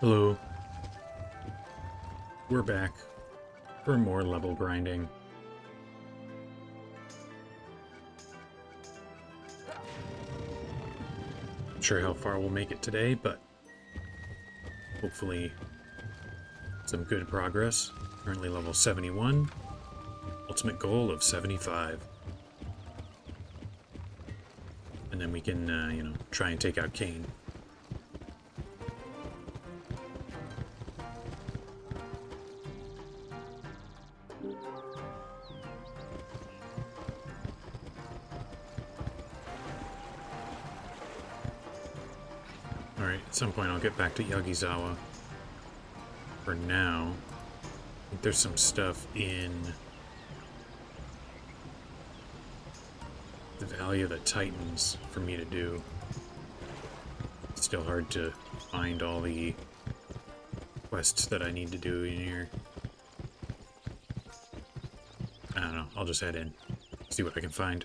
Hello. We're back for more level grinding. Not sure how far we'll make it today, but hopefully some good progress. Currently level 71. Ultimate goal of 75. And then we can, try and take out Kane. Alright, at some point I'll get back to Yagizawa. For now, I think there's some stuff in the Valley of the Titans for me to do. It's still hard to find all the quests that I need to do in here. I don't know, I'll just head in, see what I can find.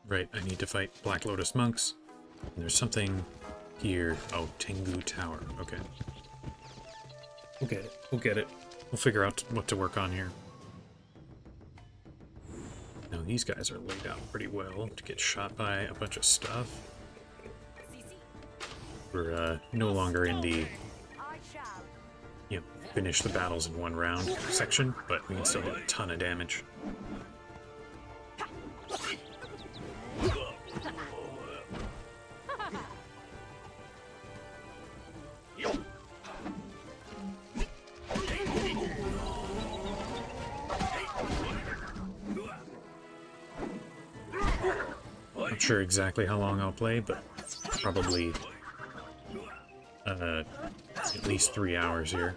Right, I need to fight Black Lotus monks. And there's something here. Oh, Tengu Tower. Okay. We'll get it. We'll get it. We'll figure out what to work on here. Now, these guys are laid out pretty well to get shot by a bunch of stuff. We're no longer in the, finish the battles in one round section, but we can still do a ton of damage. Not sure exactly how long I'll play, but probably at least 3 hours here.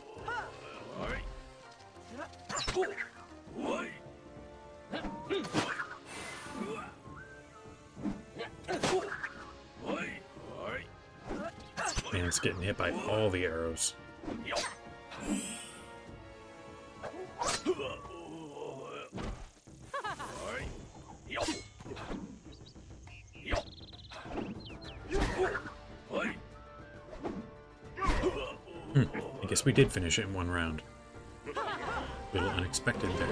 Man, it's getting hit by all the arrows. I guess we did finish it in one round. A little unexpected there.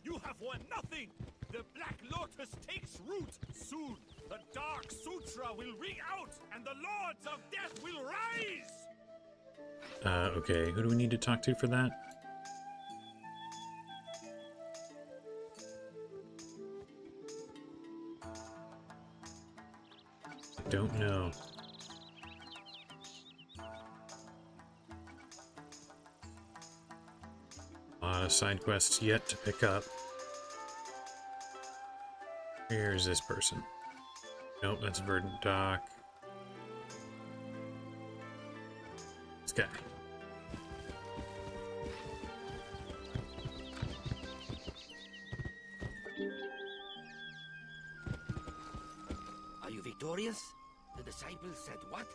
You have won nothing! The Black Lotus takes root! Soon, the Dark Sutra will ring out, and the Lords of Death will rise! Okay, who do we need to talk to for that? Don't know. A lot of side quests yet to pick up. Here's this person. Nope, that's Verdant Dock. This guy. Are you victorious? The disciples said what?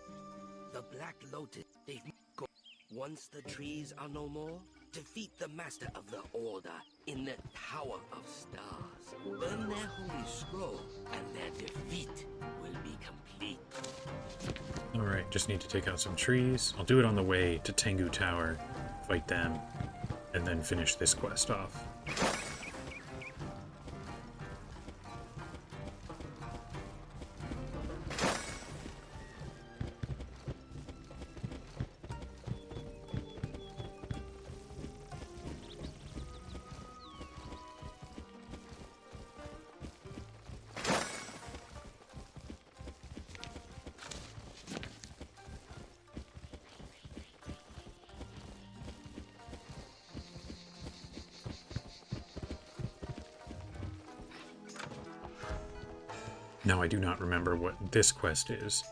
The Black Lotus, they've go. Once the trees are no more, defeat the master of the Order in the Tower of Stars. Burn their holy scroll, and their defeat will be complete. Alright, just need to take out some trees. I'll do it on the way to Tengu Tower, fight them, and then finish this quest off. Now I do not remember what this quest is.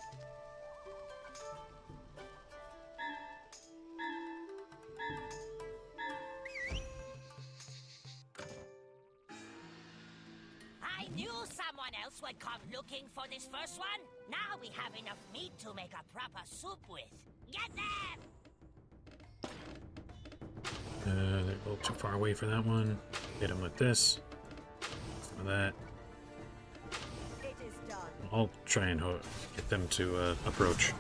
I knew someone else would come looking for this first one. Now we have enough meat to make a proper soup with. Get them! They're a little too far away for that one. Hit him with this. Some of that. I'll try and get them to approach.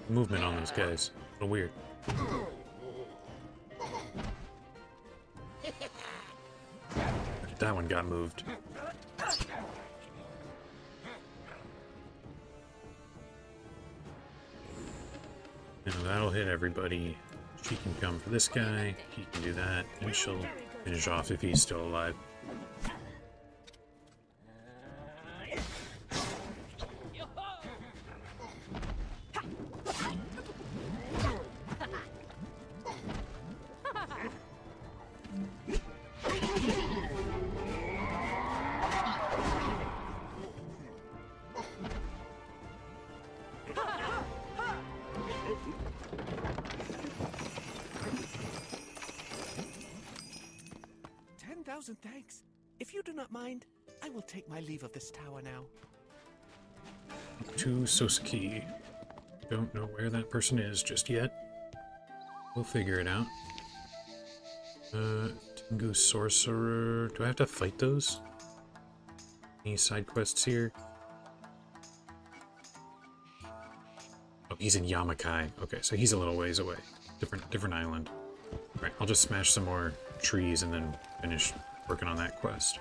Movement on those guys. A little weird. That one got moved. And that'll hit everybody. She can come for this guy. He can do that. And she'll finish off if he's still alive. Thanks. If you do not mind, I will take my leave of this tower now. To Sosaki. Don't know where that person is just yet. We'll figure it out. Tengu Sorcerer. Do I have to fight those? Any side quests here? Oh, he's in Yamakai. Okay, so he's a little ways away. Different island. Right, I'll just smash some more trees and then finish working on that quest.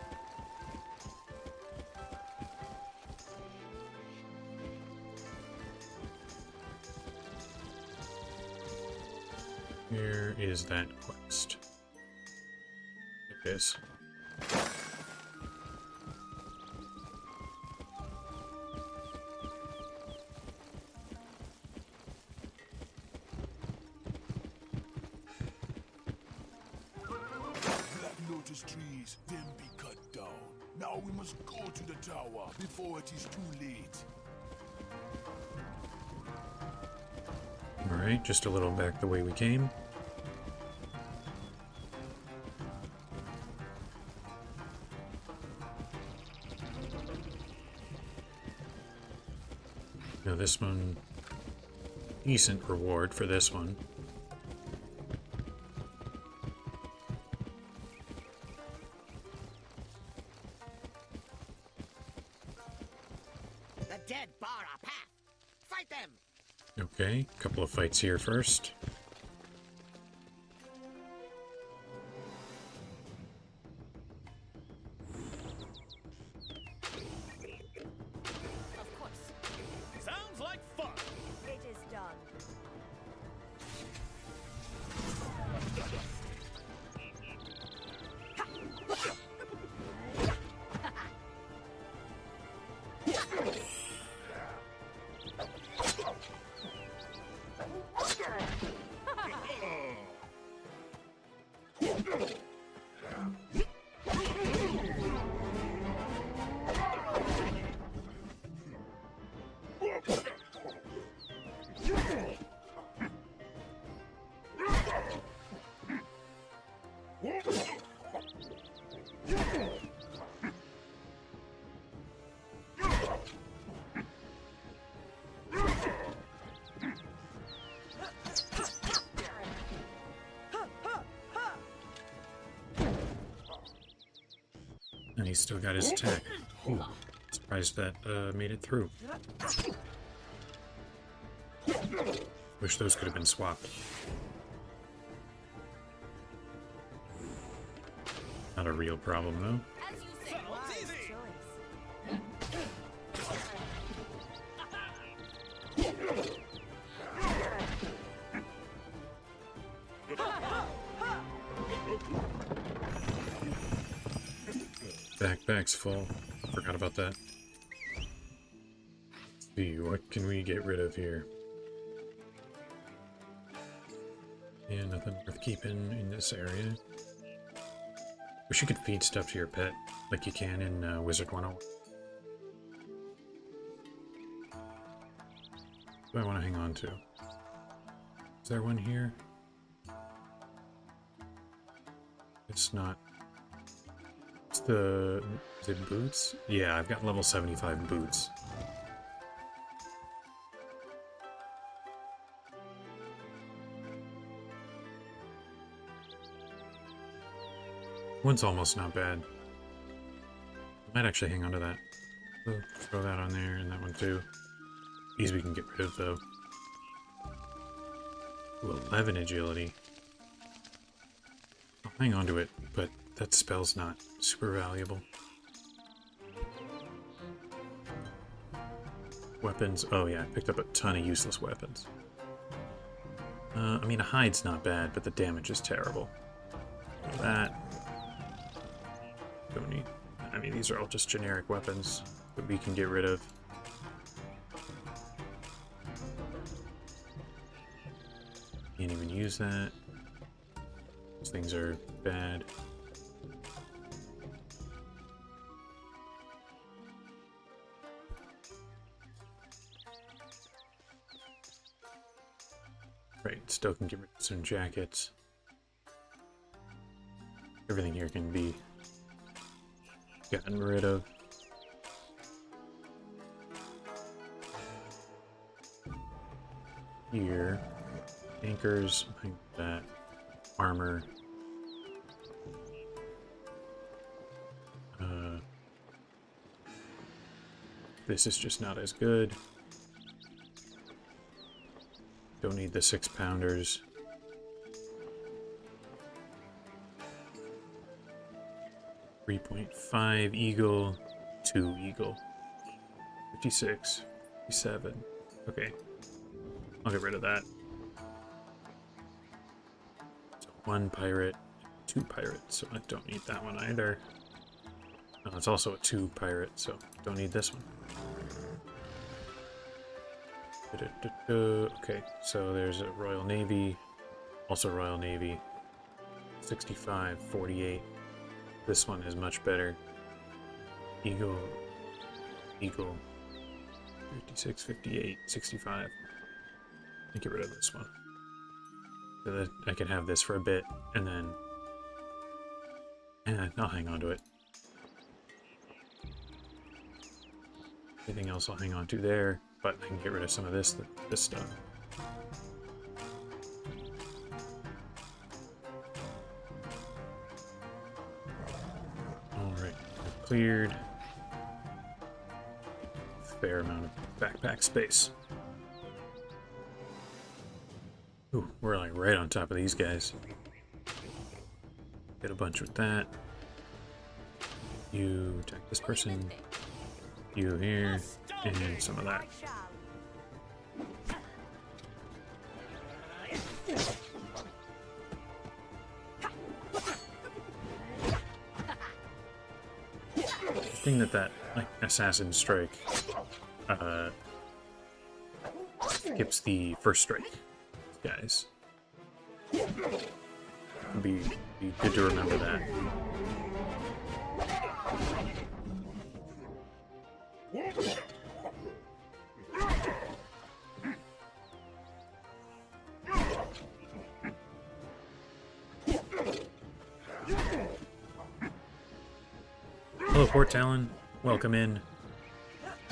Where is that quest? It is. Trees, then be cut down. Now we must go to the tower before it is too late. Alright, just a little back the way we came. Now this one, decent reward for this one. Dead bar our path. Fight them. Okay, a couple of fights here first. Of course. Sounds like fun. It is done. And he's still got his attack. Ooh, surprised that made it through. Wish those could have been swapped. Not a real problem, though. As you say, wise choice. Backpack's full. Forgot about that. Let's see, what can we get rid of here? Yeah, nothing worth keeping in this area. Wish you could feed stuff to your pet, like you can in Wizard 101. What do I want to hang on to? Is there one here? It's not It's the... Is it boots? Yeah, I've got level 75 boots. One's almost not bad. I might actually hang on to that. Oh, throw that on there, and that one too. These we can get rid of, though. Ooh, 11 agility. I'll hang on to it, but that spell's not super valuable. Weapons. Oh yeah, I picked up a ton of useless weapons. I mean, a hide's not bad, but the damage is terrible. That. Don't need. I mean, these are all just generic weapons that we can get rid of. Can't even use that. Those things are bad. Right, still can get rid of some jackets. Everything here can be gotten rid of. Here, anchors, like that, armor. This is just not as good. Don't need the 6-pounders. .5 eagle, 2 eagle. 56, 57. Okay. I'll get rid of that. So 1 pirate, 2 pirates, so I don't need that one either. No, it's also a 2 pirate, so don't need this one. Okay, so there's a Royal Navy, also Royal Navy, 65, 48. This one is much better. Eagle, 56, 58, 65. I'll get rid of this one. So that I can have this for a bit, and then I'll hang on to it. Anything else I'll hang on to there, but I can get rid of some of this stuff. Alright, I've cleared a fair amount of backpack space. Ooh, we're like right on top of these guys. Get a bunch with that. You attack this person. You here, and some of that. The thing that like assassin strike skips the first strike, guys. Be good to remember that. Hello, Port Talon. Welcome in.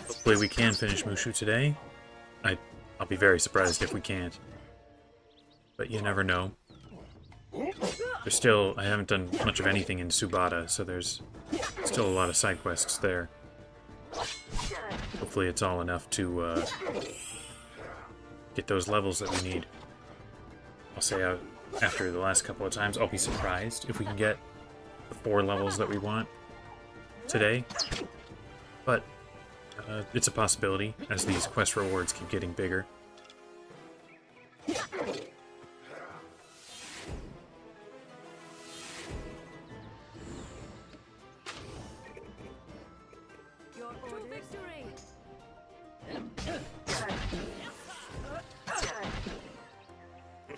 Hopefully we can finish Mushu today. I'll be very surprised if we can't. But you never know. There's still... I haven't done much of anything in Subata, so there's still a lot of side quests there. Hopefully it's all enough to get those levels that we need. I'll say after the last couple of times, I'll be surprised if we can get the 4 levels that we want today. But it's a possibility as these quest rewards keep getting bigger.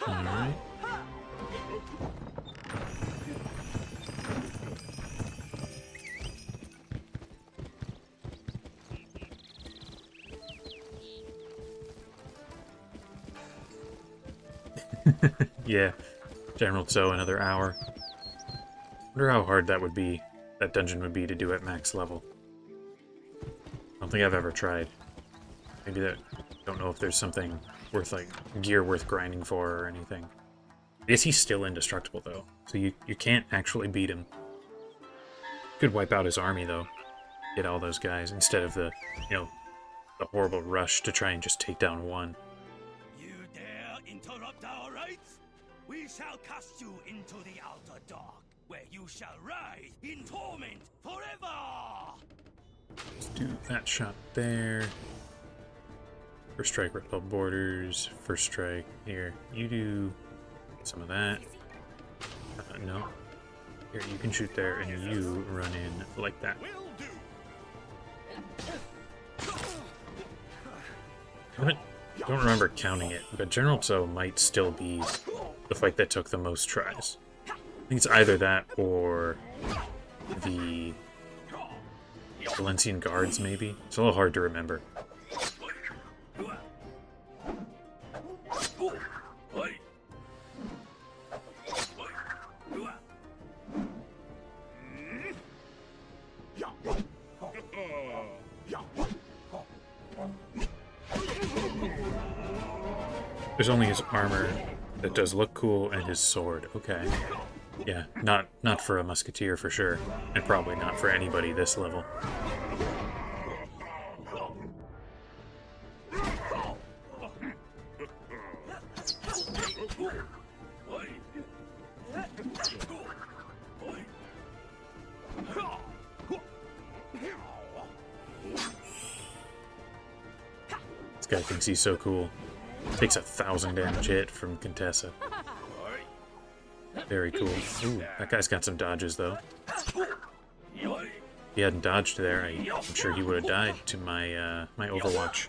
Alright. Yeah, General Tso, another hour. Wonder how hard that would be that dungeon would be to do at max level. I don't think I've ever tried. Maybe that... don't know if there's something worth, like, gear worth grinding for or anything. I guess he's still indestructible, though, so you can't actually beat him. Could wipe out his army, though. Get all those guys, instead of the, you know, the horrible rush to try and just take down one. You dare interrupt our rites? We shall cast you into the outer dark, where you shall writhe in torment forever! Let's do that shot there. First strike, repel borders. First strike here. You do some of that. No. Here, you can shoot there, and you run in like that. I don't remember counting it, but General Tso might still be the fight that took the most tries. I think it's either that or the Valencian Guards, maybe. It's a little hard to remember. There's only his armor that does look cool and his sword. Okay. Yeah, not for a musketeer for sure. And probably not for anybody this level. This guy thinks he's so cool. Takes 1,000 damage hit from Contessa. Very cool. Ooh, that guy's got some dodges, though. If he hadn't dodged there, I'm sure he would have died to my my Overwatch.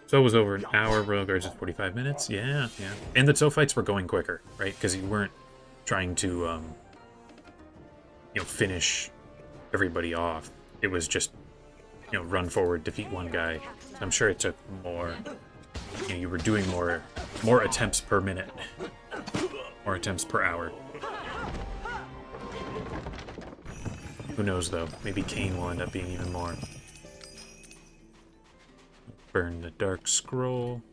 So it was over an hour. Royal Guards is 45 minutes. Yeah. And the Tso fights were going quicker, right? Because you weren't trying to, you know, finish everybody off. It was just, you know, run forward, defeat one guy. So I'm sure it took more. You know, you were doing more attempts per minute, more attempts per hour. Who knows, though? Maybe Kane will end up being even more. Burn the Dark Scroll.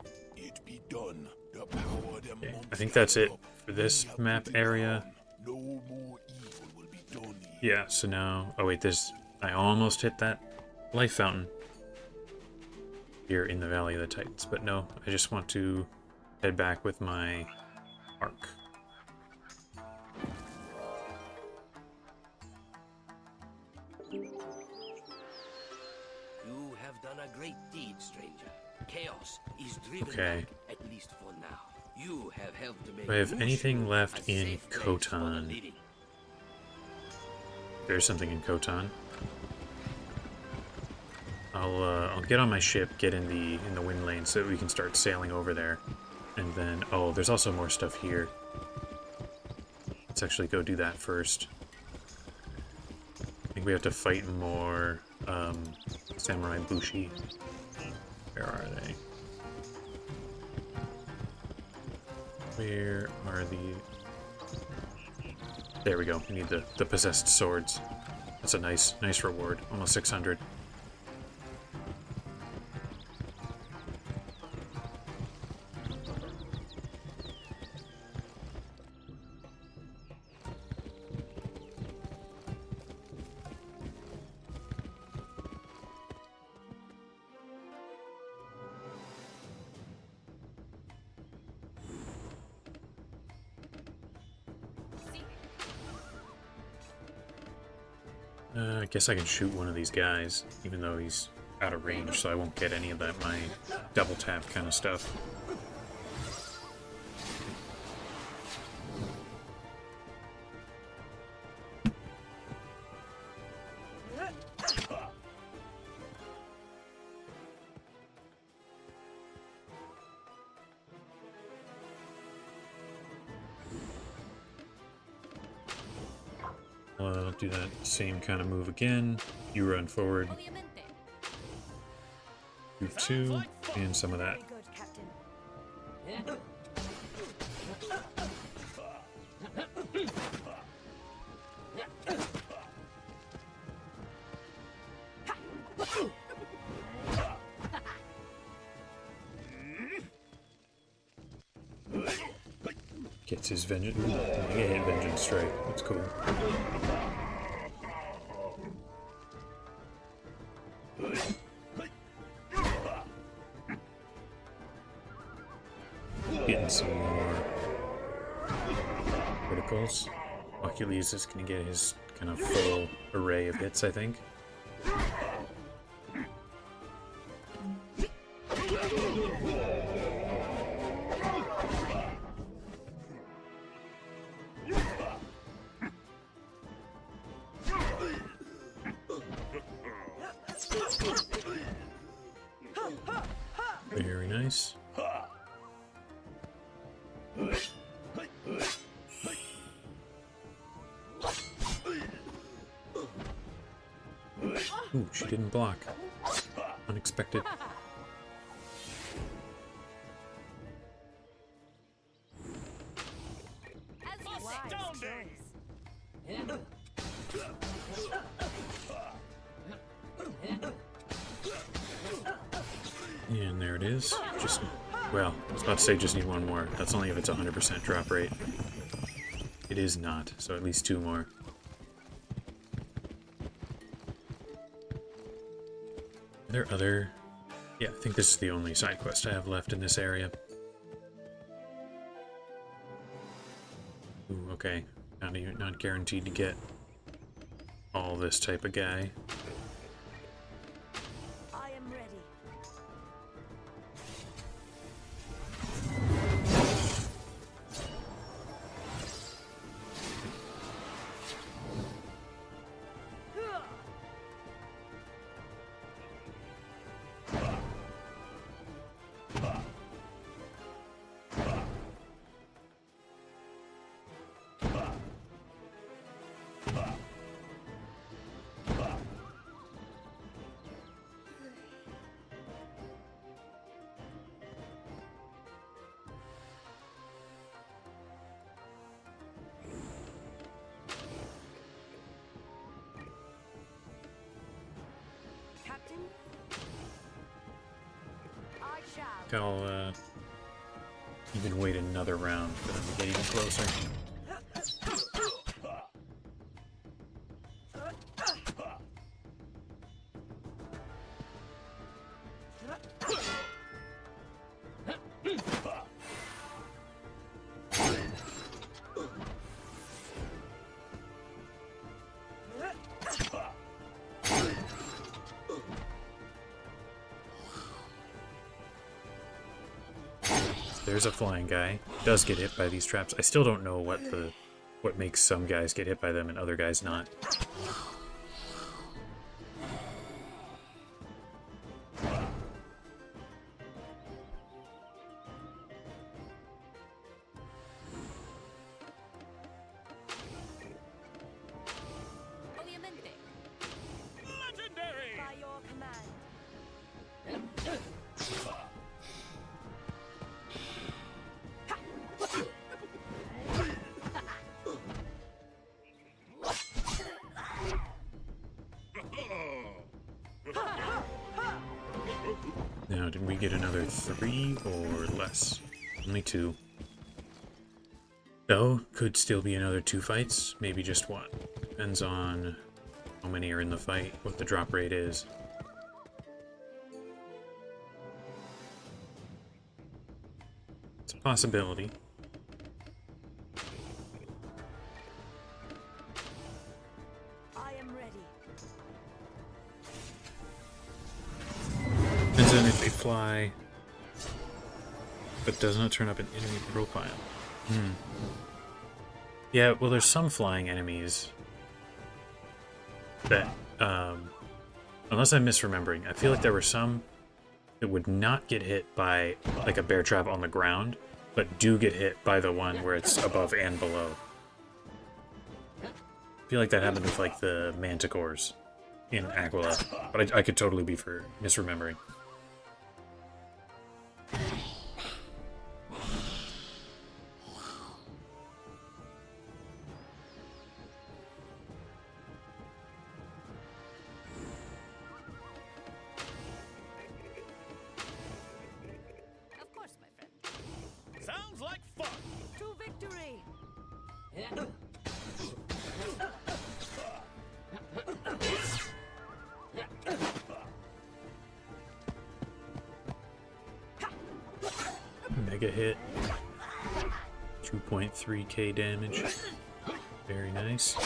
Okay, I think that's it for this map area. Yeah, so now... oh wait, I almost hit that life fountain here in the Valley of the Titans, but no, I just want to head back with my arc. You have done a great deed, stranger. Chaos is driven Okay. back, at least for now. You have helped to make Do I have Mushu anything left a in safe place for the Khotan? living. There's something in Khotan. I'll get on my ship, get in the wind lane so that we can start sailing over there. And then, oh, there's also more stuff here. Let's actually go do that first. I think we have to fight more Samurai Bushi. Where are they? Where are the... there we go. We need the possessed swords. That's a nice reward. Almost 600. I guess I can shoot one of these guys, even though he's out of range, so I won't get any of that, my double tap kind of stuff. Do that same kind of move again. You run forward. Do 2, and some of that. his vengeance. Ooh, I hit vengeance strike. That's cool. Getting some more criticals. Ocules is going to get his kind of full array of hits, I think. Very nice. Ooh, she didn't block. Unexpected. And there it is. Just, well, I was about to say just need one more. That's only if it's 100% drop rate. It is not, so at least 2 more. Are there other... Yeah, I think this is the only side quest I have left in this area. Ooh, okay. Not guaranteed to get all this type of guy. I am ready. Captain? I shall. I'll even wait another round for them to get even closer. There's a flying guy. Does get hit by these traps. I still don't know what makes some guys get hit by them and other guys not. Obviamente. Legendary! By your command. Now, did we get another 3 or less? Only 2. Though, could still be another 2 fights, maybe just 1. Depends on how many are in the fight, what the drop rate is. It's a possibility. I am ready. Depends on if they fly, but does not turn up an enemy profile. Yeah, well, there's some flying enemies that, unless I'm misremembering, I feel like there were some that would not get hit by, like, a bear trap on the ground, but do get hit by the one where it's above and below. I feel like that happened with, like, the manticores in Aquila, but I could totally be for misremembering. Of course, my friend. Sounds like fun! To victory! mega hit. 2.3k damage. Very nice.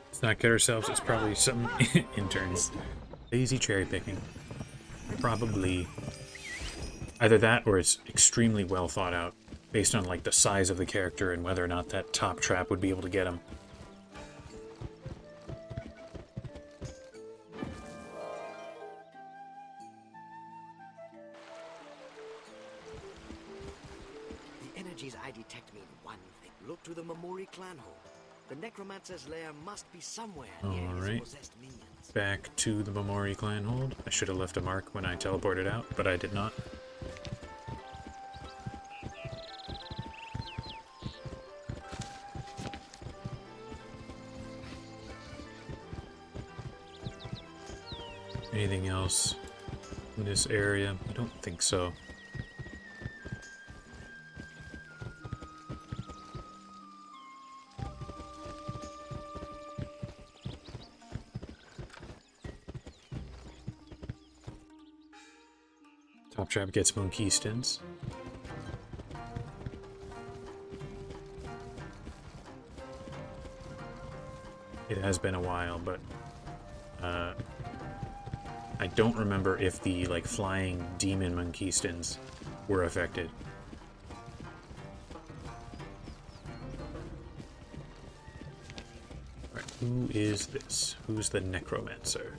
Let's not get ourselves, it's probably some interns. Lazy cherry picking. Probably either that or it's extremely well thought out based on like the size of the character and whether or not that top trap would be able to get him. The energies I detect mean one thing. Look to the Mamori clan home. The Necromancer's lair must be somewhere near his Alright. possessed minions. Back to the Mamori clan hold. I should have left a mark when I teleported out, but I did not. Anything else in this area? I don't think so. Top Trap gets Monkeystons. It has been a while, but I don't remember if the like flying demon Monkeystons were affected. Alright, who is this? Who's the Necromancer?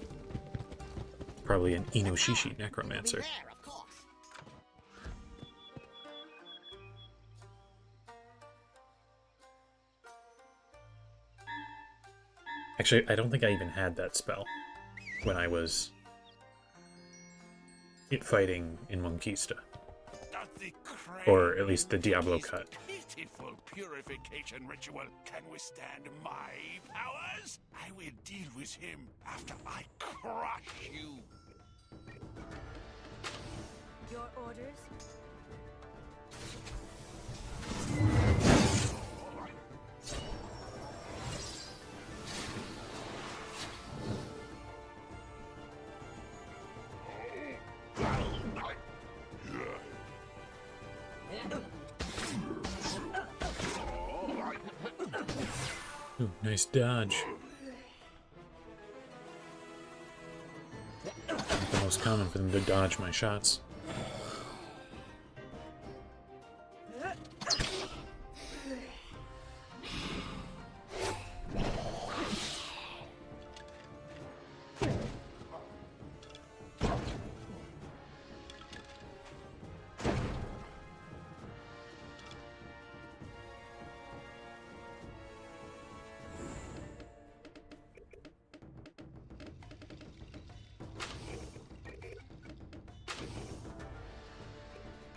Probably an Inoshishi Necromancer. There, of course. Actually, I don't think I even had that spell when I was fighting in Monkista. Does the Or at least the Diablo cut. pitiful purification ritual can withstand my powers? I will deal with him after I crush you. Your orders? Ooh, nice dodge. Not the most common for them to dodge my shots.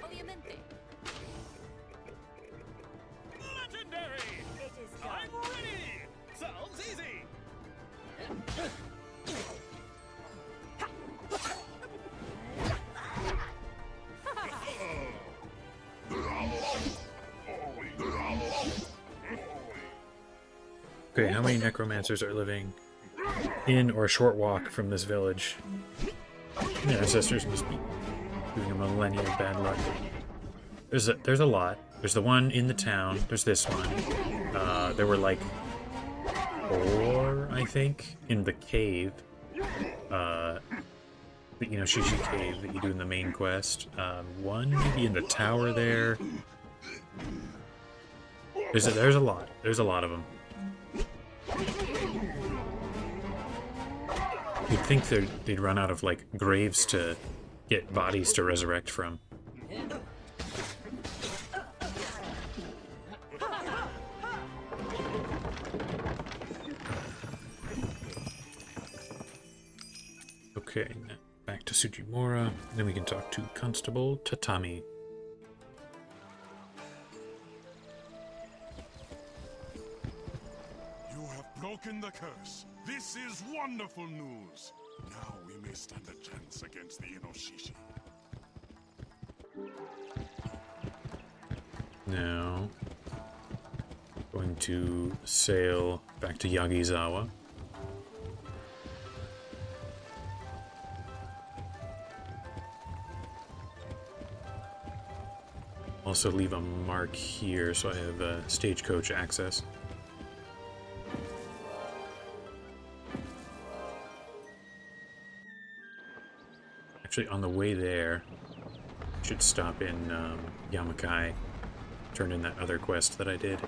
Obviamente. Legendary! It is I'm done. ready! Sounds easy! Okay, how many necromancers are living in or a short walk from this village? Their ancestors must be doing a millennia of bad luck. There's a lot. There's the one in the town. There's this one. There were like 4, I think, in the cave. The Shishi cave that you do in the main quest. 1 maybe in the tower there. There's a lot. There's a lot of them. You'd think they'd run out of like graves to get bodies to resurrect from. Okay, back to Sujimura. Then we can talk to Constable Tatami. broken the curse. This is wonderful news. Now we may stand a chance against the Inoshishi. Now, going to sail back to Yagizawa. Also leave a mark here so I have stagecoach access. Actually, on the way there, I should stop in Yamakai, turn in that other quest that I did.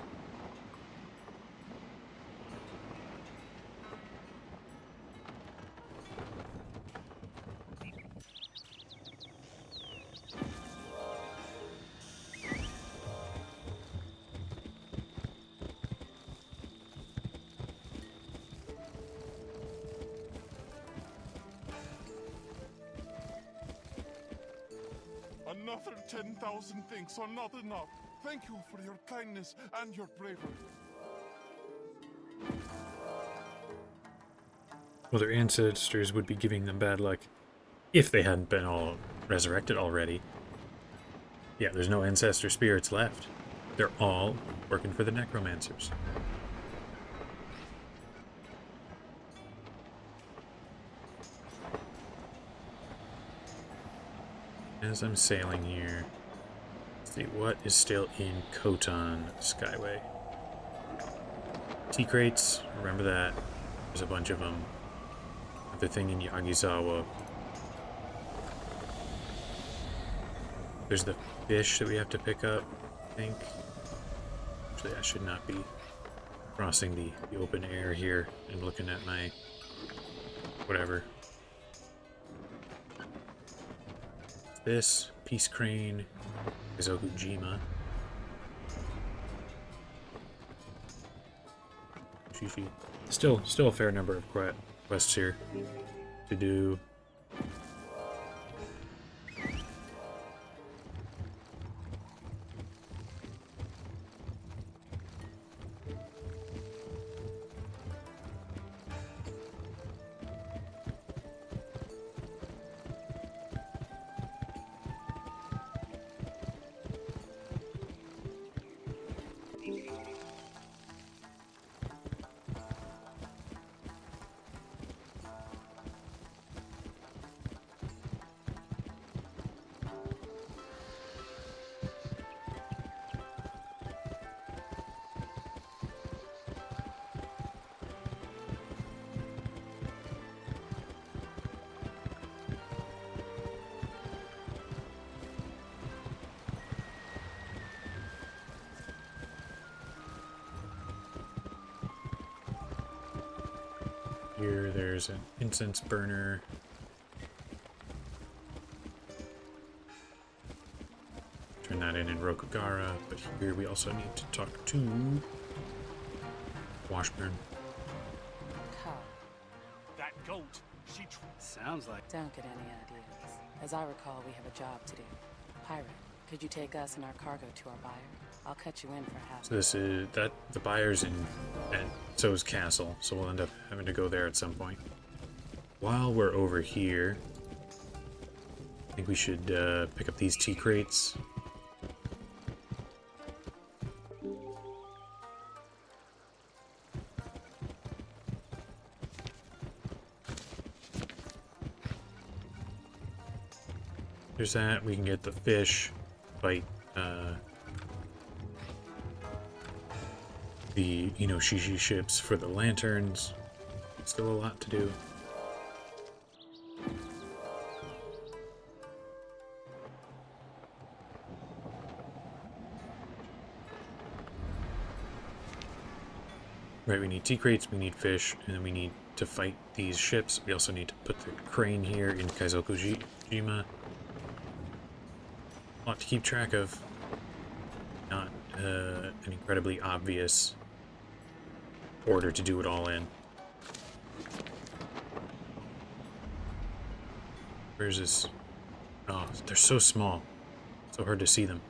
Another 10,000 thanks are not enough. Thank you for your kindness and your bravery. Well, their ancestors would be giving them bad luck if they hadn't been all resurrected already. Yeah, there's no ancestor spirits left. They're all working for the necromancers. As I'm sailing here, let's see what is still in Khotan Skyway. Tea crates, remember that. There's a bunch of them. Another thing in Yagizawa. There's the fish that we have to pick up, I think. Actually, I should not be crossing the open air here and looking at my whatever. This, Peace Crane, Izokujima. Shishi. Still a fair number of quests here to do. Here, there's an incense burner. Turn that in Rokugara, but here we also need to talk to Washburn. Carl, That goat, she sounds like... don't get any ideas. As I recall, we have a job to do. Pirate, could you take us and our cargo to our buyer? I'll cut you in for half. So this is that the buyer's in, and so is Castle. So we'll end up having to go there at some point. While we're over here, I think we should pick up these tea crates. There's that. We can get the fish, fight the Inoshishi ships for the lanterns. Still a lot to do. Right, we need tea crates, we need fish, and then we need to fight these ships. We also need to put the crane here in Kaizokujima. A lot to keep track of. Not an incredibly obvious order to do it all in. Where's this? Oh, they're so small. So hard to see them.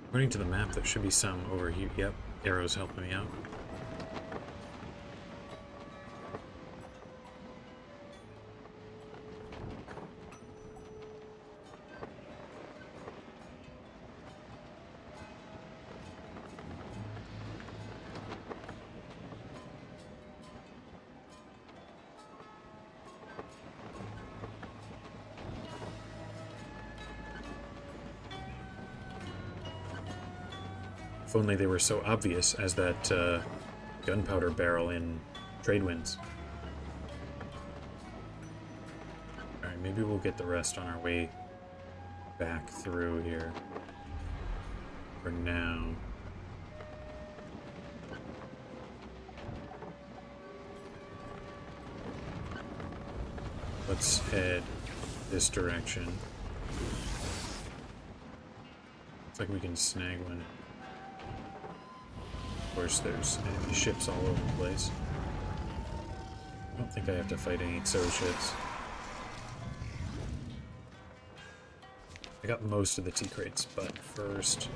According to the map, there should be some over here. Yep, arrows helping me out. If only they were so obvious as that gunpowder barrel in Trade Winds. Alright, maybe we'll get the rest on our way back through here. For now. Let's head this direction. Looks like we can snag one. Of course, there's enemy ships all over the place. I don't think I have to fight any XO ships. I got most of the tea crates, but first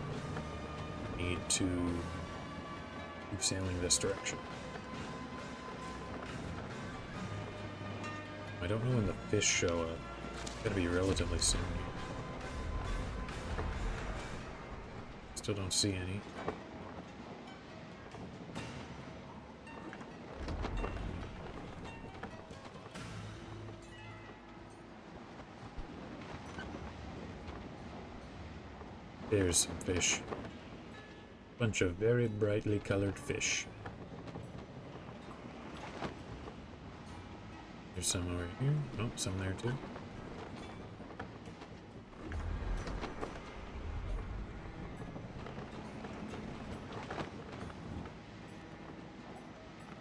I need to keep sailing this direction. I don't know when the fish show up. It's gonna be relatively soon. Still don't see any. There's some fish. Bunch of very brightly colored fish. There's some over here. Oh, some there too.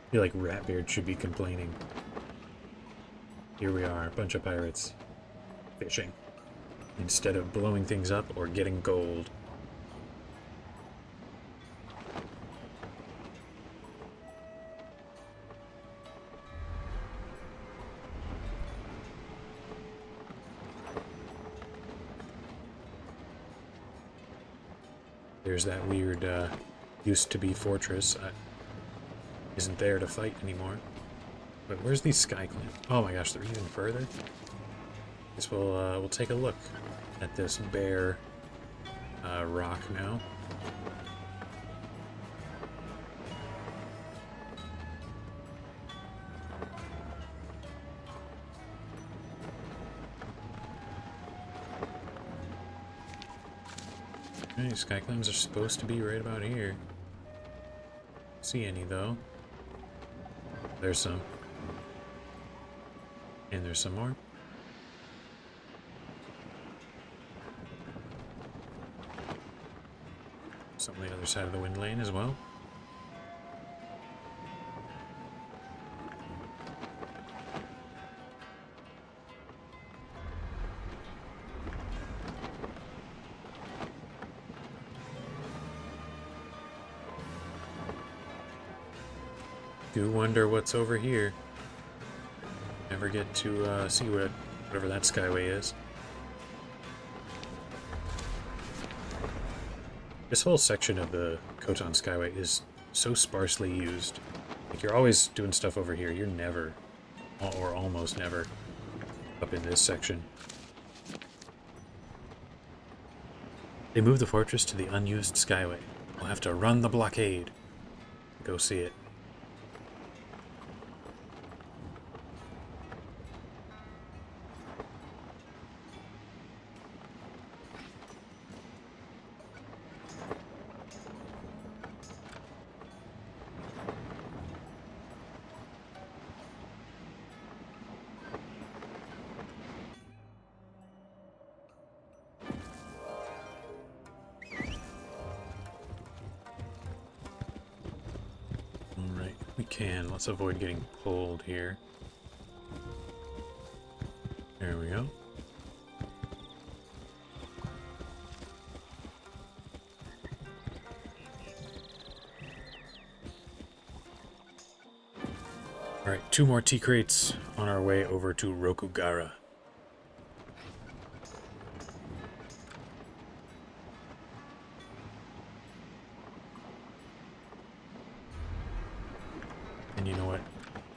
I feel like Ratbeard should be complaining. Here we are, a bunch of pirates fishing instead of blowing things up or getting gold. There's that weird, used to be fortress. Isn't there to fight anymore. But where's these sky clams? Oh my gosh, they're even further. Guess we'll take a look at this bare rock now. Okay, sky clams are supposed to be right about here. See any though? There's some. And there's some more. Some on the other side of the wind lane as well. Do wonder what's over here. Never get to see whatever that skyway is. This whole section of the Khoton Skyway is so sparsely used. Like, you're always doing stuff over here. You're never, or almost never, up in this section. They moved the fortress to the unused skyway. We'll have to run the blockade. Go see it. Let's avoid getting pulled here. There we go. Alright, 2 more tea crates on our way over to Rokugara. And you know what?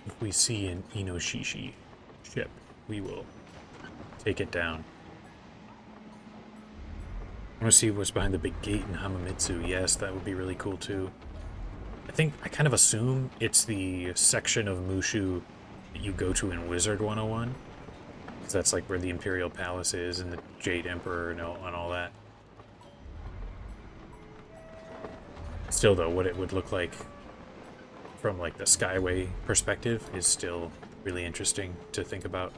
If we see an Inoshishi ship, we will take it down. I want to see what's behind the big gate in Hamamitsu. Yes, that would be really cool too. I kind of assume it's the section of Mushu that you go to in Wizard 101. Because that's like where the Imperial Palace is and the Jade Emperor and all that. Still, though, what it would look like from like the Skyway perspective is still really interesting to think about.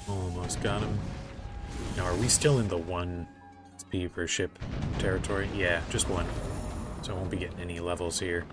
Almost got him. Now, are we still in the 1 speed per ship territory? Yeah, just 1. So I won't be getting any levels here.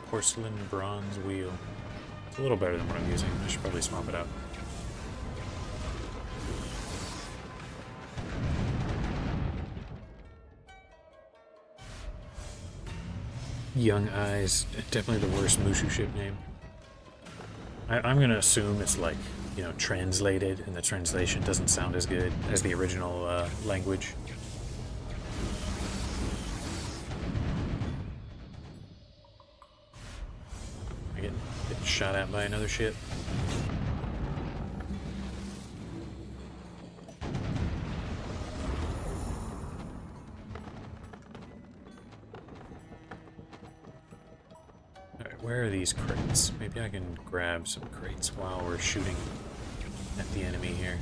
Porcelain bronze wheel. It's a little better than what I'm using. I should probably swap it out. Young Eyes, definitely the worst Mushu ship name. I'm gonna assume it's like, you know, translated, and the translation doesn't sound as good as the original language. Getting shot at by another ship. Alright, where are these crates? Maybe I can grab some crates while we're shooting at the enemy here.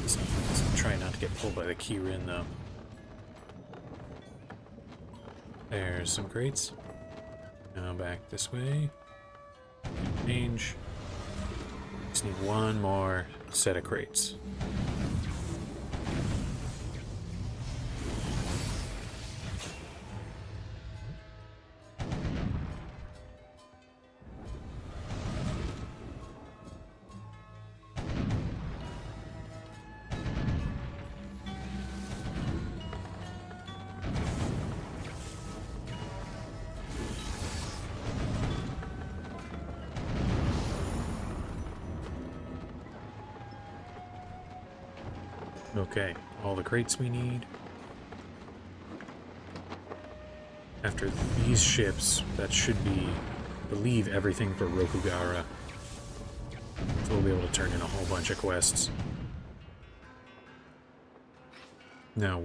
So try not to get pulled by the Kirin though. There's some crates. Now back this way. Change. Just need one more set of crates. Okay, all the crates we need. After these ships, that should be, I believe, everything for Rokugara. So we'll be able to turn in a whole bunch of quests. Now,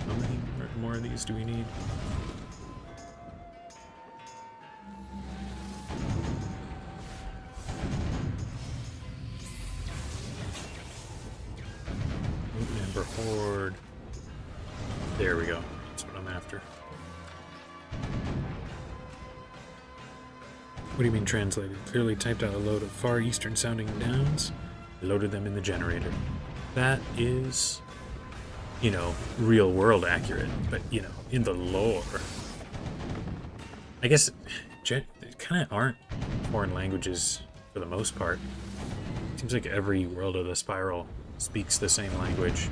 how many more of these do we need? Member Horde. There we go. That's what I'm after. What do you mean translated? Clearly typed out a load of Far Eastern sounding nouns, loaded them in the generator. That is, you know, real world accurate, but, you know, in the lore. I guess they kind of aren't foreign languages for the most part. Seems like every world of the Spiral speaks the same language,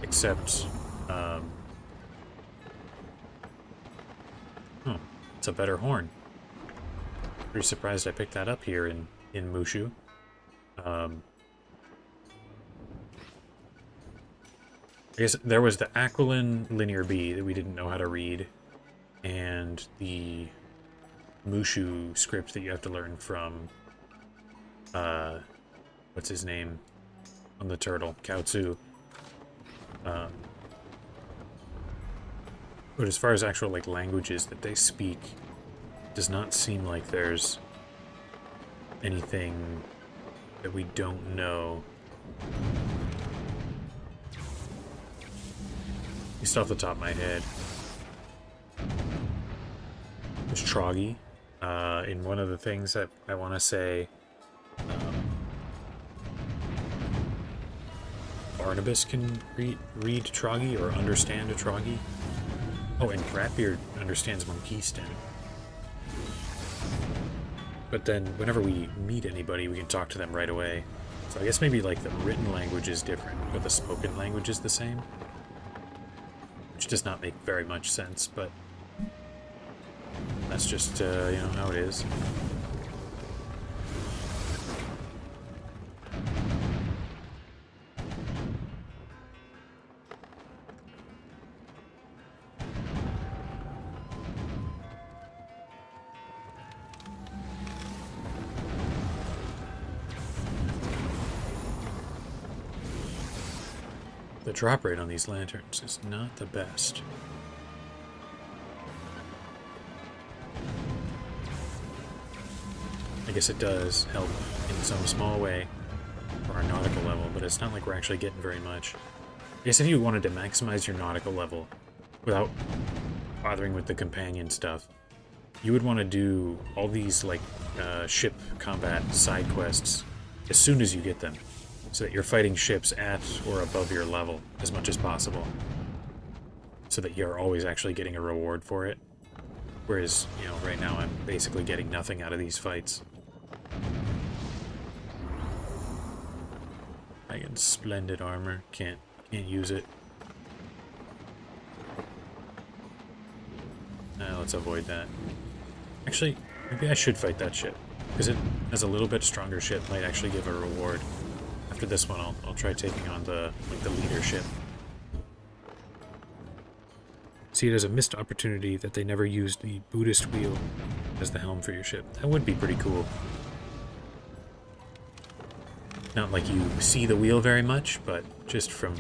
except, it's a better horn. Pretty surprised I picked that up here in Mushu. I guess there was the Aquilin Linear B that we didn't know how to read, and the Mushu script that you have to learn from, what's his name on the turtle, Kaotsu. But as far as actual like languages that they speak, does not seem like there's anything that we don't know. Just off the top of my head. There's Troggy. In one of the things that I want to say, Barnabas can read Troggy or understand a Troggy. Oh, and Bratbeard understands Monkistan. but then whenever we meet anybody, we can talk to them right away. So I guess maybe like the written language is different, but the spoken language is the same. Which does not make very much sense, but that's just, you know, how it is. The drop rate on these lanterns is not the best. I guess it does help in some small way for our nautical level, but it's not like we're actually getting very much. I guess if you wanted to maximize your nautical level without bothering with the companion stuff, you would want to do all these like ship combat side quests as soon as you get them, so that you're fighting ships at or above your level as much as possible, so that you're always actually getting a reward for it. Whereas, you know, right now I'm basically getting nothing out of these fights. I get splendid armor, can't use it. Let's avoid that. Actually, maybe I should fight that ship, because it has a little bit stronger ship, might actually give a reward. After this one, I'll try taking on the leadership. See it as a missed opportunity that they never used the Buddhist wheel as the helm for your ship. That would be pretty cool. Not like you see the wheel very much, but just from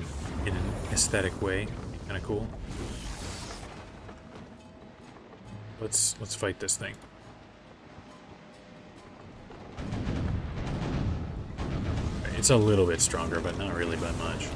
in an aesthetic way, kind of cool. Let's fight this thing. It's a little bit stronger, but not really by much.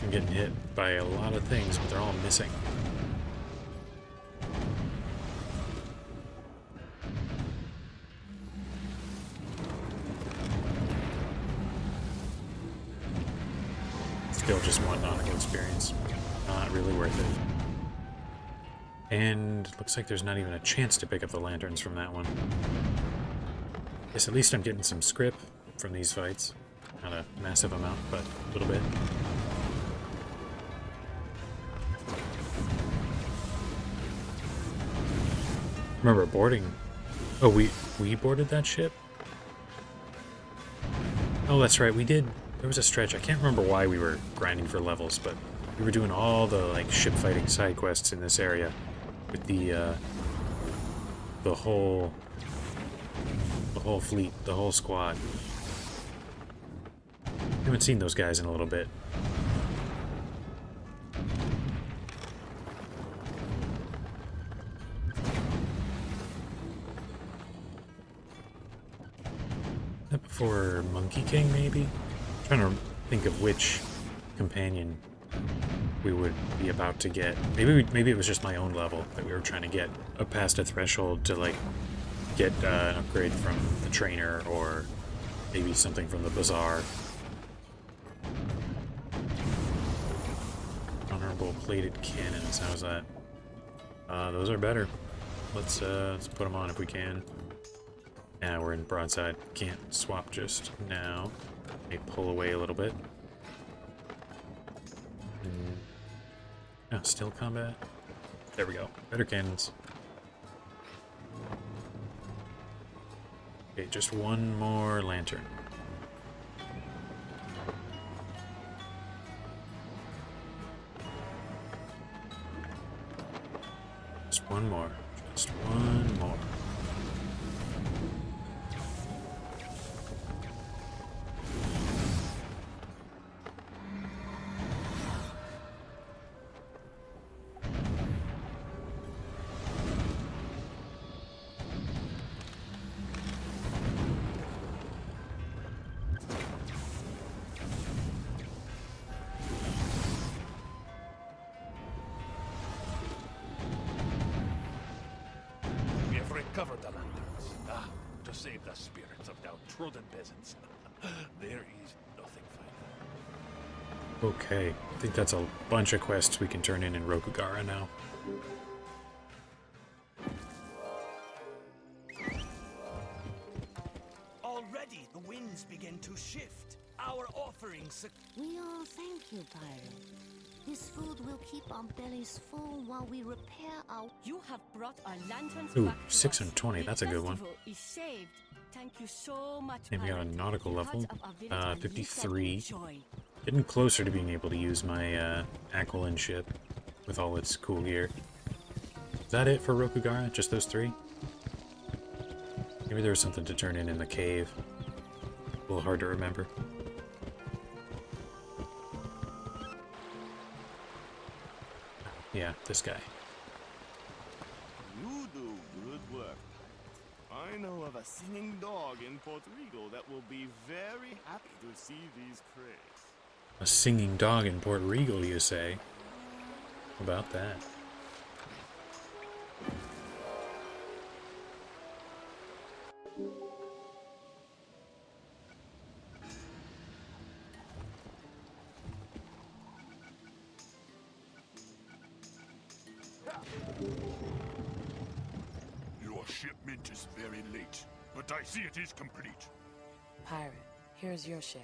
I'm getting hit by a lot of things, but they're all missing. Still just one nautical experience. Not really worth it. And looks like there's not even a chance to pick up the lanterns from that one. Guess at least I'm getting some scrip from these fights. Not a massive amount, but a little bit. Remember boarding. Oh, we boarded that ship? Oh, that's right, we did. There was a stretch. I can't remember why we were grinding for levels, but we were doing all the like ship fighting side quests in this area with the whole fleet, the whole squad. Haven't seen those guys in a little bit. That before Monkey King, maybe? I'm trying to think of which companion we would be about to get. Maybe it was just my own level that we were trying to get up past a threshold to like get an upgrade from the trainer, or maybe something from the bazaar. Honorable plated cannons. How's that? Those are better. Let's put them on if we can. Yeah, we're in broadside. Can't swap just now. May pull away a little bit. Oh, still combat. There we go. Better cannons. Okay, just one more lantern. Just one more. Just one more. Recover the lanterns. To save the spirits of downtrodden peasants. There is nothing finer. Okay, I think that's a bunch of quests we can turn in Rokugara now. Already the winds begin to shift. Our offerings. We all thank you, Pyro. This food will keep our bellies full while we repair our... You have brought our lanterns Ooh, back to 620, us. that's a good one. The festival is saved. Thank you so much, And we got a Pirate. nautical The level, hearts of our village are lit up 53. with joy. Getting closer to being able to use my Aquilin ship with all its cool gear. Is that it for Rokugara? Just those three? Maybe there was something to turn in the cave. A little hard to remember. Yeah, this guy. You do good work. I know of a singing dog in Puerto Rico that will be very happy to see these crates. A singing dog in Puerto Rico, you say? How about that? Your shipment is very late, but I see it is complete. Pirate, here's your share.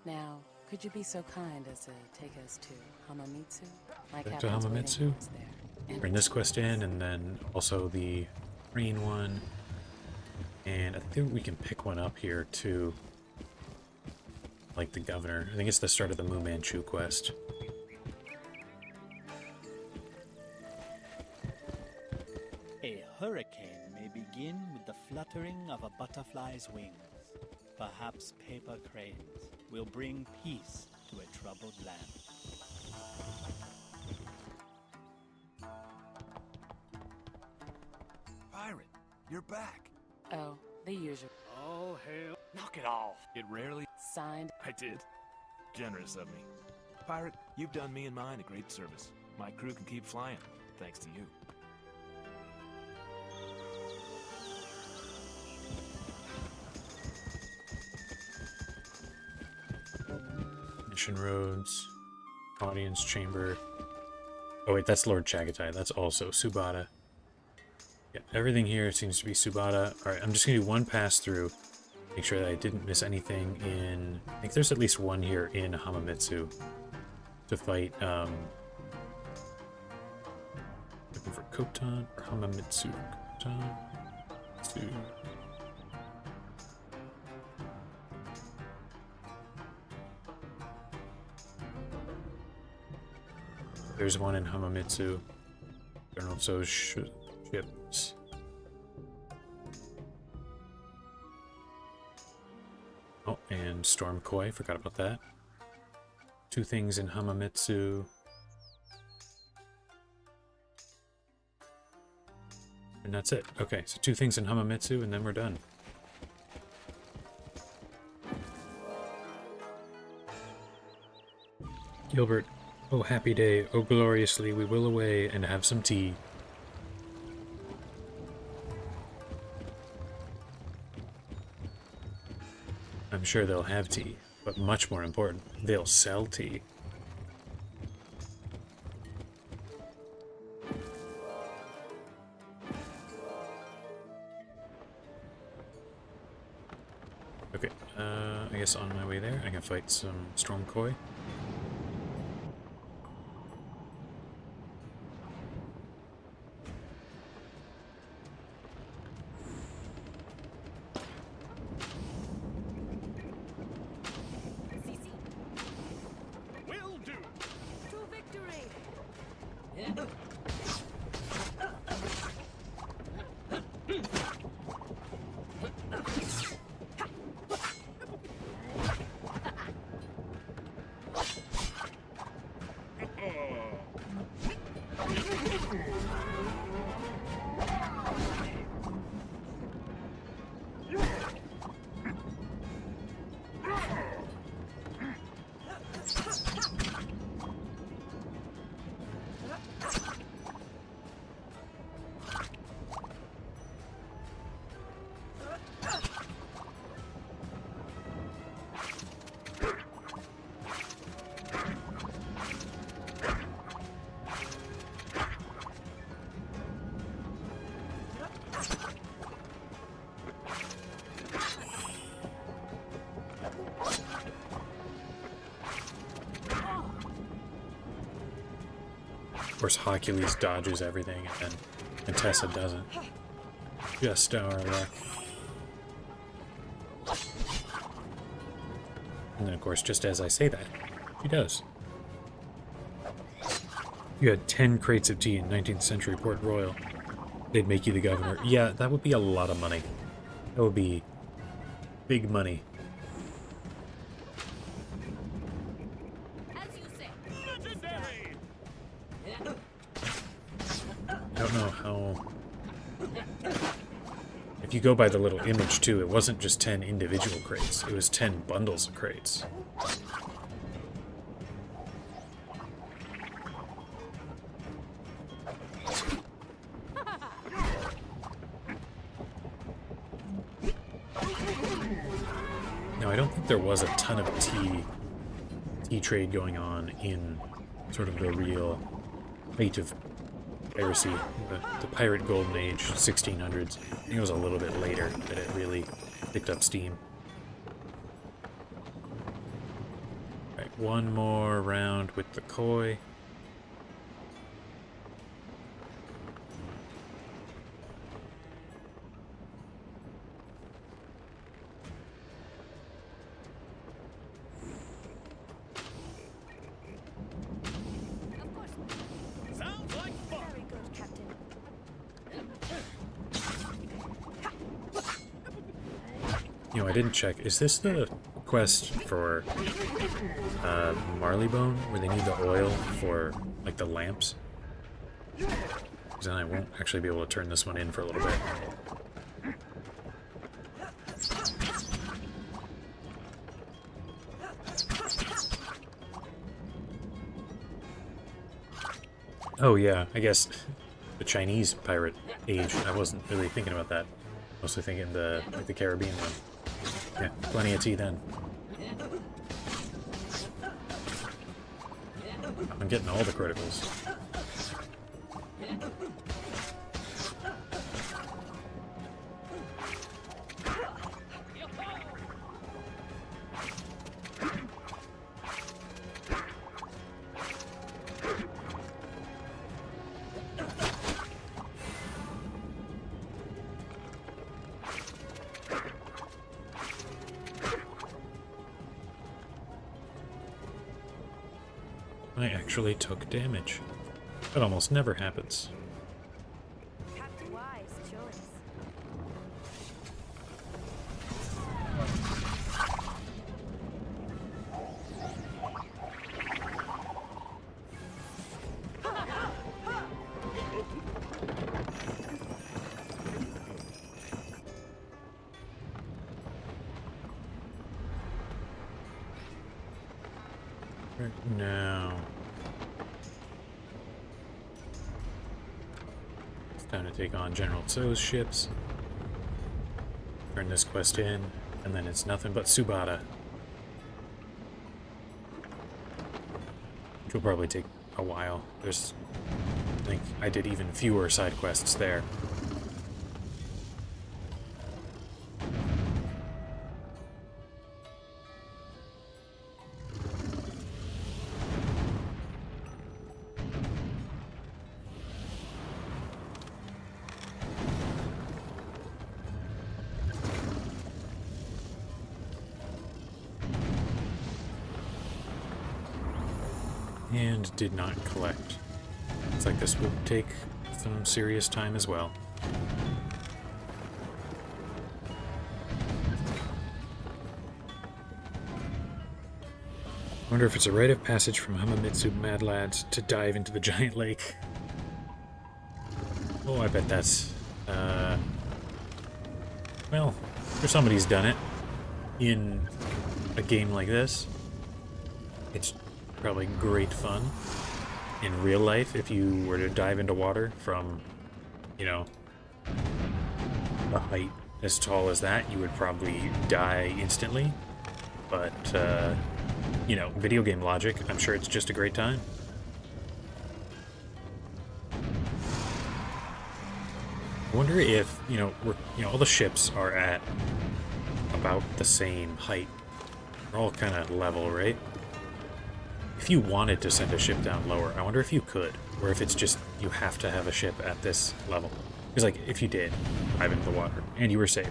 Now, could you be so kind as to take us to Hamamitsu? My Back to captain's waiting Hamamitsu? for us there. Bring this quest in, and then also the green one. And I think we can pick one up here too. Like the governor. I think it's the start of the Mu Manchu quest. A hurricane may begin with the fluttering of a butterfly's wings. Perhaps paper cranes will bring peace to a troubled land. Pirate, you're back. Oh, the usual. Oh, hell. Knock it off. It rarely... Signed. I did. Generous of me. Pirate, you've done me and mine a great service. My crew can keep flying, thanks to you. Mission roads. Audience chamber. Oh wait, that's Lord Chagatai. That's also Subata. Yeah, everything here seems to be Subata. Alright, I'm just gonna do one pass through. Make sure that I didn't miss anything in... I think there's at least one here in Hamamitsu to fight, looking for Kotan or Hamamitsu. Kotan. Mitsu. There's one in Hamamitsu. General Tso's ships. Oh, and Storm Koi, forgot about that. Two things in Hamamitsu. And that's it. Okay, so two things in Hamamitsu, and then we're done. Gilbert, oh happy day, oh gloriously we will away and have some tea. I'm sure they'll have tea, but much more important, they'll sell tea. Okay, I guess on my way there I can fight some Storm Koi. Will do. To victory! Of course, Hercules dodges everything, and Tessa doesn't. Just our luck. And then, of course, just as I say that, she does. You had 10 crates of tea in 19th century Port Royal. They'd make you the governor. Yeah, that would be a lot of money. That would be big money. I don't know how... If you go by the little image, too, it wasn't just 10 individual crates. It was 10 bundles of crates. Now, I don't think there was a ton of tea trade going on in sort of the real height of piracy, the pirate golden age, 1600s. I think it was a little bit later that it really picked up steam. Right, one more round with the koi. You know, I didn't check. Is this the quest for Marleybone, where they need the oil for, like, the lamps? Because then I won't actually be able to turn this one in for a little bit. Oh yeah, I guess the Chinese pirate age. I wasn't really thinking about that. Mostly thinking the Caribbean one. Yeah, plenty of tea then. I'm getting all the criticals. I actually took damage. That almost never happens. Captain Wise choice. Right now. It's time to take on General Tso's ships. Turn this quest in, and then it's nothing but Subata. Which will probably take a while. I think I did even fewer side quests there. And did not collect. Looks like this will take some serious time as well. Wonder if it's a rite of passage from Hamamitsu Mad Lads to dive into the giant lake. Oh, I bet that's, well, for somebody's done it in a game like this. It's probably great fun in real life if you were to dive into water from, you know, a height as tall as that. You would probably die instantly. But, you know, video game logic, I'm sure it's just a great time. I wonder if, you know, all the ships are at about the same height. They're all kind of level, right? If you wanted to send a ship down lower, I wonder if you could, or if it's just you have to have a ship at this level. Because, like, if you did dive into the water and you were safe,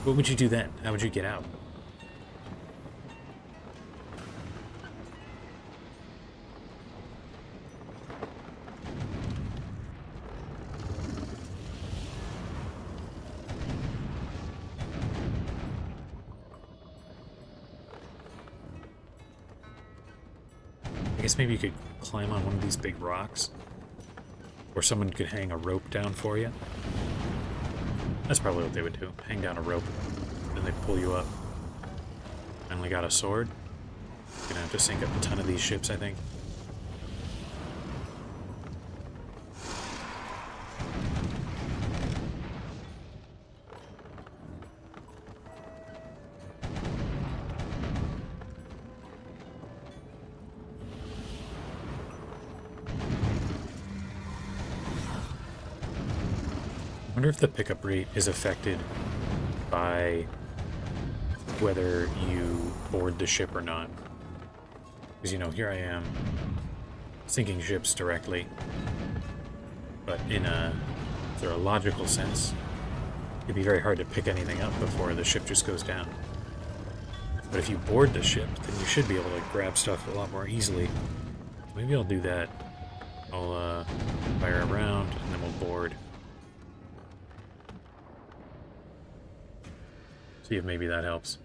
what would you do then? How would you get out? I guess maybe you could climb on one of these big rocks. Or someone could hang a rope down for you. That's probably what they would do. Hang down a rope, then they pull you up. Finally got a sword. Gonna have to sink up a ton of these ships, I think. I wonder if the pickup rate is affected by whether you board the ship or not. Because, you know, here I am sinking ships directly, but in a sort of logical sense, it'd be very hard to pick anything up before the ship just goes down. But if you board the ship, then you should be able to grab stuff a lot more easily. Maybe I'll do that. I'll fire around, and then we'll board. See if maybe that helps.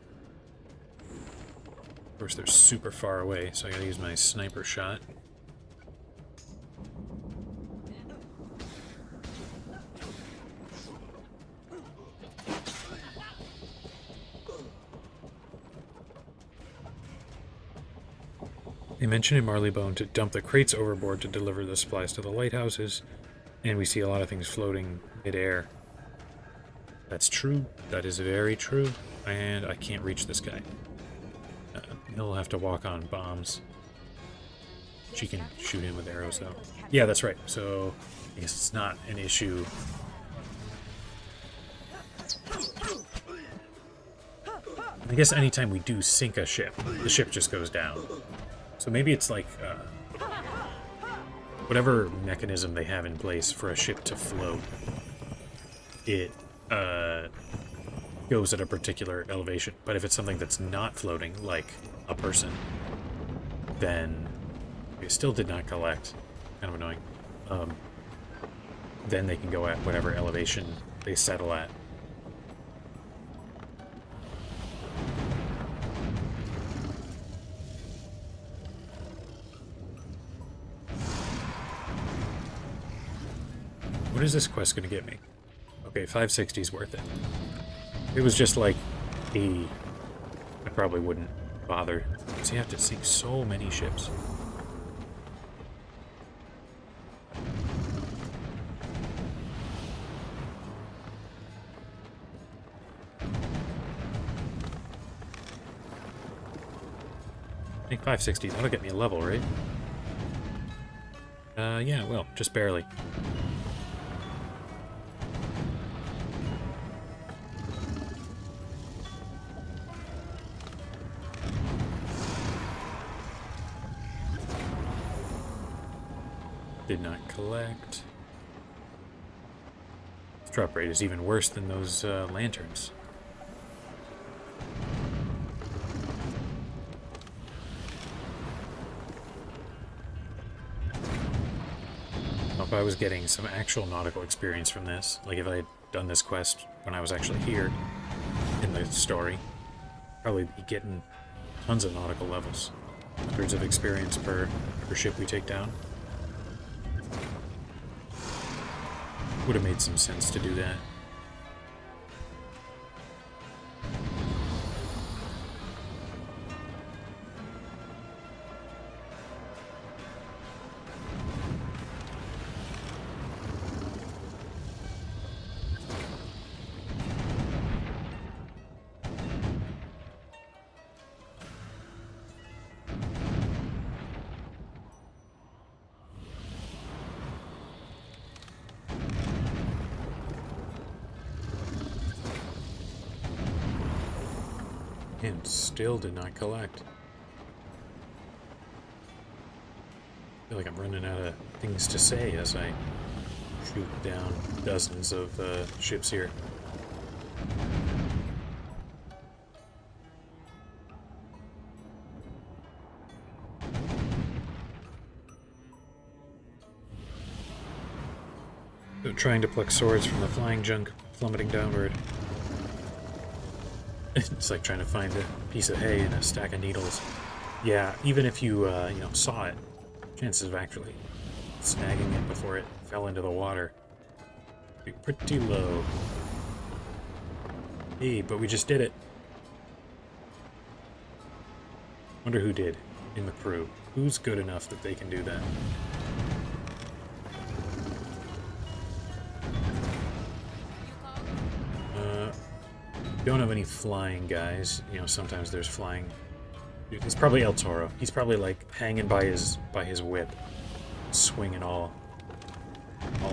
Of course, they're super far away, so I gotta use my sniper shot. They mention in Marleybone to dump the crates overboard to deliver the supplies to the lighthouses, and we see a lot of things floating mid-air. That's true. That is very true. And I can't reach this guy. He'll have to walk on bombs. She can shoot him with arrows, though. Yeah, that's right. So I guess it's not an issue. I guess anytime we do sink a ship, the ship just goes down. So maybe it's like whatever mechanism they have in place for a ship to float, it goes at a particular elevation. But if it's something that's not floating, like a person, then it still did not collect. Kind of annoying. Then they can go at whatever elevation they settle at. What is this quest going to get me? Okay, 560 is worth it. If it was just like 80, I probably wouldn't bother. Because you have to sink so many ships. I think 560, that'll get me a level, right? Yeah, well, just barely. Did not collect. This drop rate is even worse than those lanterns. If I was getting some actual nautical experience from this, like if I had done this quest when I was actually here in the story, probably be getting tons of nautical levels. Hundreds of experience per ship we take down. Would have made some sense to do that. And still did not collect. I feel like I'm running out of things to say as I shoot down dozens of ships here. So trying to pluck swords from the flying junk plummeting downward. It's like trying to find a piece of hay in a stack of needles. Yeah, even if you, you know, saw it, chances of actually snagging it before it fell into the water would be pretty low. Hey, but we just did it. Wonder who did in the crew. Who's good enough that they can do that? Don't have any flying guys. You know, sometimes there's flying. Dude, it's probably El Toro. He's probably like hanging by his whip, swinging all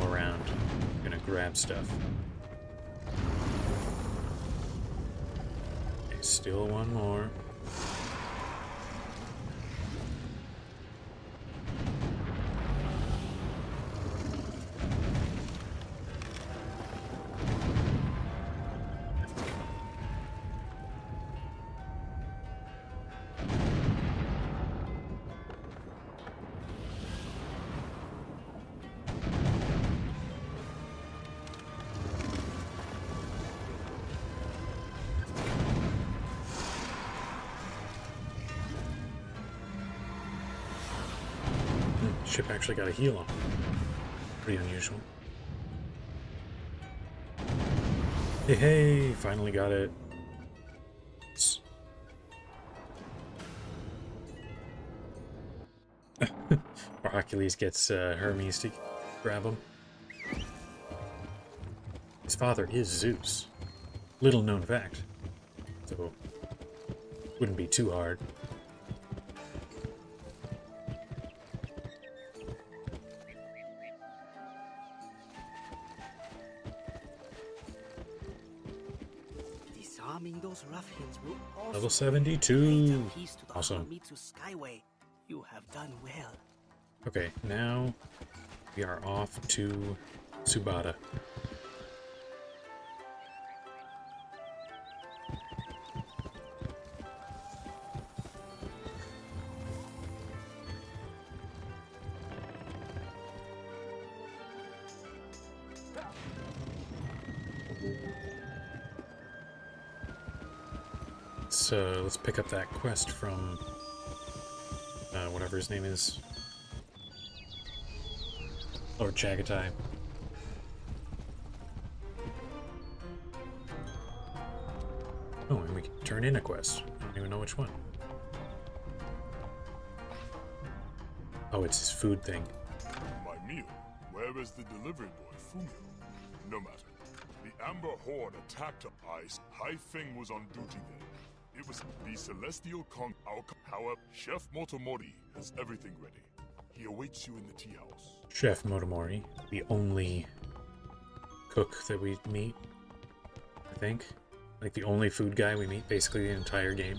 around, gonna grab stuff. Okay, still one more. Ship actually got a heal on. Pretty unusual. Hey, hey, finally got it. Hercules gets Hermes to grab him. His father is Zeus. Little known fact. So, wouldn't be too hard. Disarming those ruffians will also Level 72. Awesome. Skyway. You have done well. Okay, now we are off to Subata. Let's pick up that quest from whatever his name is. Lord Chagatai. Oh, and we can turn in a quest. I don't even know which one. Oh, it's his food thing. My meal. Where is the delivery boy, Fumio? No matter. The Amber Horde attacked Ice. Hai Feng was on duty there. It was the Celestial However, Chef Motomori has everything ready. He awaits you in the tea house. Chef Motomori, the only cook that we meet, I think. Like the only food guy we meet basically the entire game.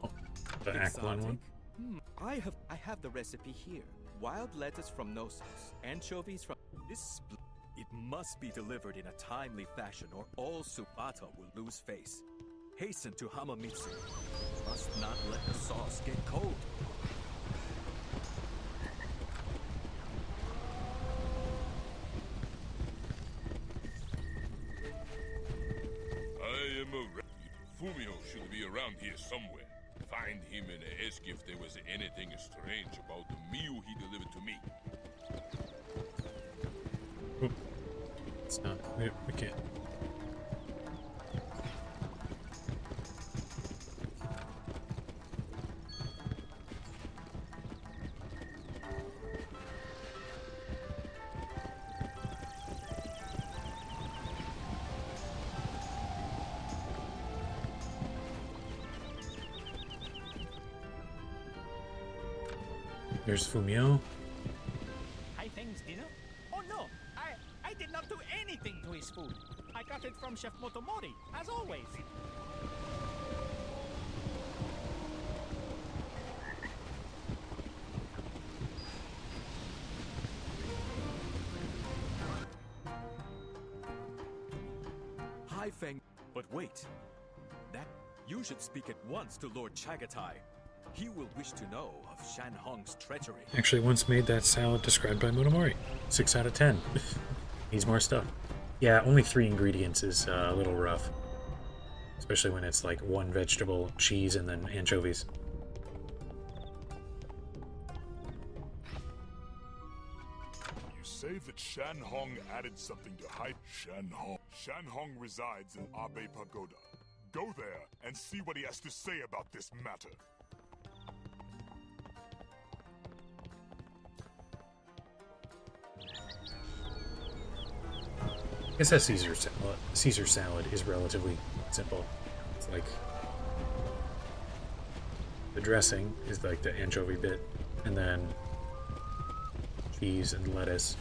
Oh, the Aquilon one. I have the recipe here. Wild lettuce from Knossos, anchovies from this. It must be delivered in a timely fashion, or all Subata will lose face. Hasten to Hamamitsu. Must not let the sauce get cold. I am a Fumio should be around here somewhere. Find him and ask if there was anything strange about the meal he delivered to me. Oop. It's not. We can't. There's Fumio. Hai Feng's dinner? Oh no, I did not do anything to his food. I got it from Chef Motomori, as always. Hi, Feng. But wait. That you should speak at once to Lord Chagatai. He will wish to know of Shan Hong's treachery. Actually, once made that salad described by Motomori. 6 out of 10. Needs more stuff. Yeah, only 3 ingredients is a little rough. Especially when it's like 1 vegetable, cheese, and then anchovies. You say that Shan Hong added something to hide Shan Hong. Shan Hong resides in Abe Pagoda. Go there and see what he has to say about this matter. I guess that Caesar salad is relatively simple. It's like the dressing is like the anchovy bit, and then cheese and lettuce.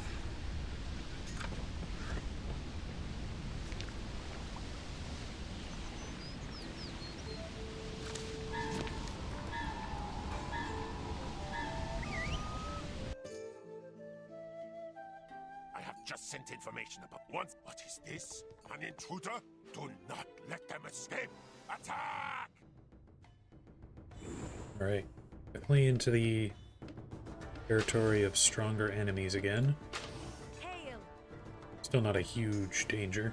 I have just sent information about once. What is this? An intruder? Do not let them escape! Attack! Alright, definitely into the territory of stronger enemies again. Hail. Still not a huge danger.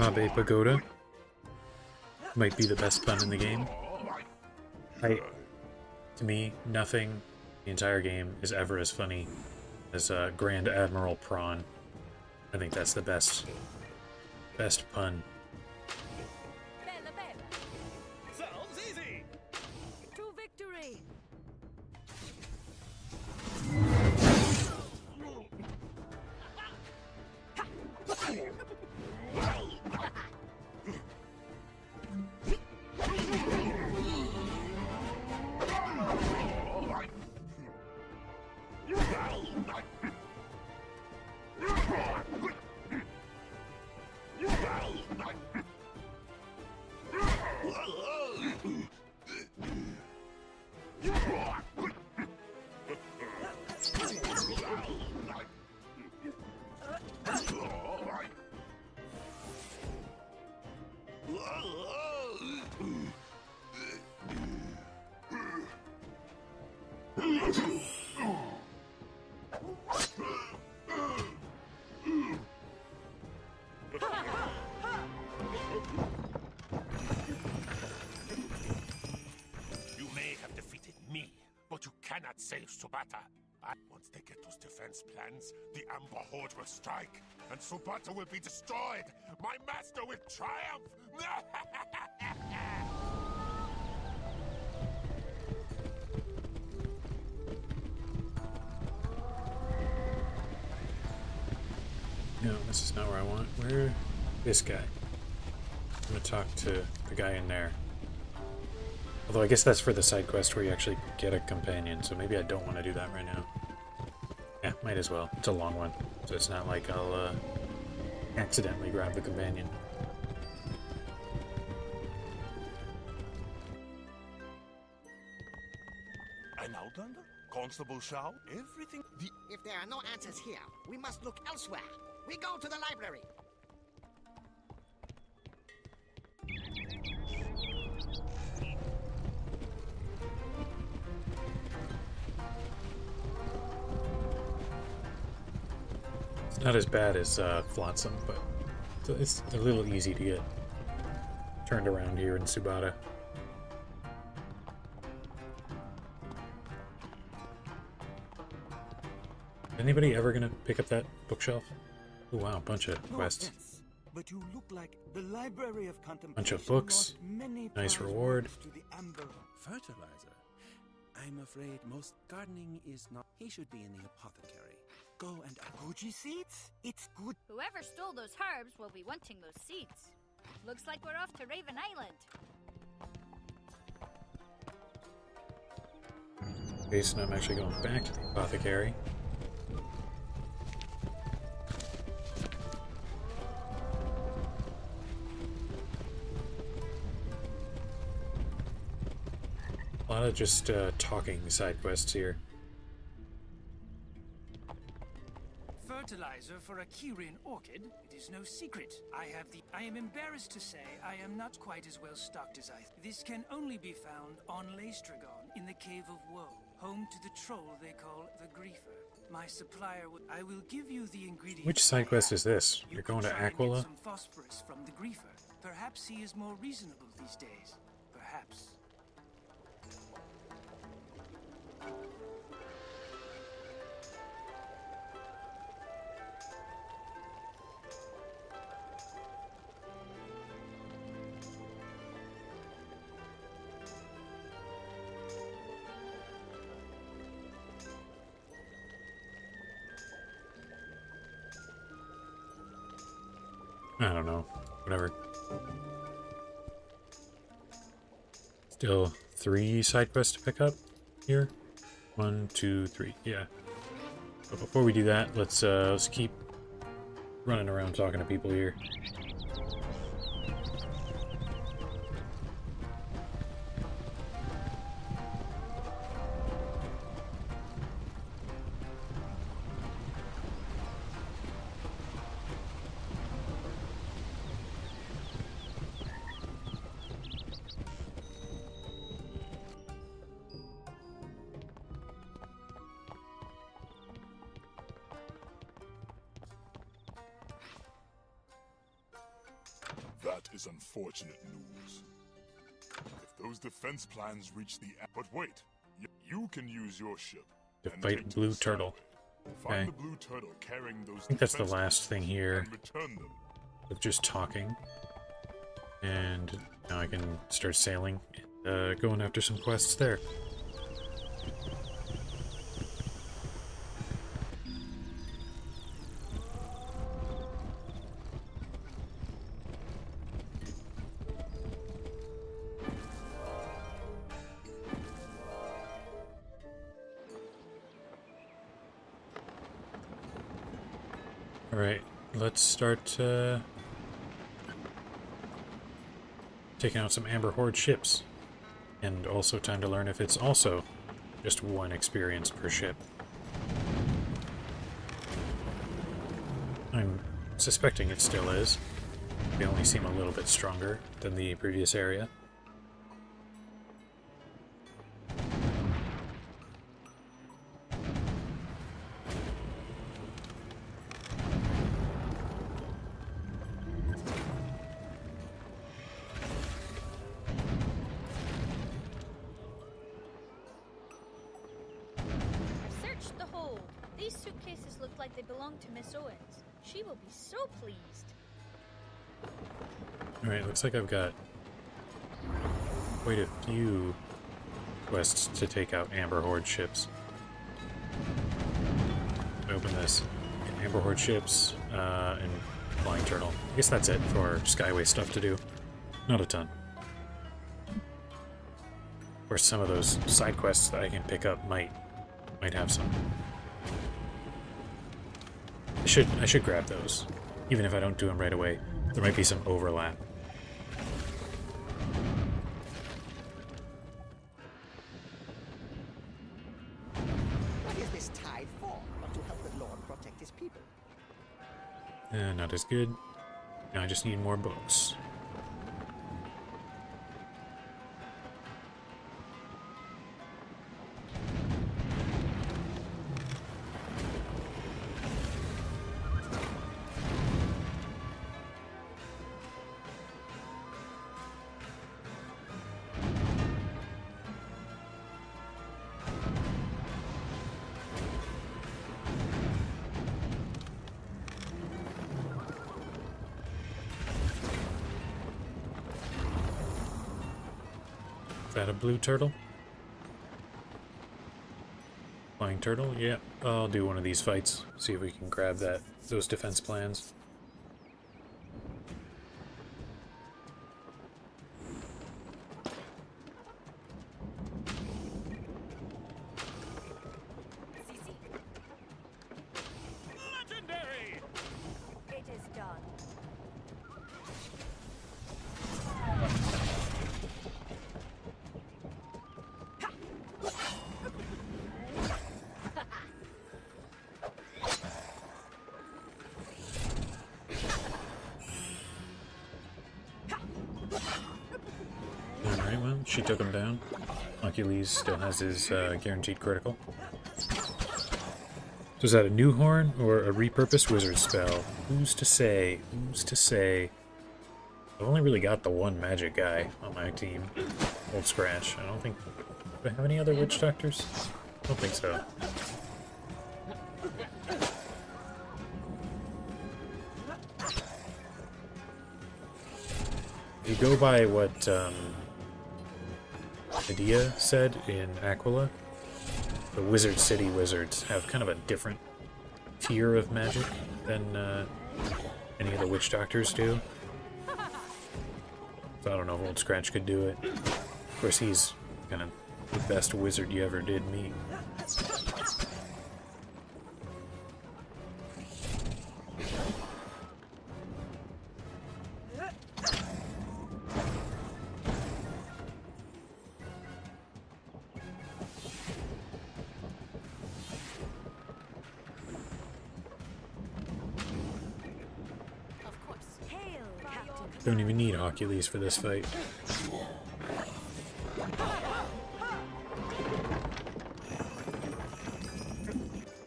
Abe Pagoda might be the best pun in the game. To me, nothing in the entire game is ever as funny as Grand Admiral Prawn. I think that's the best pun. Bella, bella. Sounds easy. To victory. You may have defeated me, but you cannot save Subata. Once they get those defense plans, the Amber Horde will strike, and Subata will be destroyed. My master will triumph! No, this is not where I want. Where? This guy. I'm gonna talk to the guy in there. Although I guess that's for the side quest where you actually get a companion, so maybe I don't want to do that right now. Yeah, might as well. It's a long one, so it's not like I'll accidentally grab the companion. An outlander? Constable Shao? Everything? If there are no answers here, we must look elsewhere. We go to the library. It's not as bad as Flotsam, but it's a little easy to get turned around here in Subata. Anybody ever gonna pick up that bookshelf? Oh wow, a bunch of quests. but you look like the Library of Contemplation. Bunch of books. Lost many Nice prize reward. works to the Amber. Fertilizer? I'm afraid most gardening is not. He should be in the apothecary. Go and Gucci seeds? It's good. Whoever stole those herbs will be wanting those seeds. Looks like we're off to Raven Island. Okay, so now I'm actually going back to the apothecary. A lot of just talking side quests here. Fertilizer for a Kyrian orchid? It is no secret. I am embarrassed to say I am not quite as well stocked as I. This can only be found on Laestragon in the Cave of Woe, home to the troll they call the Griefer. My supplier I will give you the ingredients. Which side quest is this? You're going to Try and get Aquila? some phosphorus from the Griefer. Perhaps he is more reasonable these days. Perhaps. I don't know. Whatever. Still 3 side quests to pick up here. 1, 2, 3. Yeah. But before we do that, let's keep running around talking to people here. That is unfortunate news. If those defense plans reach the... But wait, you can use your ship. To and fight take to Blue the Turtle. Find Okay. the Blue Turtle carrying those I think that's the defense last thing here and return them. of just talking. And now I can start sailing and going after some quests there. Alright, let's start taking out some Amber Horde ships. And also time to learn if it's also just 1 experience per ship. I'm suspecting it still is. They only seem a little bit stronger than the previous area. I've searched the hold. These suitcases look like they belong to Miss Owens. She will be so pleased. Alright, looks like I've got quite a few quests to take out Amber Horde ships. Open this. Get Amber Horde ships, and Flying Turtle. I guess that's it for Skyway stuff to do. Not a ton. Of course, some of those side quests that I can pick up might have some. I should grab those, even if I don't do them right away. There might be some overlap. What is this tide for? But to help the Lord protect his people. Not as good. Now I just need more books. that a blue turtle? Flying turtle? Yeah, I'll do one of these fights. See if we can grab those defense plans. Legendary! It is done. Alright, well, she took him down. Achilles still has his guaranteed critical. So is that a new horn or a repurposed wizard spell? Who's to say? Who's to say? I've only really got the one magic guy on my team. Old Scratch. I don't think... Do I have any other witch doctors? I don't think so. If you go by what Medea said in Aquila, the Wizard City wizards have kind of a different tier of magic than any of the witch doctors do. So I don't know if Old Scratch could do it. Of course, he's kind of the best wizard you ever did meet. Don't even need Achilles for this fight.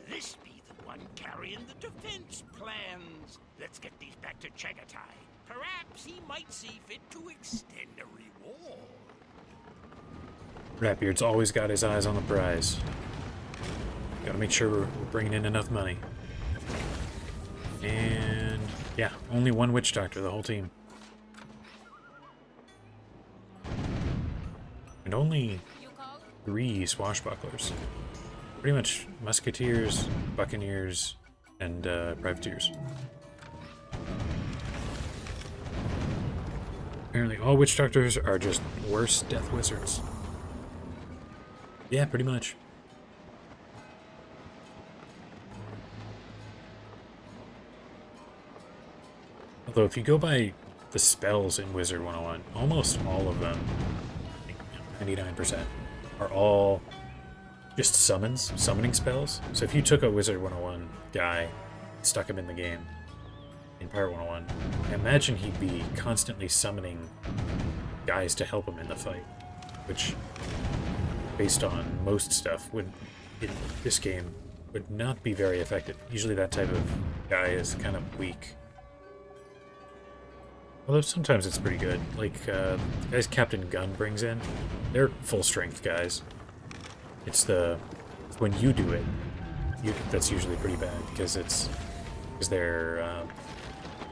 This be the one carrying the defense plans. Let's get these back to Chagatai. Perhaps he might see fit to extend a reward. Ratbeard's always got his eyes on the prize. Gotta make sure we're bringing in enough money. And yeah, only one witch doctor, the whole team. And only 3 swashbucklers. Pretty much musketeers, buccaneers, and privateers. Apparently all witch doctors are just worse death wizards. Yeah, pretty much. Although if you go by the spells in Wizard 101, almost all of them, 99%, are all just summoning spells. So if you took a Wizard 101 guy, stuck him in the game, in Pirate 101, I imagine he'd be constantly summoning guys to help him in the fight, which, based on most stuff, would, in this game, would not be very effective. Usually that type of guy is kind of weak. Although sometimes it's pretty good. Like, the guys Captain Gunn brings in, they're full-strength guys. It's when you do it, that's usually pretty bad, because they're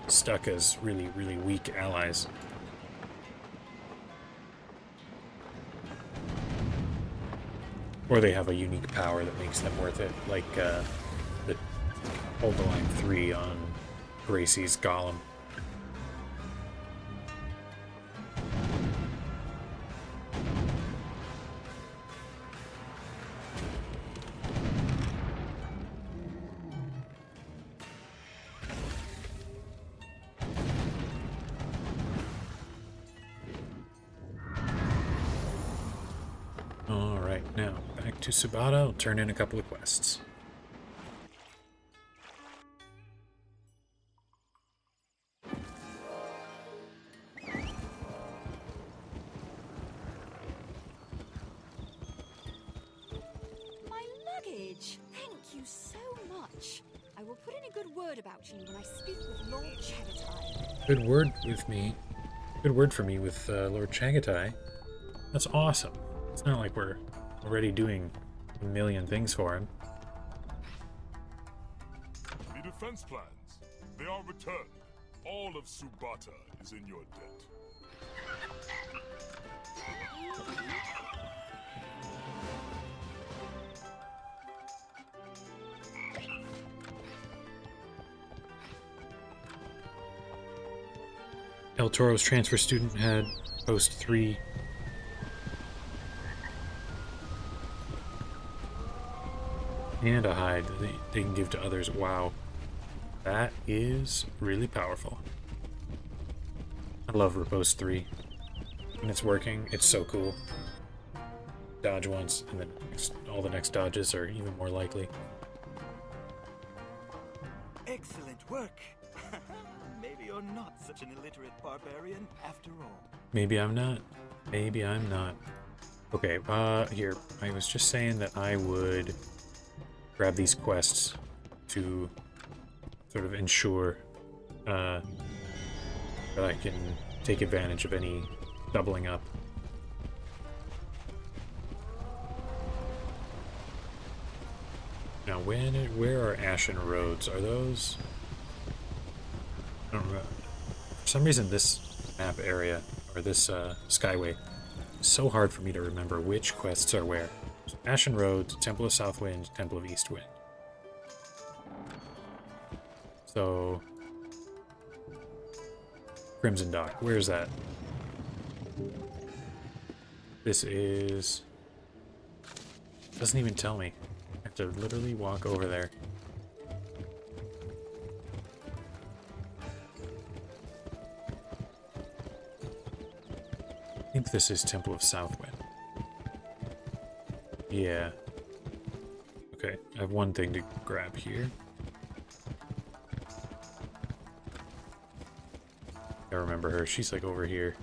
stuck as really, really weak allies. Or they have a unique power that makes them worth it, like the Hold the Line 3 on Gracie's Golem. Alright, now back to Subata. I'll turn in a couple of quests. My luggage! Thank you so much. I will put in a good word about you when I speak with Lord Chagatai. Good word with me. Good word for me with Lord Chagatai. That's awesome. It's not like we're already doing a million things for him. The defense plans. They are returned. All of Subata is in your debt. El Toro's transfer student had post 3. And a hide that they can give to others. Wow. That is really powerful. I love Riposte 3. When it's working, it's so cool. Dodge once, and then all the next dodges are even more likely. Excellent work. Maybe you're not such an illiterate barbarian after all. Maybe I'm not. Maybe I'm not. Okay, here. I was just saying that I would grab these quests to sort of ensure that I can take advantage of any doubling up. Now, where are Ashen Roads? Are those... I don't remember. For some reason, this map area, or this Skyway, is so hard for me to remember which quests are where. Ashen Roads, Temple of Southwind, Temple of Eastwind. So... Crimson Dock, where's that? This is... Doesn't even tell me. I have to literally walk over there. I think this is Temple of Southwind. Yeah. Okay, I have one thing to grab here. I remember her. She's like over here.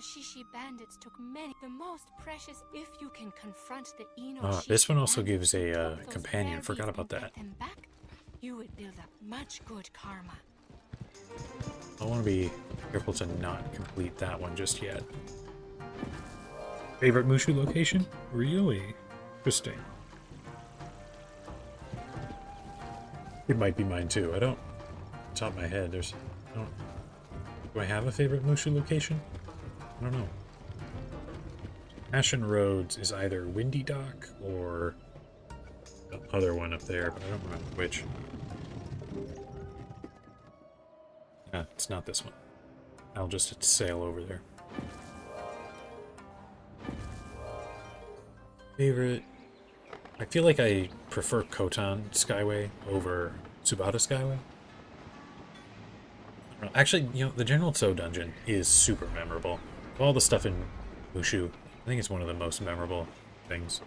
Shishi bandits took many, the most precious. If you can confront the this one also gives a companion. Forgot about that. Back, you would build up much good karma. I want to be careful to not complete that one just yet. Favorite Mushu location? Really? Interesting. It might be mine too. I don't, off the top of my head, do I have a favorite Mushu location? I don't know. Ashen Roads is either Windy Dock or the other one up there, but I don't remember which. It's not this one. I'll just sail over there. Favorite... I feel like I prefer Khotan Skyway over Tsubata Skyway. Actually, you know, the General Tso dungeon is super memorable. All the stuff in Mushu, I think it's one of the most memorable things.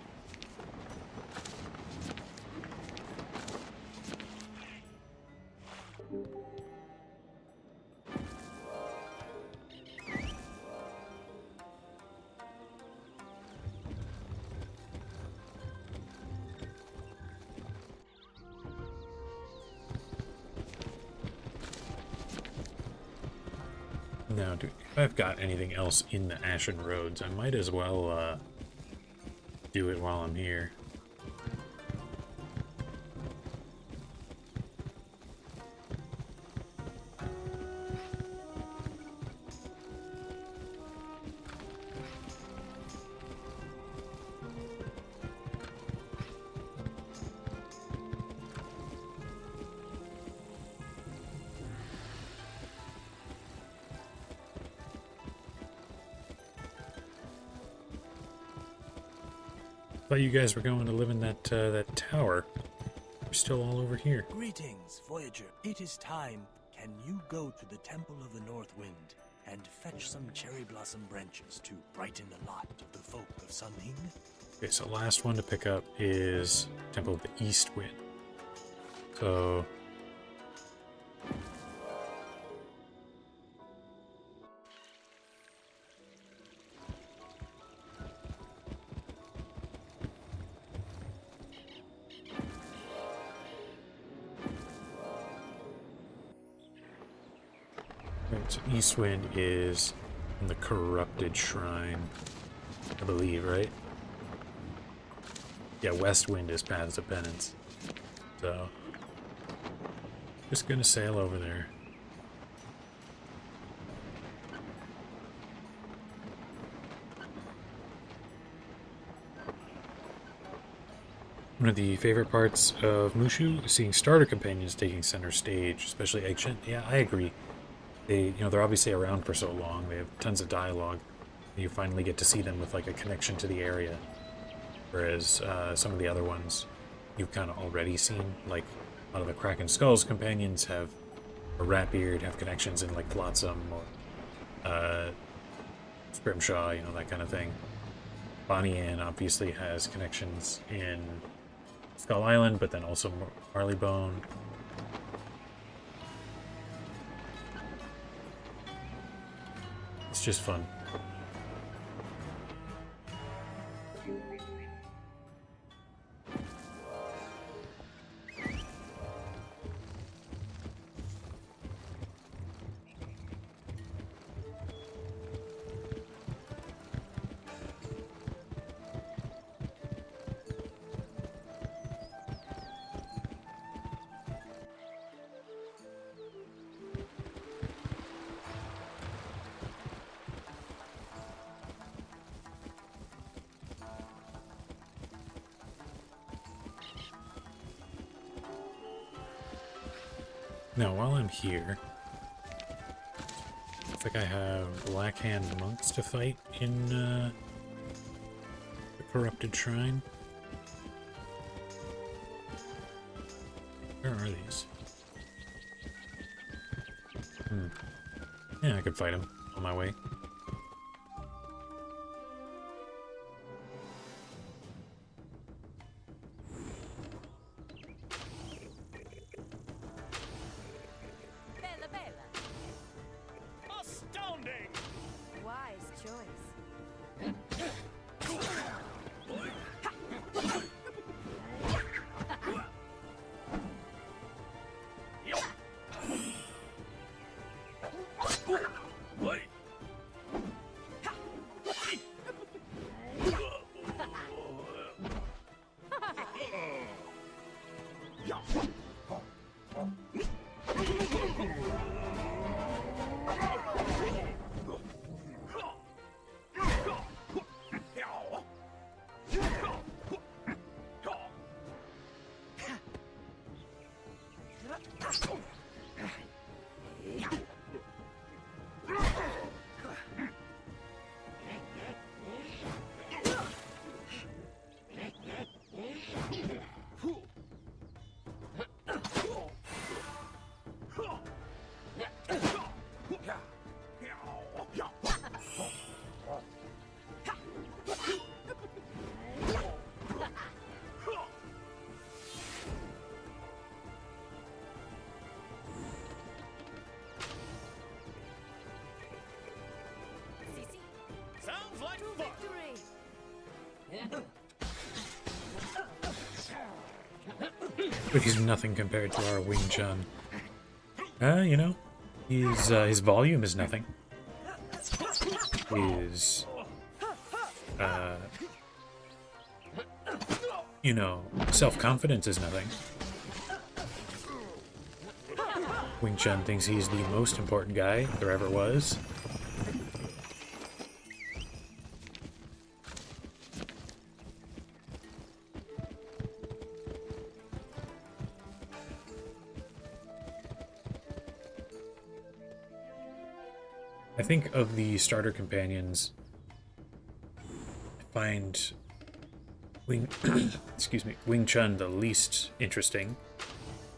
Now, if I've got anything else in the Ashen Roads, I might as well do it while I'm here. Thought you guys were going to live in that that tower. You're still all over here. Greetings, Voyager. It is time. Can you go to the Temple of the North Wind and fetch some cherry blossom branches to brighten the lot of the folk of Sunning? Okay, so last one to pick up is Temple of the East Wind. So... So Eastwind is in the Corrupted Shrine, I believe, right? Yeah, west wind is Paths of Penance. So, just gonna sail over there. One of the favorite parts of Mushu is seeing starter companions taking center stage, especially Eggshen. Yeah, I agree. They're obviously around for so long. They have tons of dialogue. You finally get to see them with like a connection to the area. Whereas some of the other ones you've kind of already seen. Like a lot of the Kraken Skulls companions have a Ratbeard, have connections in like Flotsam or Scrimshaw, that kind of thing. Bonnie Ann obviously has connections in Skull Island, but then also Marleybone. It's just fun. Now, while I'm here, I think I have Black Hand monks to fight in the Corrupted Shrine. Where are these? Yeah, I could fight them on my way. But he's nothing compared to our Wing Chun. His volume is nothing. His, self-confidence is nothing. Wing Chun thinks he's the most important guy there ever was. I think of the starter companions, I find Wing Chun the least interesting.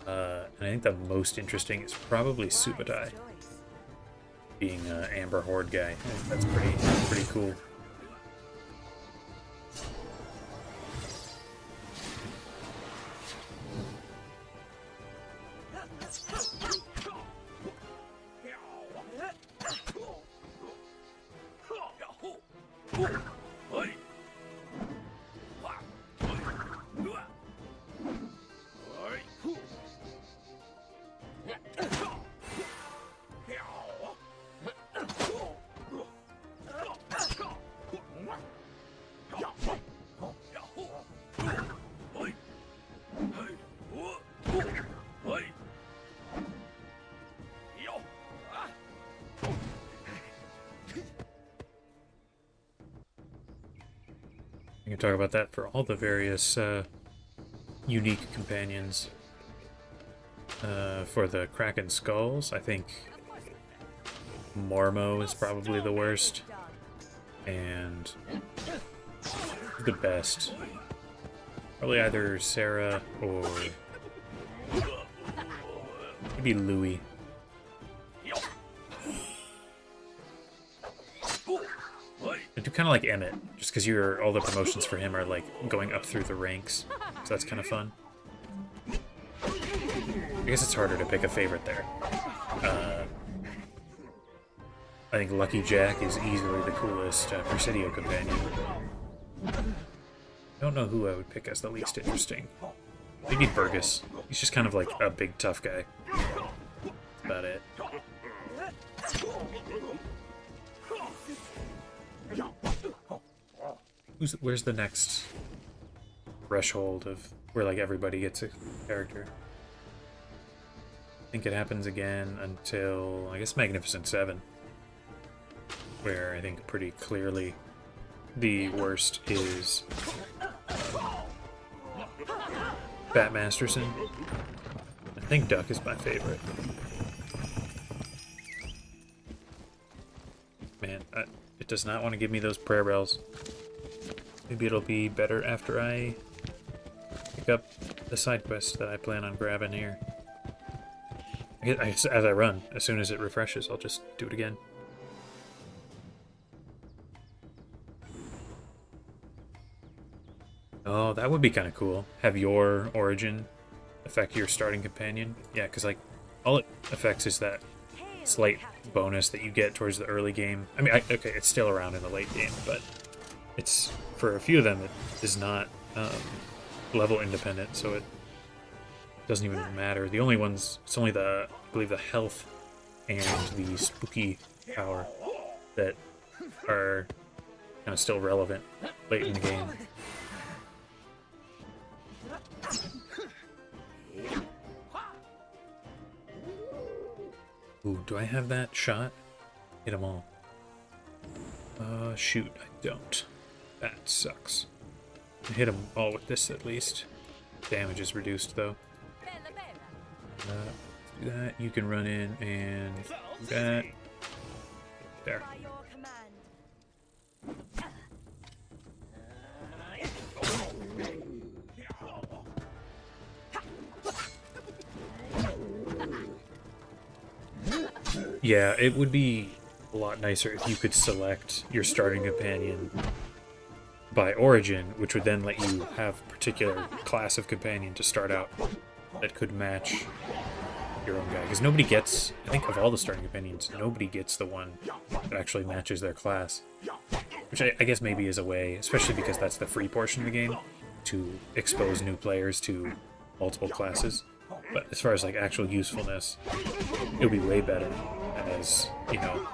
And I think the most interesting is probably Subutai, being an Amber Horde guy. I think that's pretty cool. can talk about that for all the various unique companions. For the Kraken Skulls, I think Mormo is probably the worst. And the best. Probably either Sarah or maybe Louis. I do kind of like Emmett, just because all the promotions for him are like going up through the ranks, so that's kind of fun. I guess it's harder to pick a favorite there. I think Lucky Jack is easily the coolest Presidio companion. I don't know who I would pick as the least interesting. Maybe Burgess. He's just kind of like a big tough guy. That's about it. Where's the next threshold of where like everybody gets a character? I think it happens again until, I guess, Magnificent 7. Where I think pretty clearly the worst is Bat Masterson. I think Duck is my favorite. Man, it does not want to give me those prayer bells. Maybe it'll be better after I pick up the side quest that I plan on grabbing here. As I run, as soon as it refreshes, I'll just do it again. Oh, that would be kind of cool. Have your origin affect your starting companion. Yeah, because like all it affects is that slight bonus that you get towards the early game. I mean, okay, it's still around in the late game, but it's for a few of them it is not level independent, so it doesn't even matter. The only ones, it's only I believe the health and the spooky power that are kind of still relevant late in the game. Ooh, do I have that shot? Hit them all. Shoot, I don't. That sucks. I hit them all with this at least. Damage is reduced though. Do that. You can run in and do that. There. Yeah, it would be a lot nicer if you could select your starting companion by origin, which would then let you have a particular class of companion to start out that could match your own guy. Because nobody gets, I think of all the starting companions, nobody gets the one that actually matches their class. Which I guess maybe is a way, especially because that's the free portion of the game, to expose new players to multiple classes. But as far as like actual usefulness, it would be way better as, you know,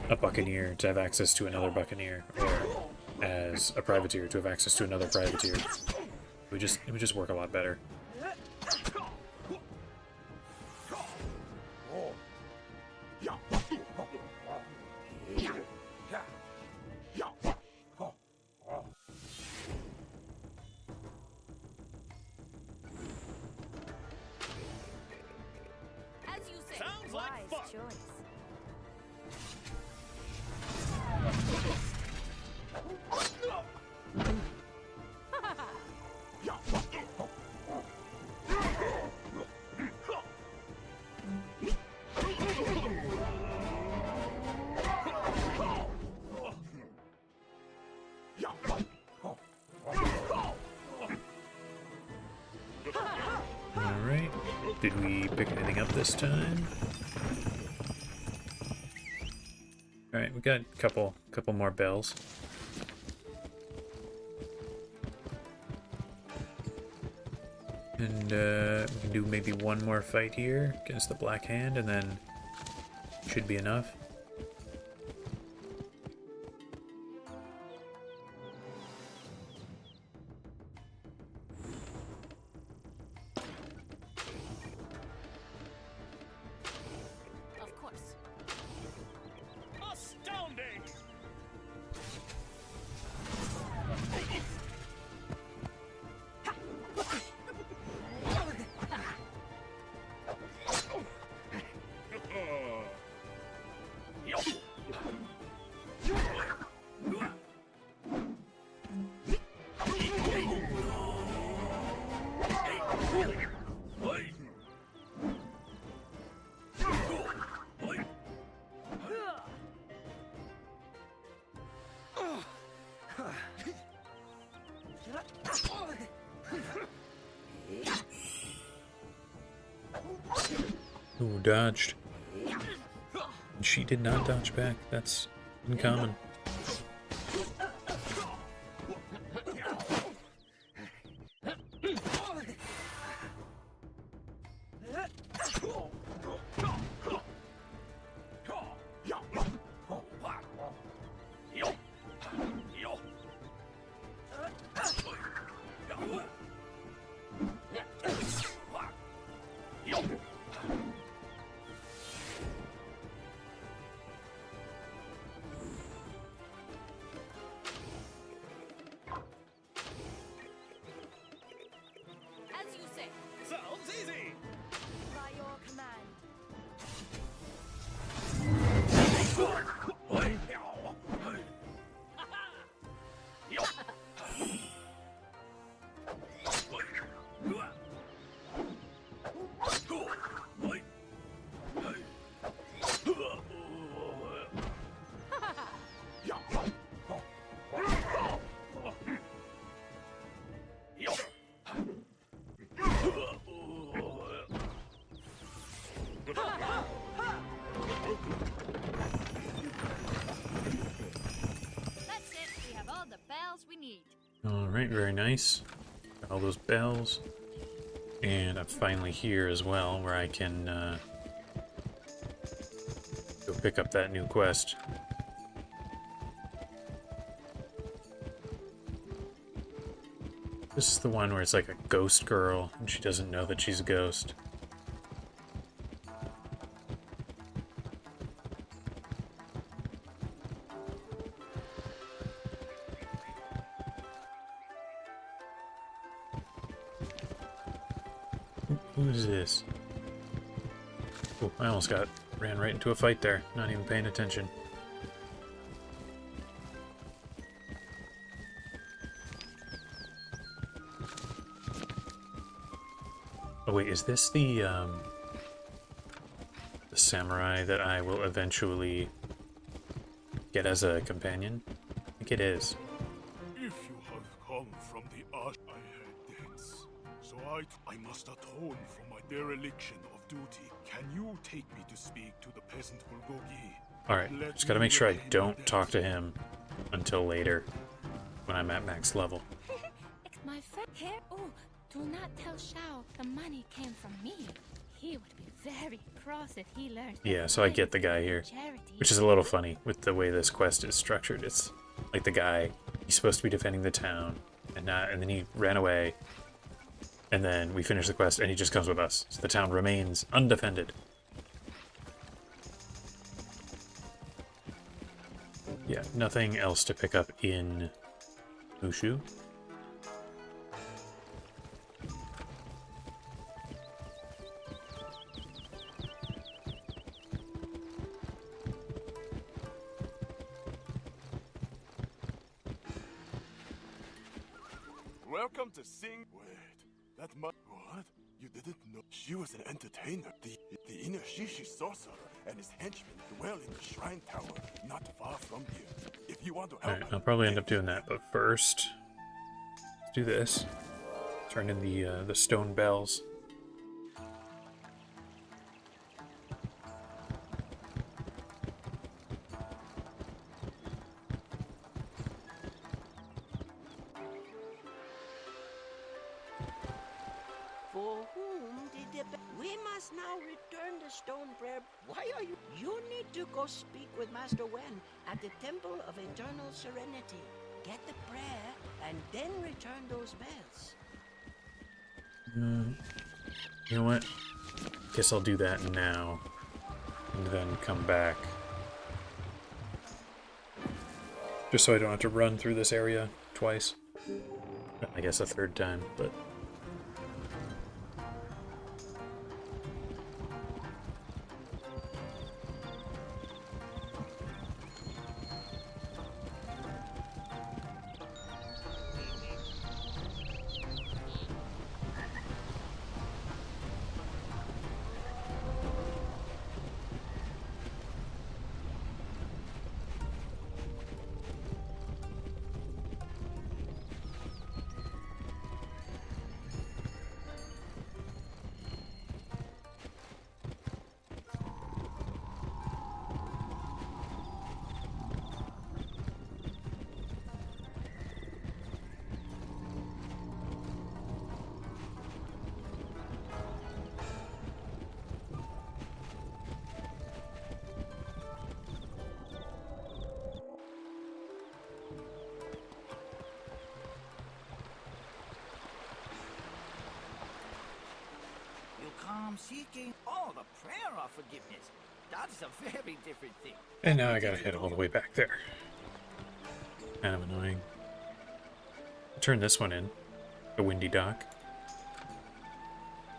a Buccaneer to have access to another Buccaneer, or as a Privateer to have access to another Privateer. It would just work a lot better. Sounds like fun. Choice. Alright, did we pick anything up this time? Alright, we got a couple more bells. And we can do maybe one more fight here against the Black Hand, and then should be enough. Of course. Astounding! Ooh, dodged. And she did not dodge back. That's uncommon. As you say. Sounds easy. By your command. That's it. We have all the bells we need. Alright, very nice. Got all those bells. And I'm finally here as well, where I can go pick up that new quest. This is the one where it's like a ghost girl, and she doesn't know that she's a ghost. Who is this? Oh, I almost ran right into a fight there, not even paying attention. Oh wait, is this the samurai that I will eventually get as a companion? I think it is. If you have come from the ash, I had debts. So I must atone for my dereliction of duty. Can you take me to speak to the peasant Bulgogi? Alright, just gotta make sure I don't talk to him until later, when I'm at max level. My friend here. Oh, do not tell Shao the money came from me. He would be very cross if he learned. Yeah, so I get the guy here, which is a little funny with the way this quest is structured. It's like the guy, he's supposed to be defending the town, and then he ran away, and then we finish the quest, and he just comes with us. So the town remains undefended. Yeah, nothing else to pick up in Mushu. Welcome to Sing. Wait, that what? You didn't know she was an entertainer. The inner Shishi sorcerer and his henchmen dwell in the shrine tower, not far from here. If you want to help, Alright, I'll probably end up doing that, but first, let's do this. Turn in the stone bells. For whom did the... We must now return the stone prayer. Why are you... You need to go speak with Master Wen at the Temple of Eternal Serenity. Get the prayer, and then return those bells. You know what? Guess I'll do that now, and then come back. Just so I don't have to run through this area twice. I guess a third time, but... asking the prayer of forgiveness. That's a very different thing. And now I gotta head all the way back there. Kind of annoying. Turn this one in. The windy dock.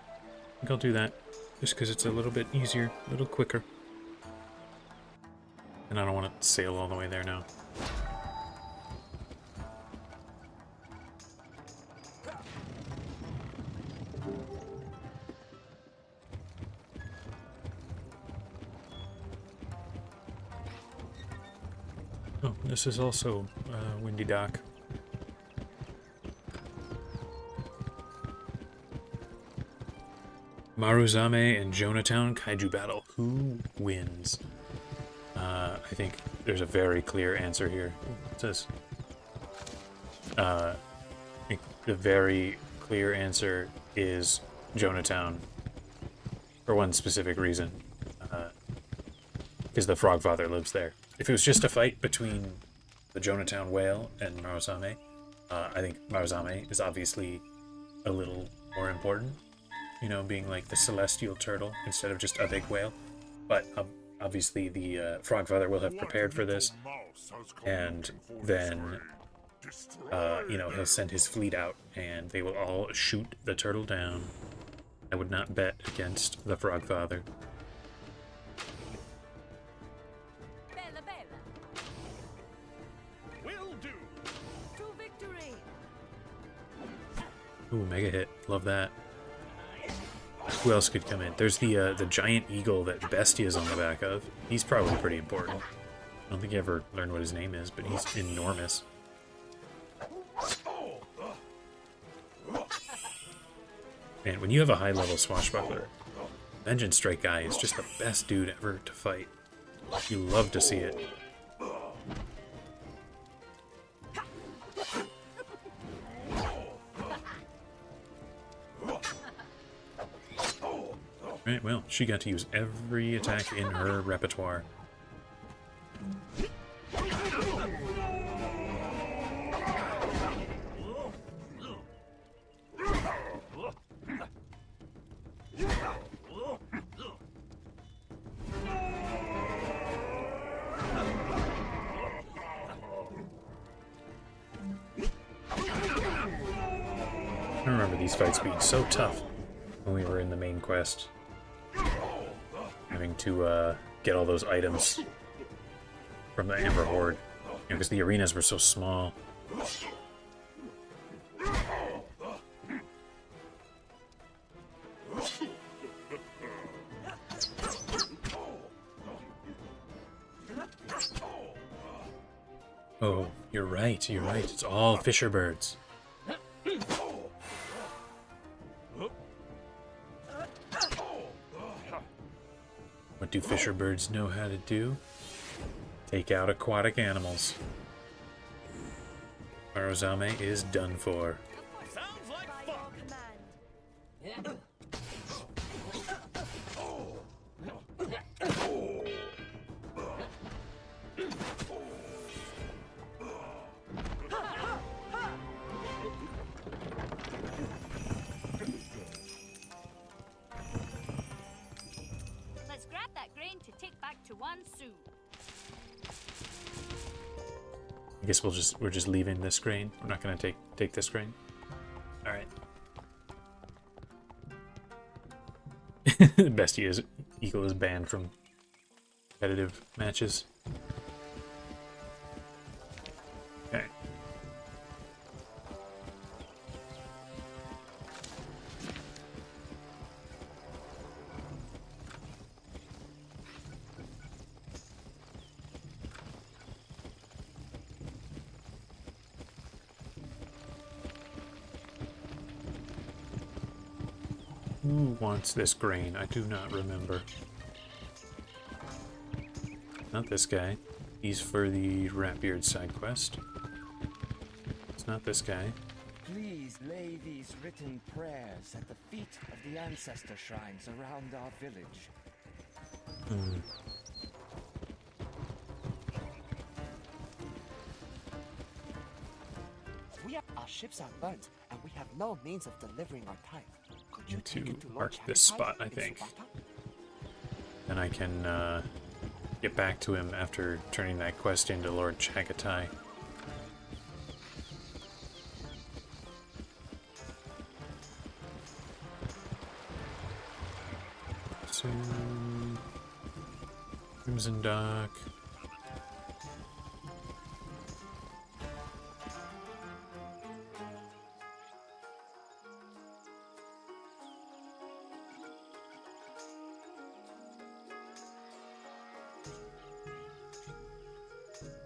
I think I'll do that. Just because it's a little bit easier, a little quicker. And I don't want to sail all the way there now. Oh, this is also windy dock. Maruzame and Jonatown Kaiju battle. Who wins? I think there's a very clear answer here. It says, I think the very clear answer is Jonatown. For one specific reason. Because the Frogfather lives there. If it was just a fight between the Jonatown whale and Maruzame, I think Maruzame is obviously a little more important. You know, being like the celestial turtle instead of just a big whale. But obviously the Frogfather will have prepared for this. And then, you know, he'll send his fleet out and they will all shoot the turtle down. I would not bet against the Frogfather. Ooh, mega hit. Love that. Who else could come in? There's the giant eagle that Bestia's on the back of. He's probably pretty important. I don't think I ever learned what his name is, but he's enormous. Man, when you have a high-level swashbuckler, Vengeance Strike guy is just the best dude ever to fight. You love to see it. Right, well, she got to use every attack in her repertoire. I remember these fights being so tough when we were in the main quest. Having to get all those items from the Amber Horde. Because the arenas were so small. Oh, you're right, you're right. It's all fisher birds. What do fisher birds know how to do? Take out aquatic animals. Maruzame is done for. Sounds like fun. Let's grab that grain to take back to 1 sou. I guess we're just leaving this grain. We're not gonna take this grain. Alright. Bestia Eagle is banned from competitive matches. Okay. Who wants this grain? I do not remember. Not this guy. He's for the Ratbeard side quest. It's not this guy. Please lay these written prayers at the feet of the ancestor shrines around our village. Our ships are burnt, and we have no means of delivering our tithe. Need to mark this spot, I think. Then I can get back to him after turning that quest into Lord Chagatai. So, Crimson Dock.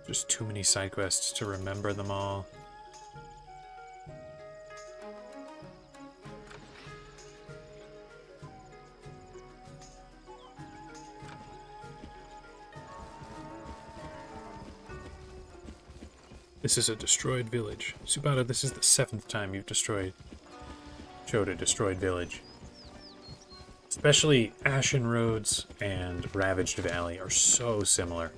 Just too many side quests to remember them all. This is a destroyed village. Subata, this is the 7th time you've showed a destroyed village. Especially Ashen Roads and Ravaged Valley are so similar.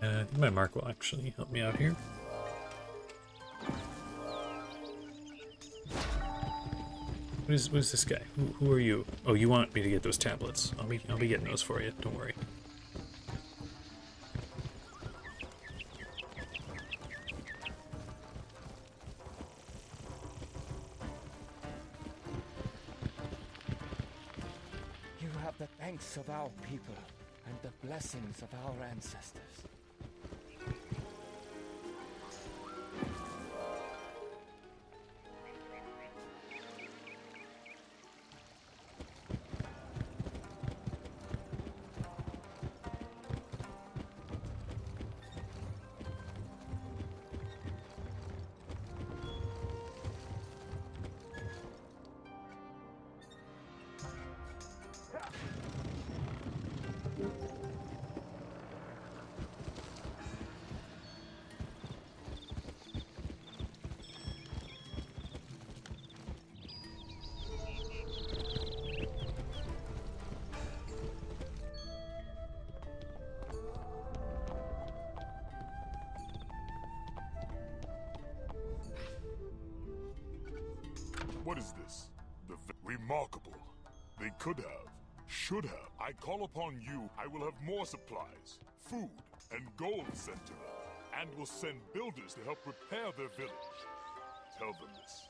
I think my mark will actually help me out here. What is this guy? Who are you? Oh, you want me to get those tablets? I'll be getting those for you. Don't worry. You have the thanks of our people and the blessings of our ancestors. What is this? Remarkable. They could have, should have. I call upon you. I will have more supplies, food, and gold sent to them, and will send builders to help repair their village. Tell them this.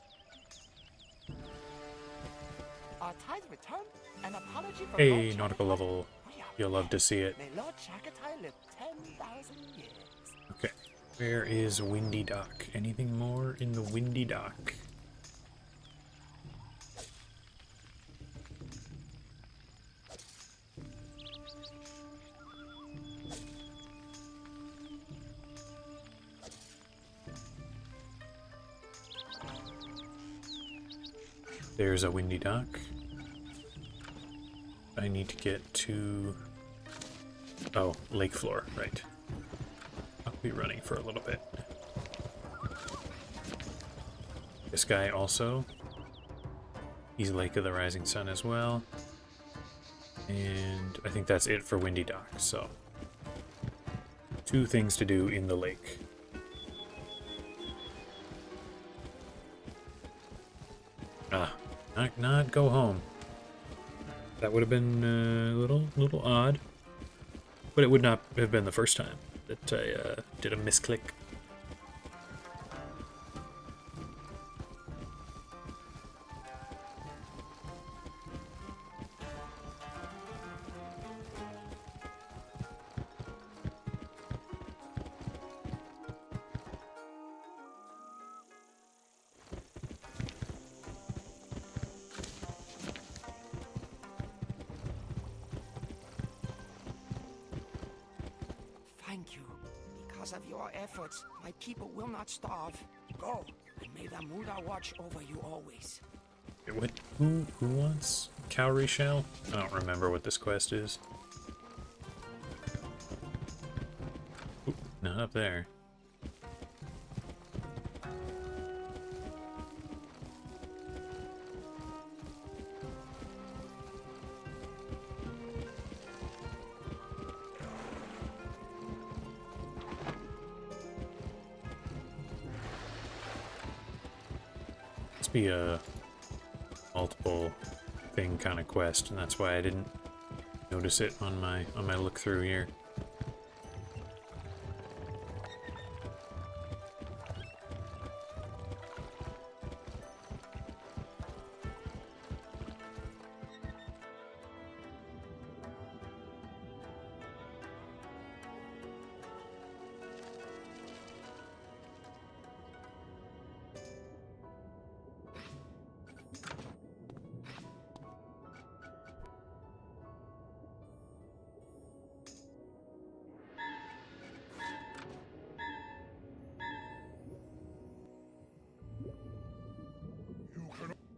Our tide return. An apology for Hey, Lord nautical level. You'll love to see it. May Lord Chagatai live 10,000 years. Okay. Where is Windy Dock? Anything more in the Windy Dock? There's a Windy Dock. I need to get to... Oh, lake floor, right. I'll be running for a little bit. This guy also. He's Lake of the Rising Sun as well. And I think that's it for Windy Dock, so... 2 things to do in the lake. Not go home. That would have been a little odd, but it would not have been the first time that I did a misclick. Thank you. Because of your efforts, my people will not starve. Go, and may the Muda watch over you always. What? Who wants cowrie shell? I don't remember what this quest is. Oop, not up there. Must be a multiple thing kind of quest, and that's why I didn't notice it on my look through here.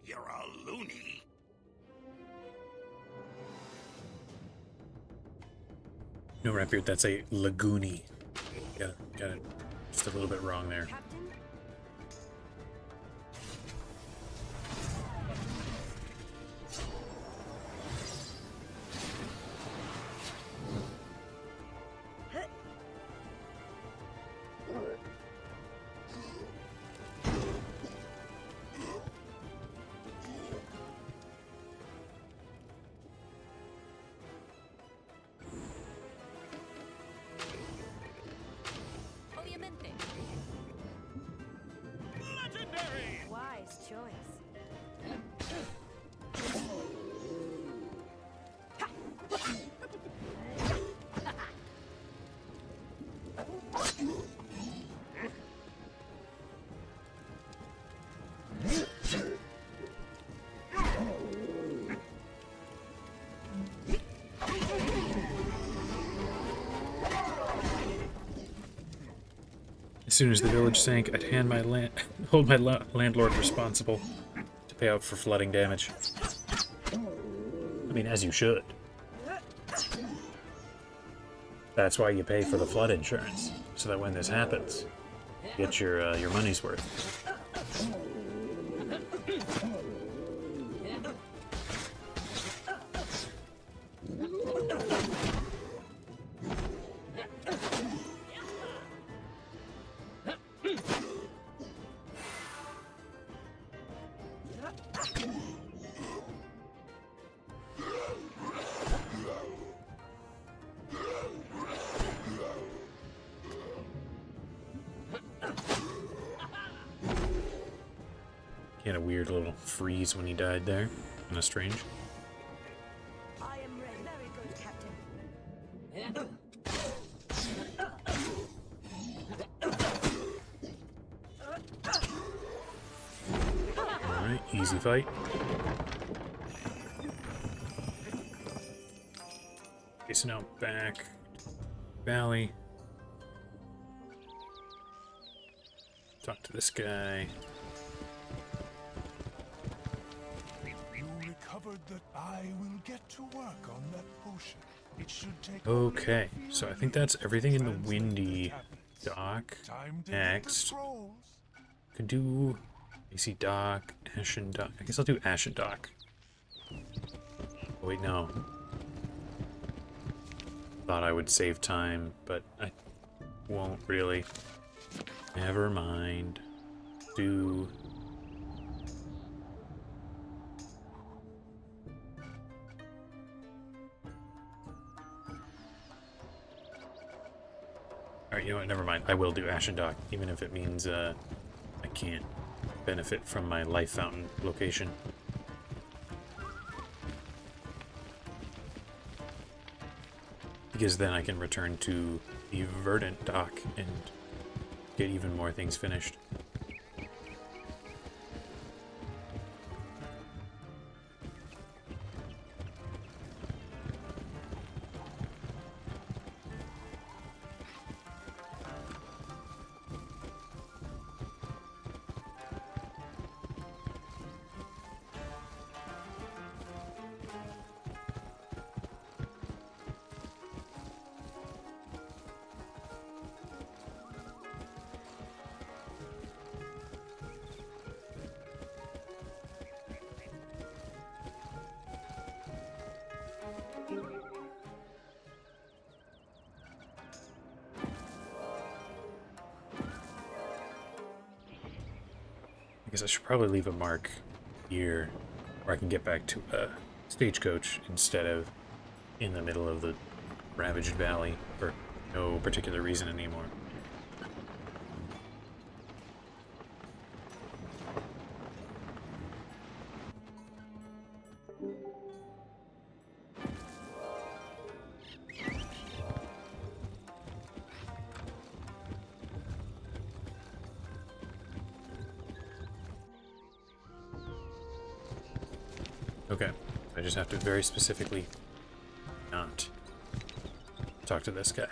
You're a loony. No, Rapier, that's a Lagoony. Got it just a little bit wrong there. Legendary! Wise choice. As soon as the village sank, I'd hold my landlord responsible to pay out for flooding damage. I mean, as you should. That's why you pay for the flood insurance, so that when this happens, you get your money's worth. He had a weird little freeze when he died there. Kinda strange. I am ready. Very good, Captain. Alright, easy fight. Okay, so now back valley. Talk to this guy. You recovered that. I will get to work on that potion. It should take. Okay, so I think that's everything in the windy dock. Next, could do AC dock, Ashen dock. I guess I'll do Ashen dock. Oh, wait, no. Thought I would save time, but I won't really. Never mind. Do. Alright, you know what, never mind. I will do Ashen Dock, even if it means I can't benefit from my Life Fountain location. Because then I can return to the Verdant Dock and get even more things finished. I guess I should probably leave a mark here where I can get back to a stagecoach instead of in the middle of the ravaged valley for no particular reason anymore. Okay, I just have to very specifically not talk to this guy.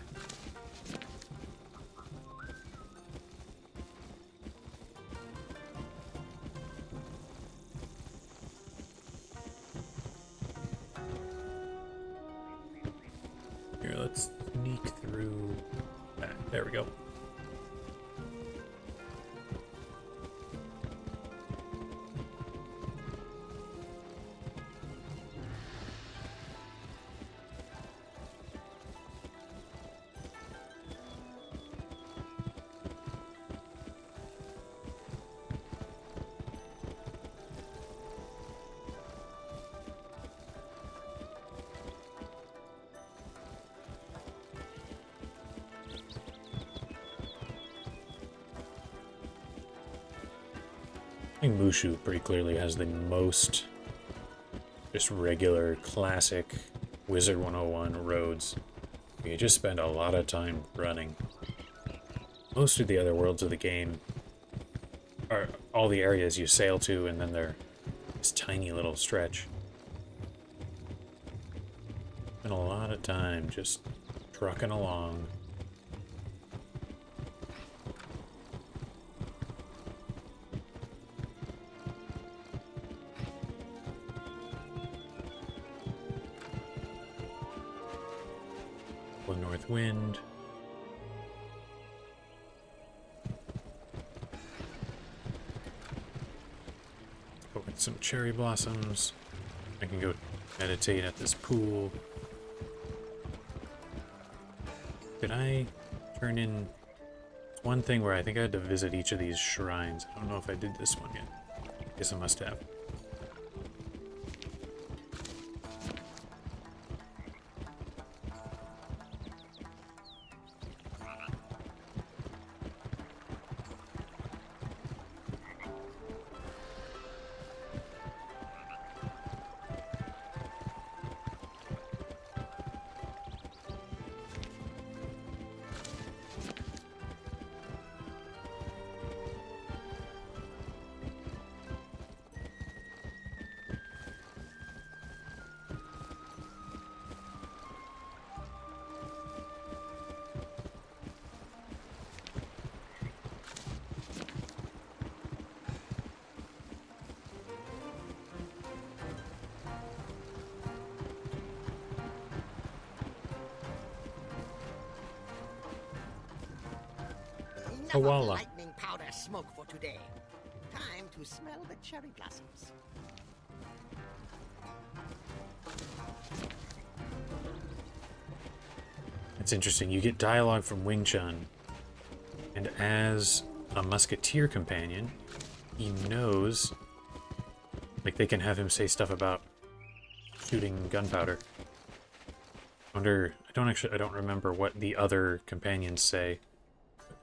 Here, let's sneak through that. There we go. I think Mushu pretty clearly has the most just regular, classic Wizard 101 roads. You just spend a lot of time running. Most of the other worlds of the game are all the areas you sail to, and then they're this tiny little stretch. Spend a lot of time just trucking along. North wind. Go get some cherry blossoms. I can go meditate at this pool. Did I turn in one thing where I think I had to visit each of these shrines? I don't know if I did this one yet. Guess I must have. Enough of lightning powder smoke for today. Time to smell the cherry blossoms. It's interesting. You get dialogue from Wing Chun, and as a musketeer companion, he knows, like, they can have him say stuff about shooting gunpowder. I don't remember what the other companions say.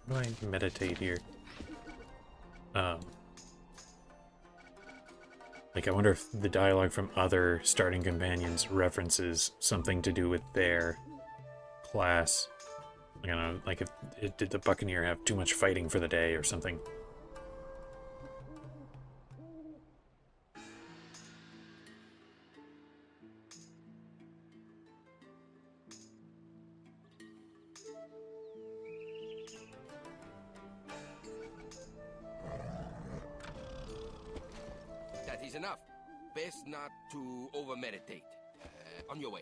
How do I meditate here? Like, I wonder if the dialogue from other starting companions references something to do with their class. I don't know, like, did the Buccaneer have too much fighting for the day or something? That is enough. Best not to over-meditate. On your way.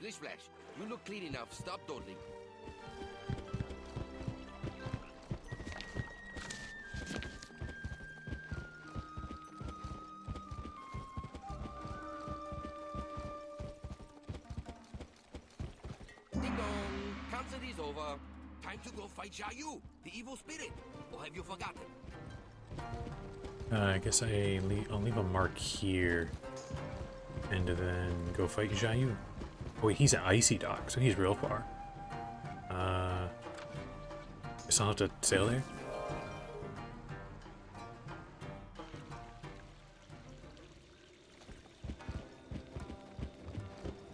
Yes, Newsflash. You look clean enough. Stop dawdling. Ding dong. Concert is over. Time to go fight Jayu, the evil spirit. Or have you forgotten? I guess I'll leave a mark here. And then go fight Jayu. Oh, wait, he's at Icy Dock, so he's real far. Guess I'll have to sail there.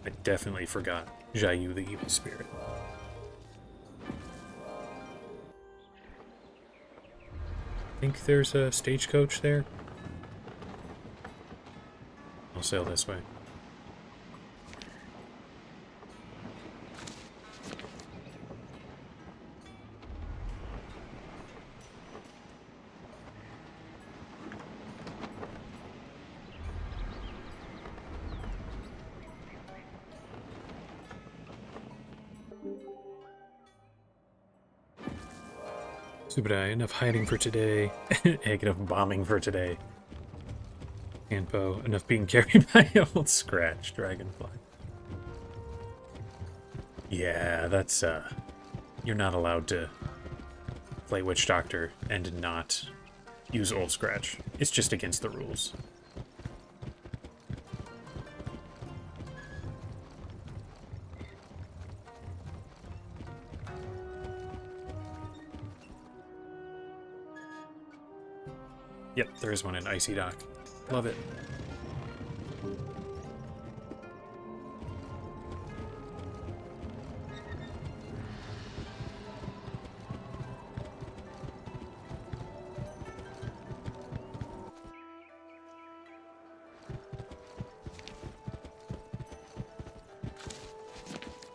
I definitely forgot Jayu, the evil spirit. I think there's a stagecoach there. I'll sail this way. Stupid eye, enough hiding for today. Egg, enough bombing for today. Campo, enough being carried by old Scratch Dragonfly. Yeah, that's you're not allowed to play Witch Doctor and not use Old Scratch. It's just against the rules. Yep, there is one in Icy Dock. Love it.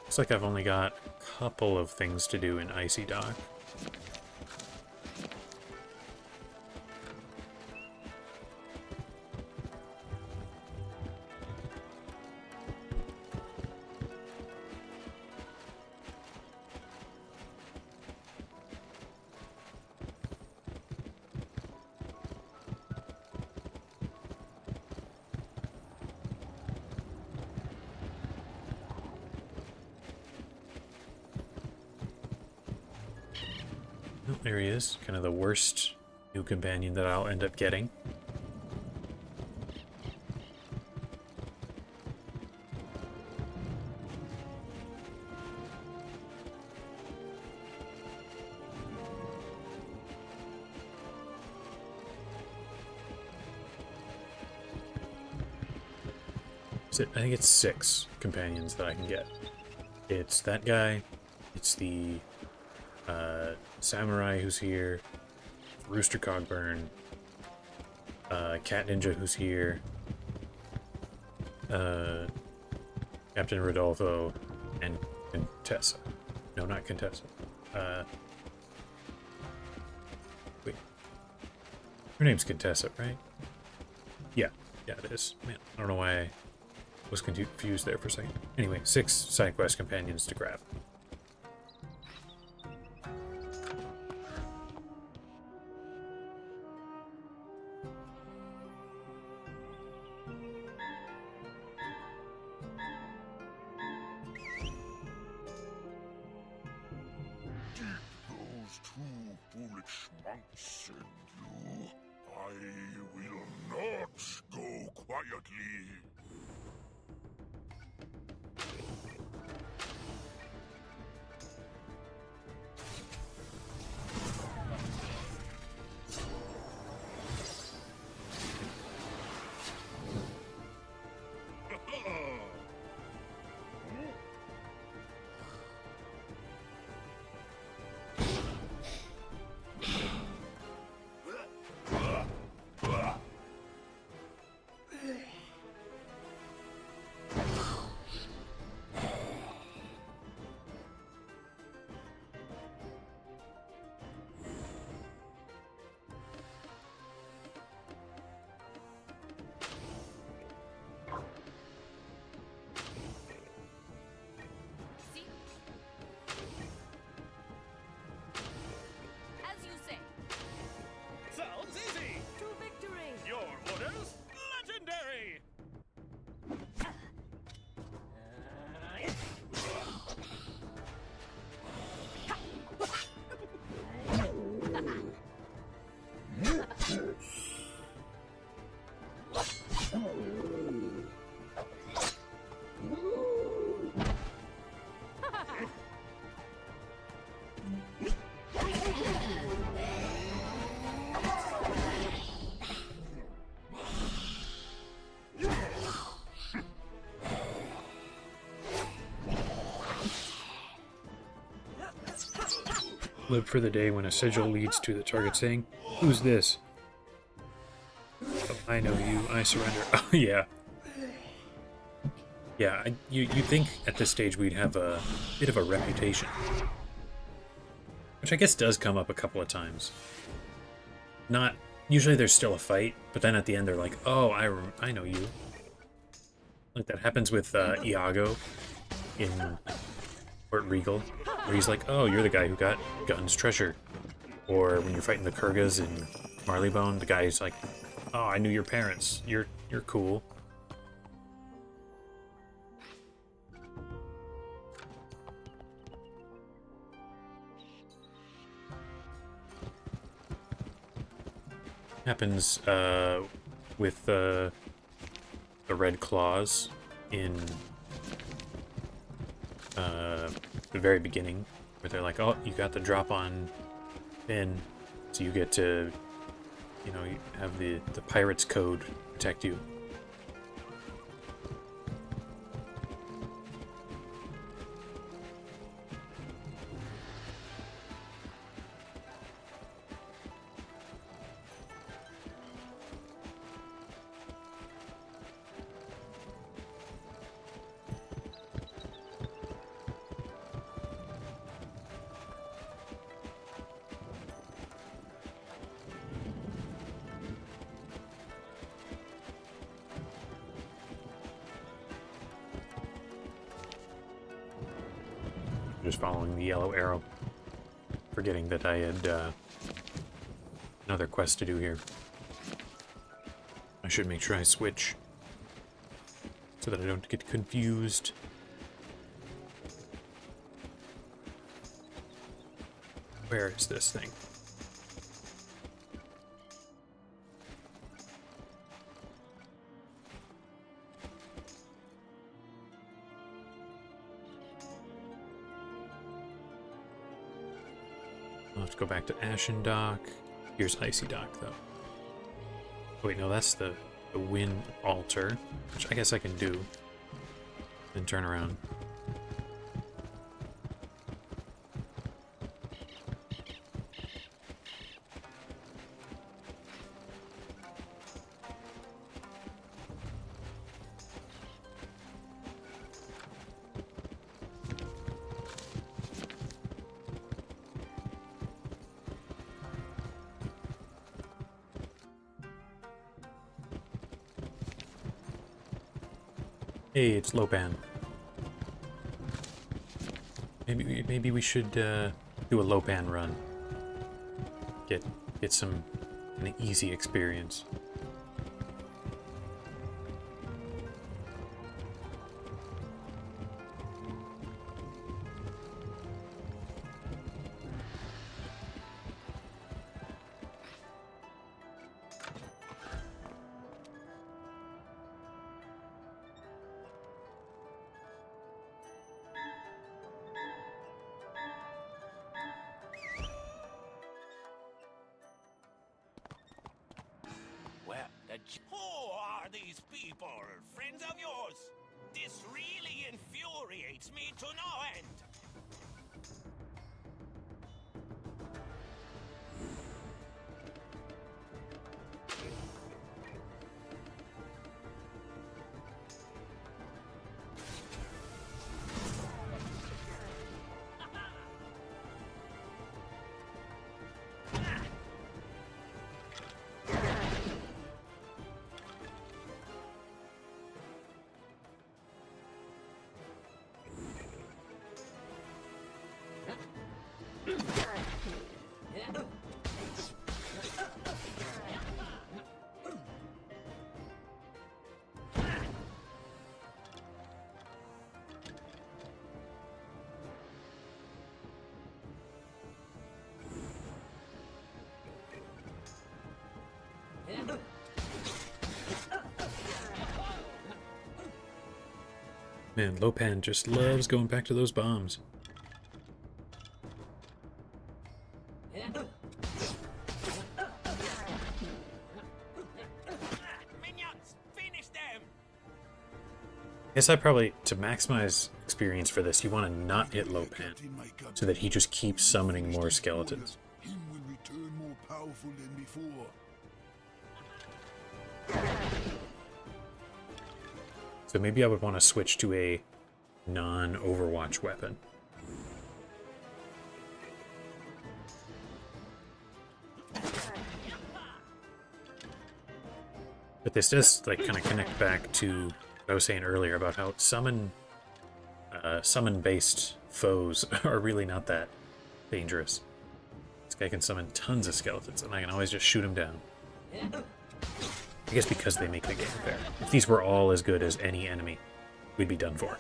Looks like I've only got a couple of things to do in Icy Dock. Oh, there he is. Kind of the worst new companion that I'll end up getting. I think it's 6 companions that I can get. It's that guy, it's the Samurai who's here, Rooster Cogburn, Cat Ninja who's here, Captain Rodolfo, and Contessa. No, not Contessa. Wait. Her name's Contessa, right? Yeah, it is. Man, I don't know why I was confused there for a second. Anyway, 6 side quest companions to grab. Those 2 foolish monks send you. I will not go quietly. live for the day when a sigil leads to the target saying, "Who's this?" Oh, I know you. I surrender. Oh, yeah. Yeah, you'd think at this stage we'd have a bit of a reputation. Which I guess does come up a couple of times. Not... Usually there's still a fight, but then at the end they're like, "Oh, I know you." Like that happens with Iago in Port Regal, where he's like, "Oh, you're the guy who got Gun's treasure." Or when you're fighting the Kurgas in Marleybone, the guy's like, "Oh, I knew your parents. You're cool." Happens with the Red Claws in the very beginning, where they're like, "Oh, you got the drop on Finn, so you get to, you know, you have the pirate's code protect you." Just following the yellow arrow. Forgetting that I had another quest to do here. I should make sure I switch so that I don't get confused. Where is this thing? I'll have to go back to Ashen Dock. Here's Icy Dock, though. Oh, wait, no, that's the Wind Altar, which I guess I can do. Then turn around. Hey, it's Lopan. Maybe we should do a Lopan run. Get an easy experience. Who are these people? Friends of yours? This really infuriates me to no end. Man, Lopan just loves going back to those bombs. Minions, finish them! Guess I probably, to maximize experience for this. You want to not hit Lopan, so that he just keeps summoning more skeletons. Him will return more powerful than before. So maybe I would want to switch to a non-Overwatch weapon. But this does like kind of connect back to what I was saying earlier about how summon-based foes are really not that dangerous. This guy can summon tons of skeletons, and I can always just shoot him down. I guess because they make the game fair. If these were all as good as any enemy, we'd be done for.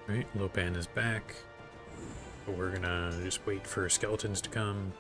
Right, Lopan is back. But we're gonna just wait for skeletons to come.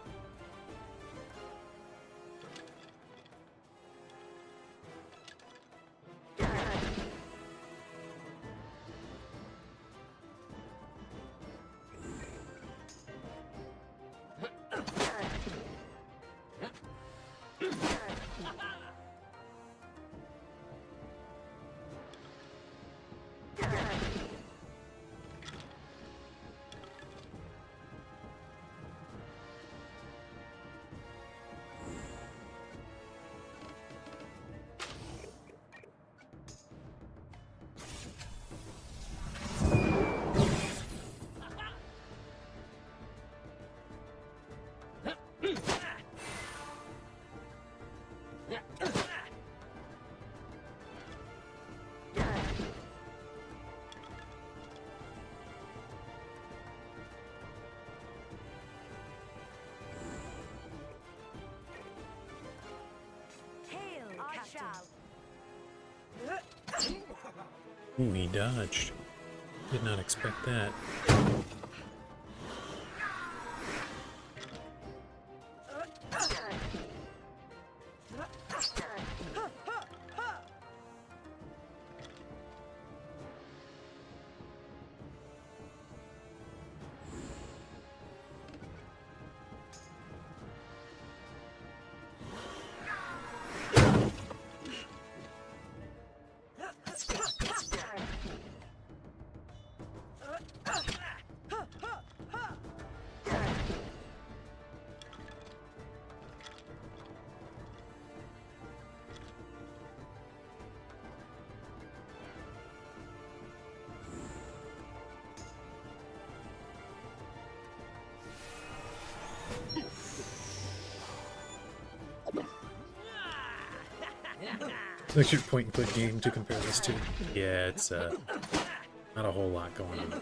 Ooh, he dodged. Did not expect that. What's your point-and-click game to compare this to? Yeah, it's not a whole lot going on.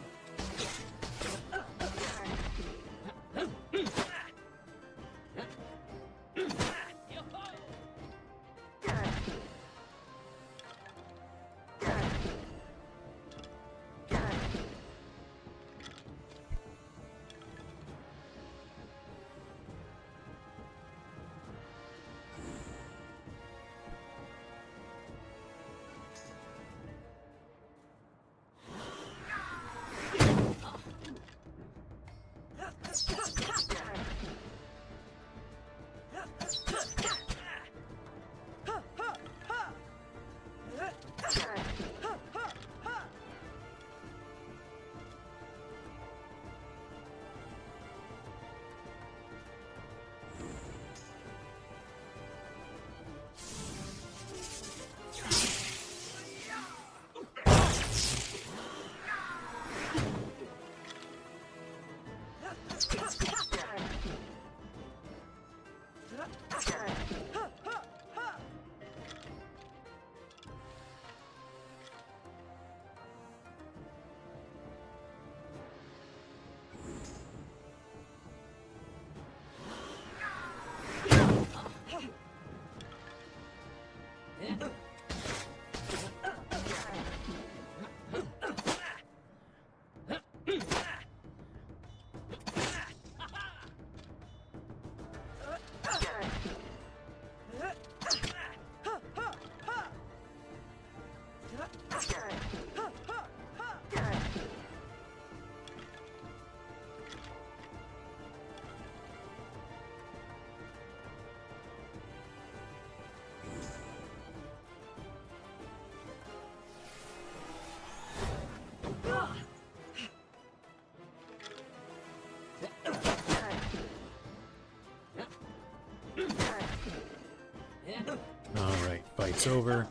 Alright, fight's over,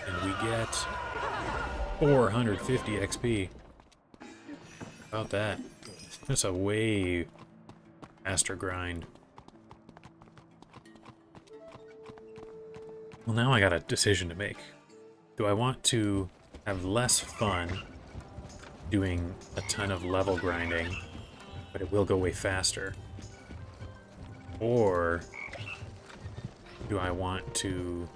and we get 450 XP. About that. That's a way faster grind. Well, now I got a decision to make. Do I want to have less fun doing a ton of level grinding, but it will go way faster? Or do I want to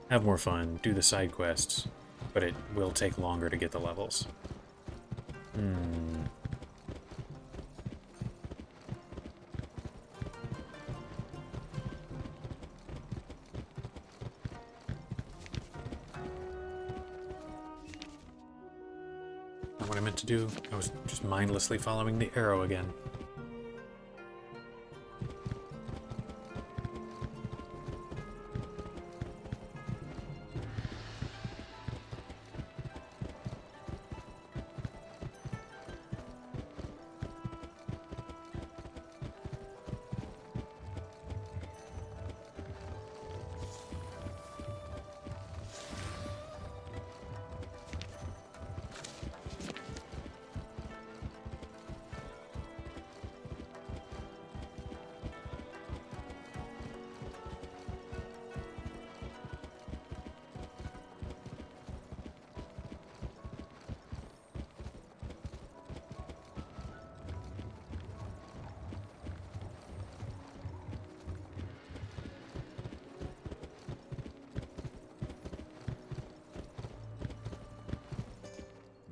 have more fun, do the side quests, but it will take longer to get the levels? Not what I meant to do. I was just mindlessly following the arrow again.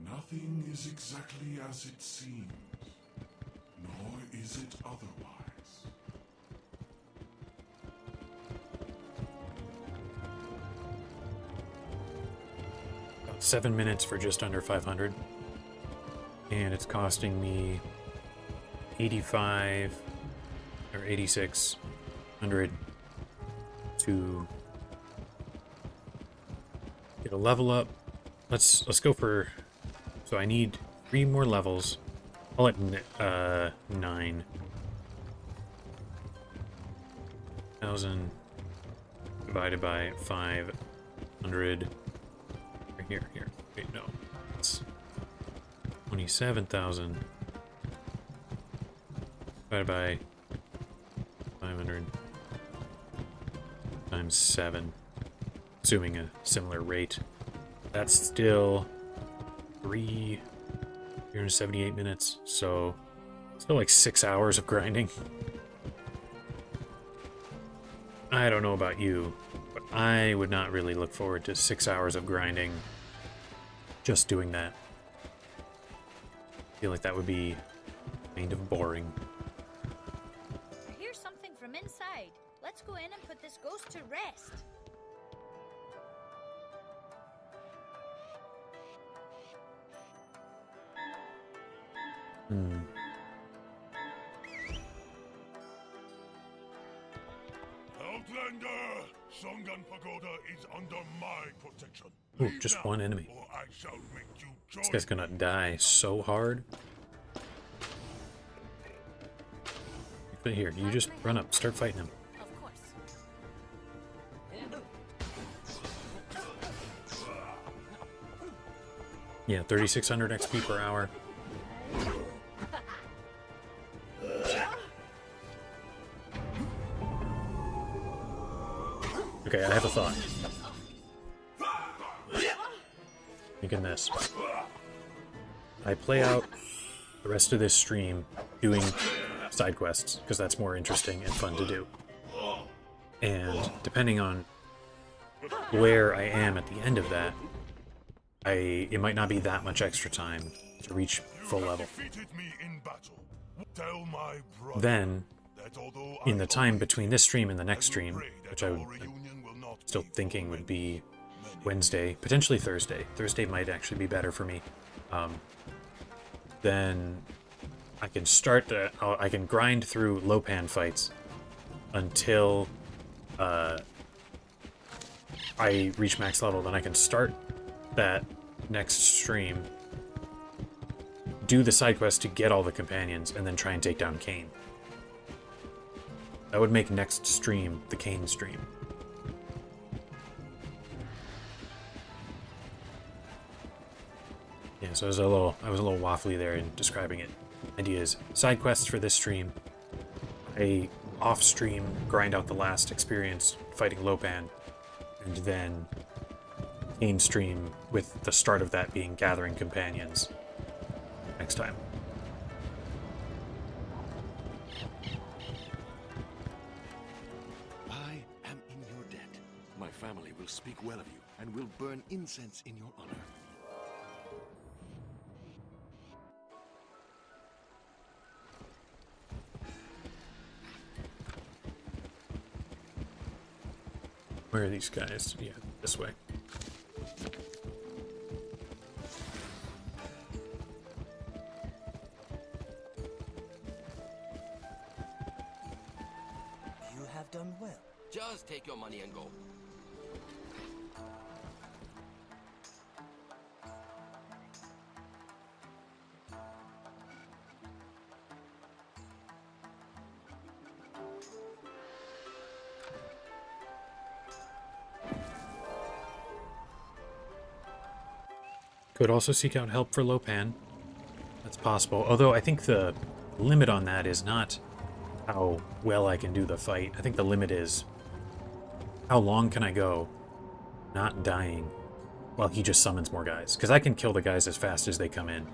Nothing is exactly as it seems, nor is it otherwise. About 7 minutes for just under 500. And it's costing me 85 or 8600 to get a level up. Let's go for, so I need 3 more levels. I'll let 9,000 divided by 500. Here. Wait, no. It's 27,000 divided by 500 times 7, assuming a similar rate. That's still 378 minutes, so still like 6 hours of grinding. I don't know about you, but I would not really look forward to 6 hours of grinding just doing that. I feel like that would be kind of boring. I hear something from inside. Let's go in and put this ghost to rest. Outlander! Songan Pagoda is under my protection. Ooh, just one enemy. Or I shall make you join. This guy's gonna die so hard. But here, you just run up, start fighting him. Of course. Yeah, 3,600 XP per hour. Okay, I have a thought. Thinking this. I play out the rest of this stream doing side quests, because that's more interesting and fun to do. And depending on where I am at the end of that, it might not be that much extra time to reach full level. Then, in the time between this stream and the next stream, which I'm still thinking would be Wednesday, potentially Thursday. Thursday might actually be better for me. Then I can start I can grind through Lopan fights until I reach max level. Then I can start that next stream, do the side quest to get all the companions, and then try and take down Cain. That would make next stream the Cain stream. Yeah, so I was a little waffly there in describing it. Ideas. Side quests for this stream. I off-stream grind out the last experience fighting Lopan, and then main stream with the start of that being gathering companions next time. I am in your debt. My family will speak well of you and will burn incense in your honor. Where are these guys? Yeah, this way. You have done well. Just take your money and go. Could also seek out help for Lopan. That's possible. Although I think the limit on that is not how well I can do the fight. I think the limit is how long can I go not dying while he just summons more guys. Because I can kill the guys as fast as they come in.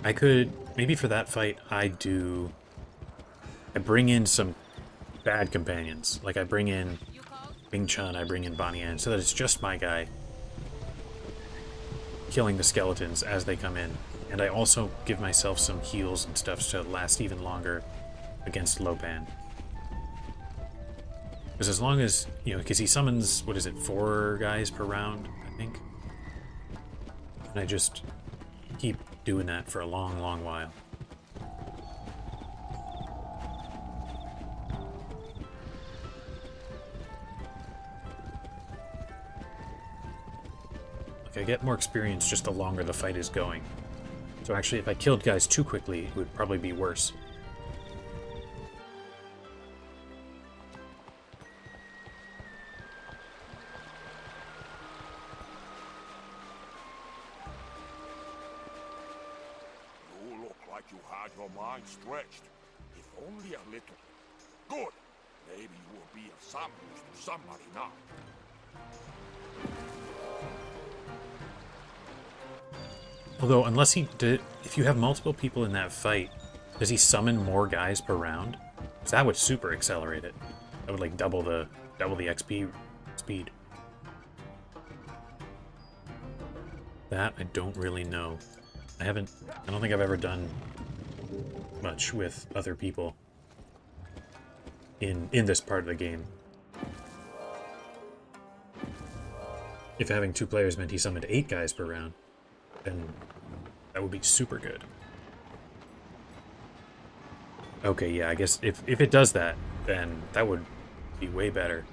I could, maybe for that fight, I bring in some bad companions. Like I bring in Bing Chun, I bring in Bonnie Ann, so that it's just my guy killing the skeletons as they come in. And I also give myself some heals and stuff to last even longer against Lopan. Because as long as, you know, because he summons, what is it, 4 guys per round, I think? And I just keep doing that for a long, long while. Like, I get more experience just the longer the fight is going. So actually, if I killed guys too quickly, it would probably be worse. You look like you had your mind stretched. If only a little. Good. Maybe you will be of some use to somebody now. Although, unless he did, if you have multiple people in that fight, does he summon more guys per round? Because that would super accelerate it. That would like double the XP speed. That I don't really know. I don't think I've ever done much with other people in this part of the game. If having 2 players meant he summoned 8 guys per round, then that would be super good. Okay, yeah, I guess if it does that, then that would be way better.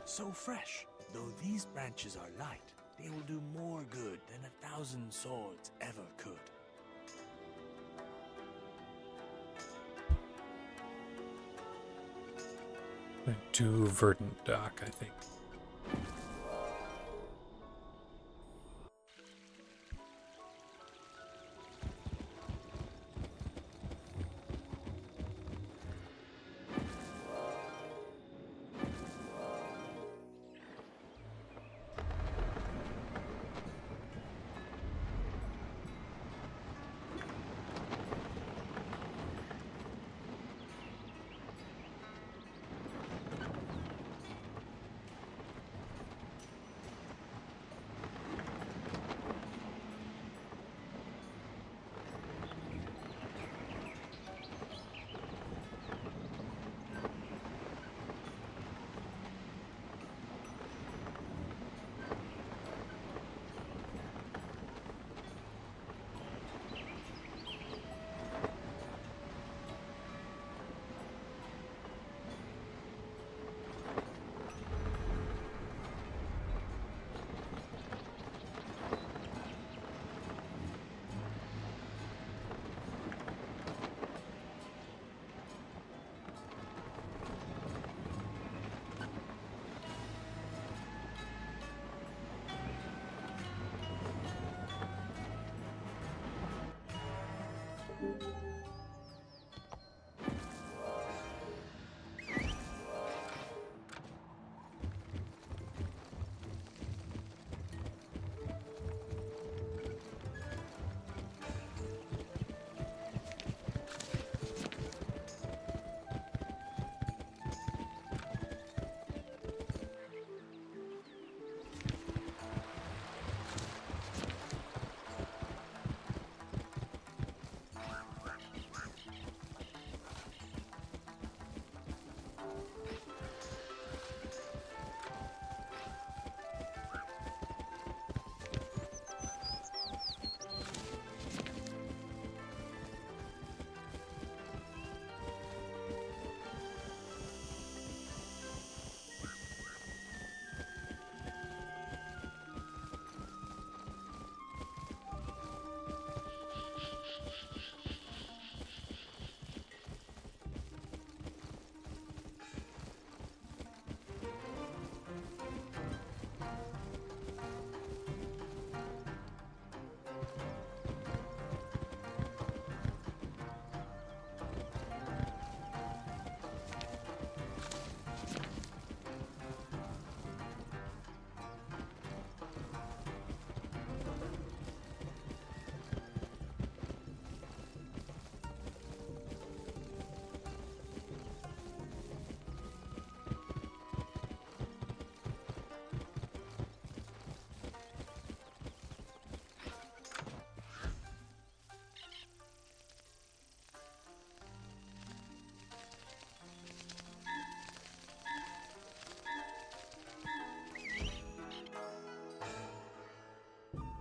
So fresh. Though these branches are light, they will do more good than 1,000 swords ever could. Went to Verdant Dock, I think.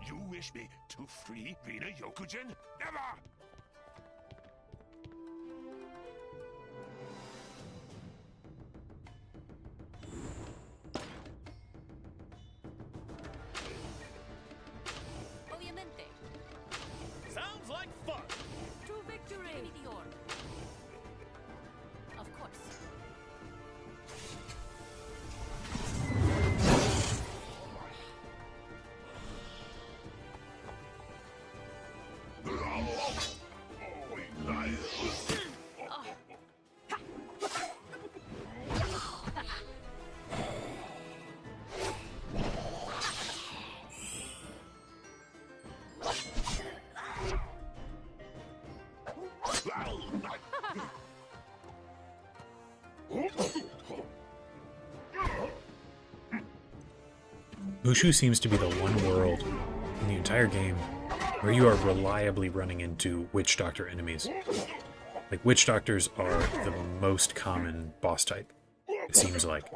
You wish me to free Rina Yokujin? Never! Obviamente. Sounds like fun. To victory. Of course. Mushu seems to be the one world in the entire game where you are reliably running into Witch Doctor enemies. Like, Witch Doctors are the most common boss type, it seems like.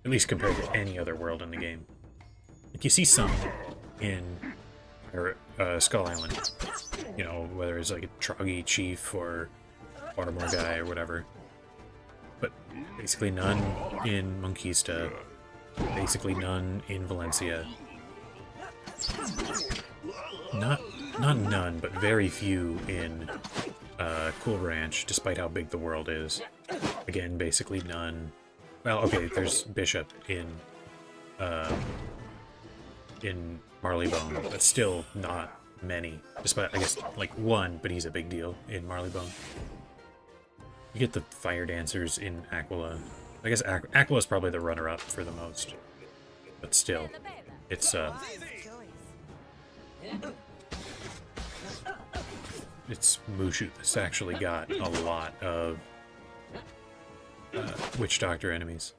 At least compared to any other world in the game. Like, you see some in Skull Island. You know, whether it's like a Troggy Chief or Watermore guy or whatever. But basically none in Monkista. Basically none in Valencia. Not none, but very few in Cool Ranch, despite how big the world is. Again, basically none. Well, okay, there's Bishop in Marleybone, but still not many. Despite, I guess, like one, but he's a big deal in Marleybone. You get the Fire Dancers in Aquila. I guess Aquila's probably the runner-up for the most. But still, it's Mushu that's actually got a lot of Witch Doctor enemies.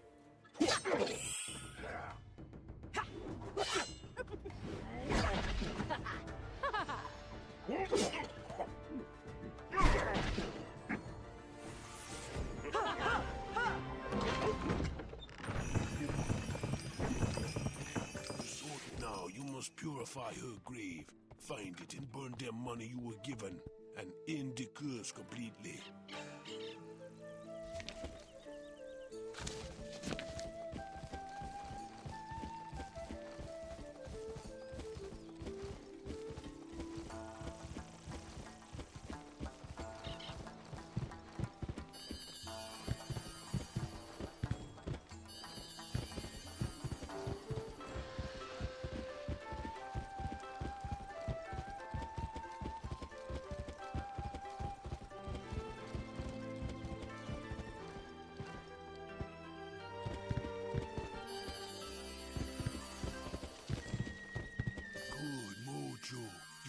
Now you must purify her grave, find it and burn the money you were given, and end the curse completely.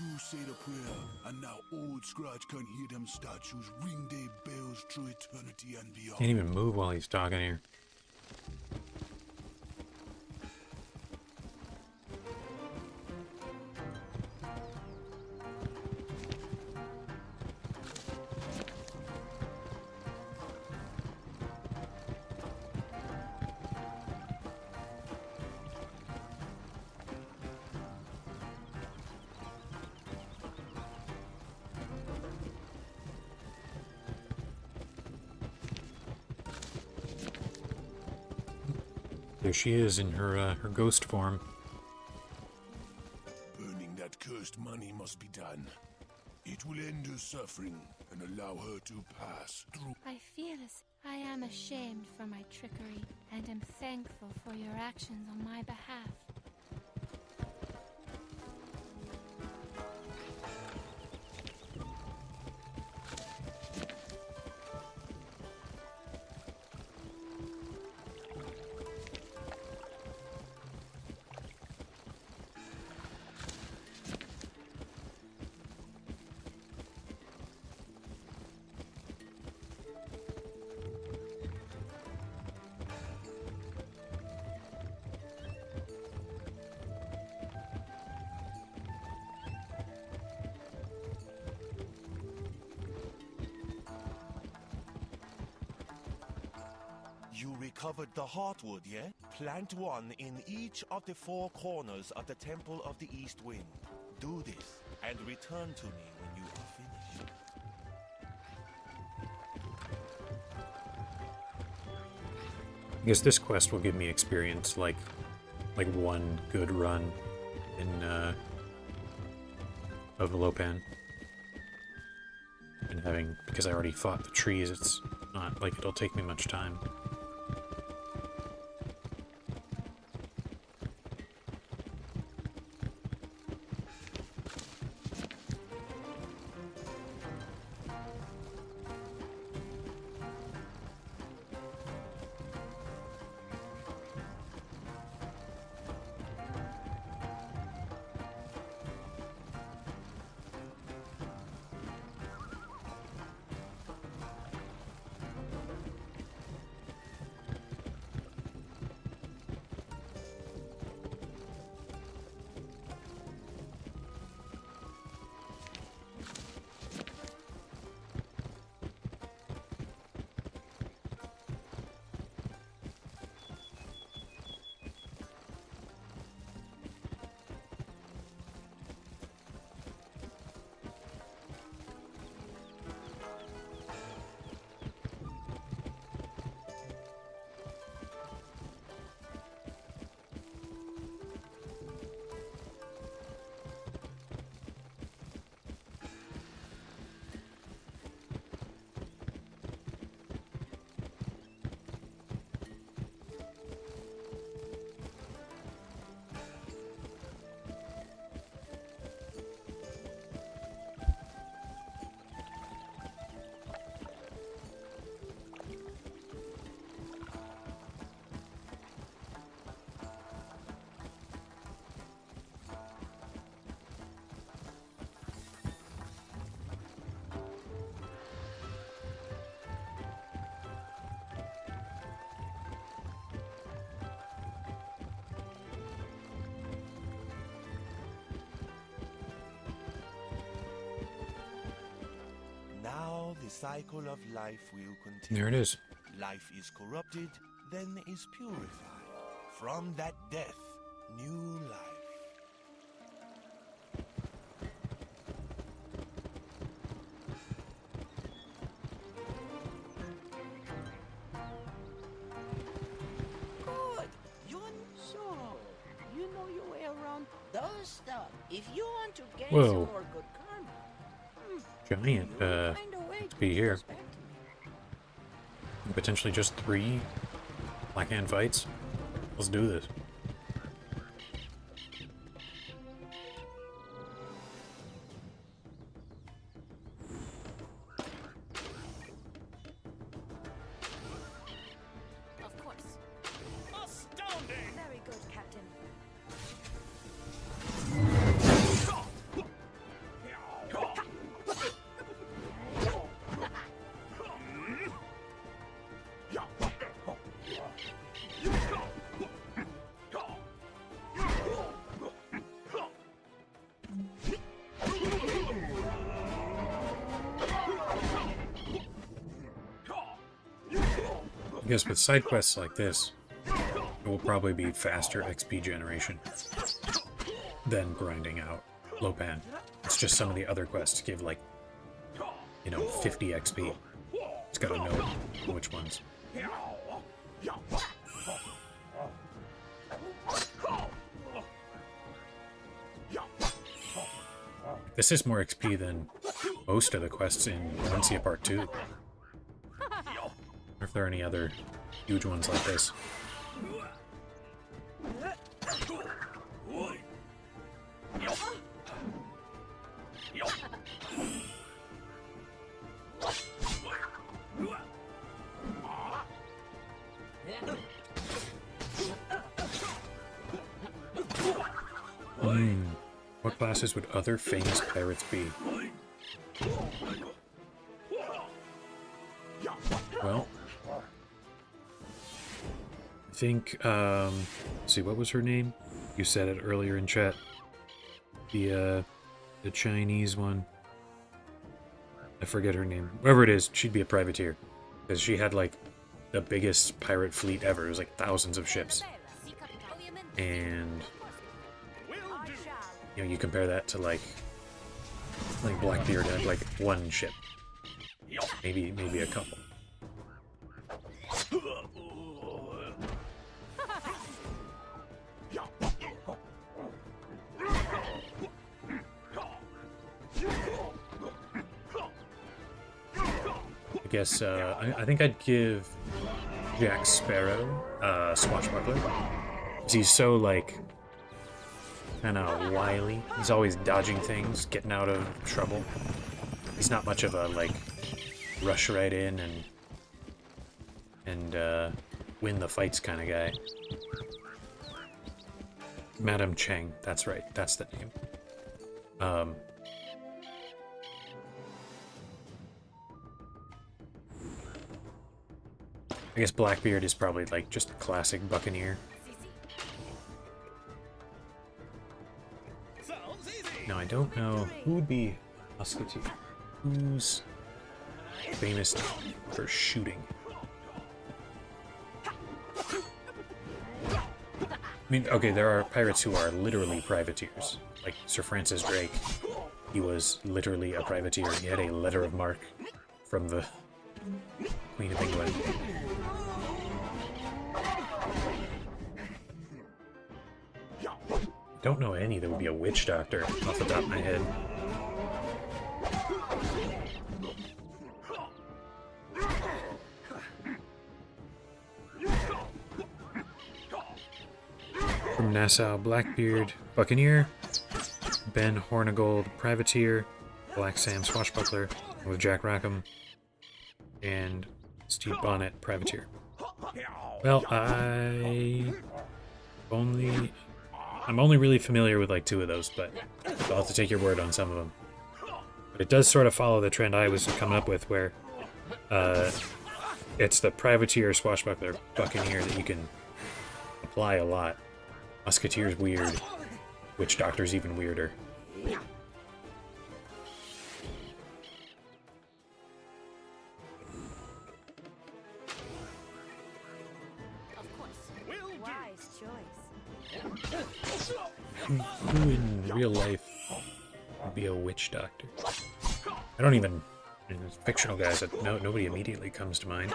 You say the prayer, and now old Scratch can hear them statues ring their bells through eternity and beyond. Can't even move while he's talking here. There she is in her ghost form. Burning that cursed money must be done. It will end her suffering and allow her to pass through. I feel as I am ashamed for my trickery and am thankful for your actions on my behalf. You recovered the heartwood, yeah? Plant one in each of the 4 corners of the Temple of the East Wind. Do this, and return to me when you are finished. I guess this quest will give me experience, like one good run in of Lopan. And having, because I already fought the trees, it's not like it'll take me much time. Now the cycle of life will continue. There it is. Life is corrupted, then is purified. From that death, new life. Good. You know your way around those stuff. If you want to gain Whoa. some more good karma, Giant, to be here. And potentially just 3 Blackhand fights. Let's do this. Of course. Astounding! Very good, Captain. guess with side quests like this, it will probably be faster XP generation than grinding out Lopan. It's just some of the other quests give like, 50 XP. It's gotta know which ones. This is more XP than most of the quests in Valencia Part 2. Or if there are any other huge ones like this. What classes would other famous pirates be? Well, I think, let's see, what was her name? You said it earlier in chat. The Chinese one. I forget her name. Whoever it is, she'd be a privateer. Because she had, like, the biggest pirate fleet ever. It was, like, thousands of ships. And you compare that to like Blackbeard had like one ship, maybe a couple. I guess I think I'd give Jack Sparrow Swashbuckler, because he's so like kind of wily. He's always dodging things, getting out of trouble. He's not much of a, like, rush right in and win the fights kind of guy. Madame Cheng, that's right, that's the name. I guess Blackbeard is probably, like, just classic Buccaneer. Now, I don't know who would be Musketeer. Who's famous for shooting? I mean, okay, there are pirates who are literally privateers. Like Sir Francis Drake. He was literally a privateer. He had a letter of marque from the Queen of England. Don't know any that would be a witch doctor off the top of my head. From Nassau, Blackbeard, Buccaneer, Ben Hornigold, Privateer, Black Sam, Swashbuckler, with Jack Rackham, and Steve Bonnet, Privateer. Well, I'm only really familiar with like 2 of those, but I'll have to take your word on some of them. But it does sort of follow the trend I was coming up with, where it's the Privateer, Swashbuckler, Buccaneer that you can apply a lot. Musketeer's weird. Witch Doctor's even weirder. Who in real life would be a witch doctor? I don't even... fictional guys, that nobody immediately comes to mind.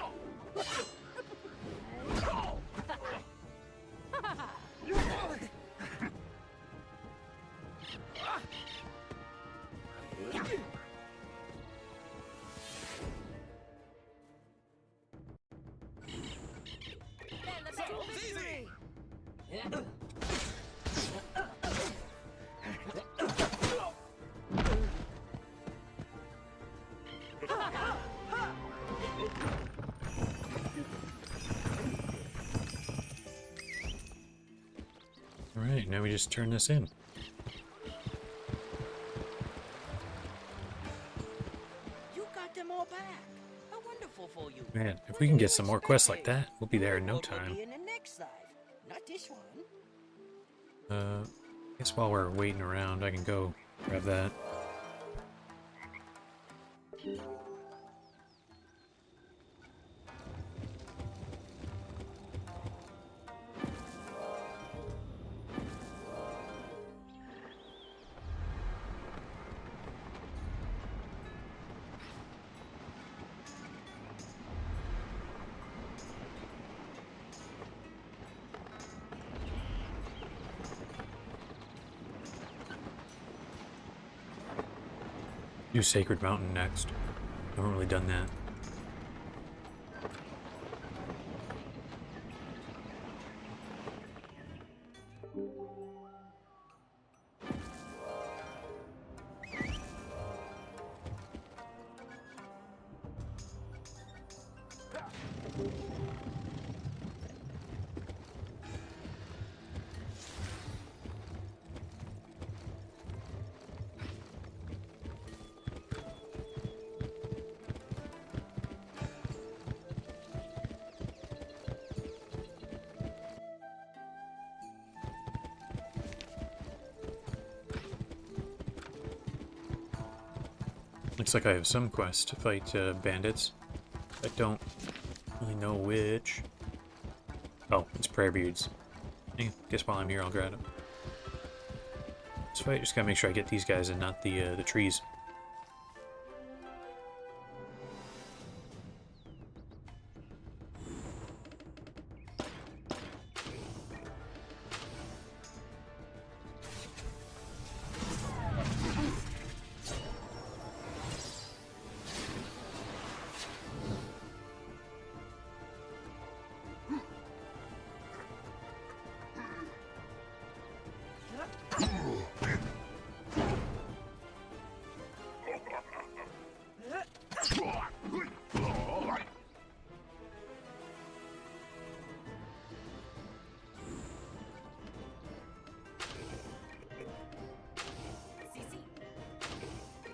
Alright, now we just turn this in. You got them all back. How wonderful for you. Man, if we can get some more quests like that, we'll be there in no time. Maybe in the next life. Not this one. I guess while we're waiting around, I can go grab that. Do Sacred Mountain next. Haven't really done that. Looks like I have some quest to fight bandits. I don't really know which. Oh, it's prayer beards. Guess while I'm here, I'll grab them. Let's fight. Just gotta make sure I get these guys and not the trees.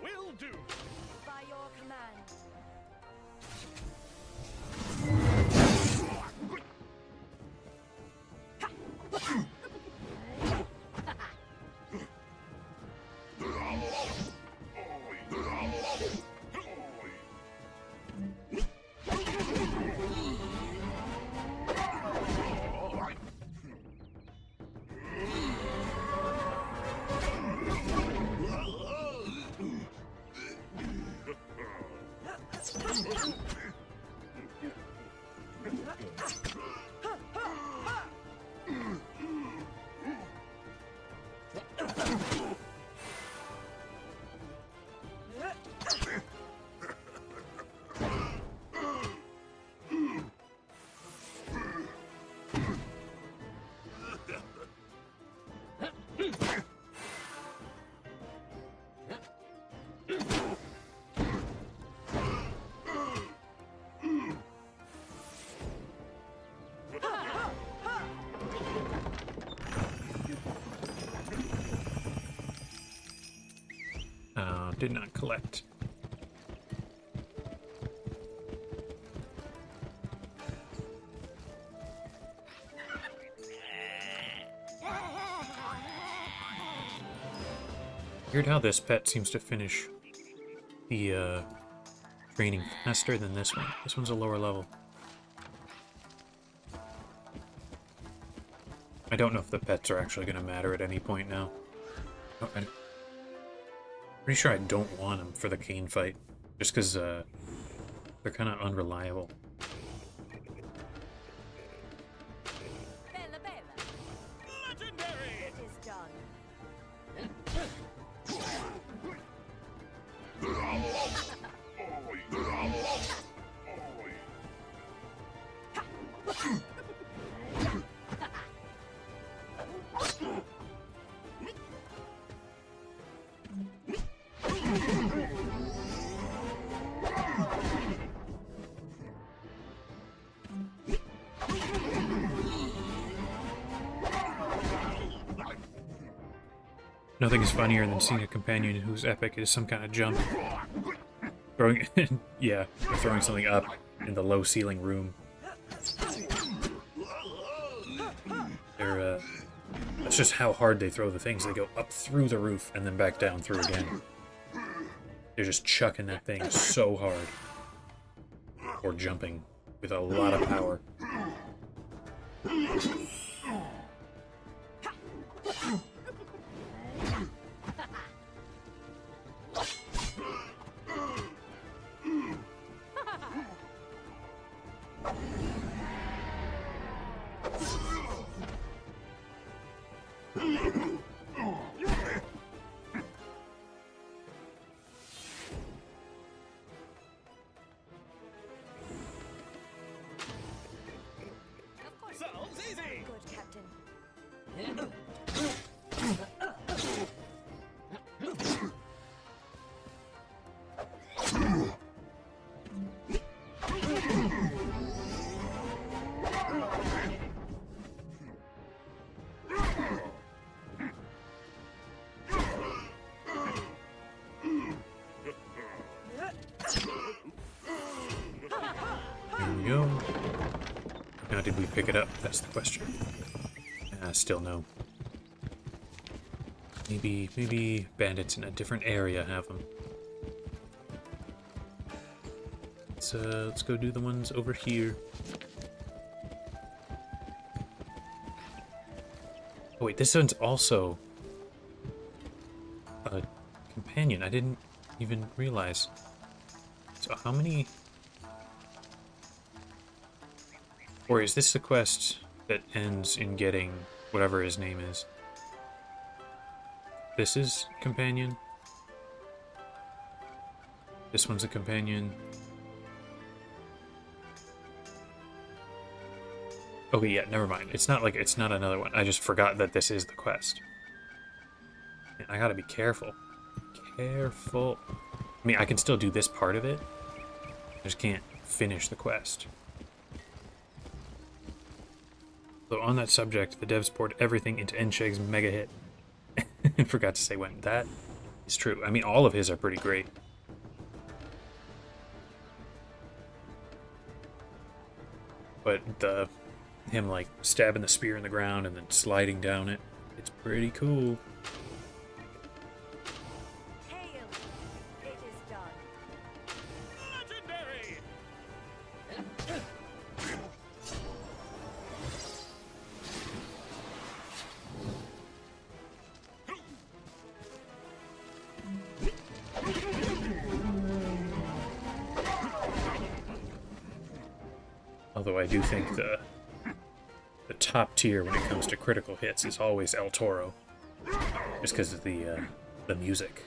Will do. By your command. Did not collect. Weird how this pet seems to finish the training faster than this one. This one's a lower level. I don't know if the pets are actually going to matter at any point now. Oh, I'm pretty sure I don't want them for the cane fight, just because they're kind of unreliable. Bella, bella. Legendary! It is done. Nothing is funnier than seeing a companion whose epic is some kind of jump. Throwing, yeah, throwing something up in the low ceiling room. That's just how hard they throw the things. They go up through the roof and then back down through again. They're just chucking that thing so hard. Or jumping with a lot of power. There we go. Now, did we pick it up? That's the question. Still no. Maybe bandits in a different area have them. Let's go do the ones over here. Oh wait, this one's also a companion. I didn't even realize. So how many? Or is this the quest that ends in getting whatever his name is? This is companion. This one's a companion. Okay, yeah, never mind. It's not another one. I just forgot that this is the quest. And I gotta be careful. Careful. I mean, I can still do this part of it. I just can't finish the quest. So on that subject, the devs poured everything into Ensheg's mega hit. I forgot to say when. That is true. I mean, all of his are pretty great. But him like stabbing the spear in the ground and then sliding down it, it's pretty cool. Hail! It is done. Legendary! Although I do think the top tier when it comes to critical hits is always El Toro, just because of the music.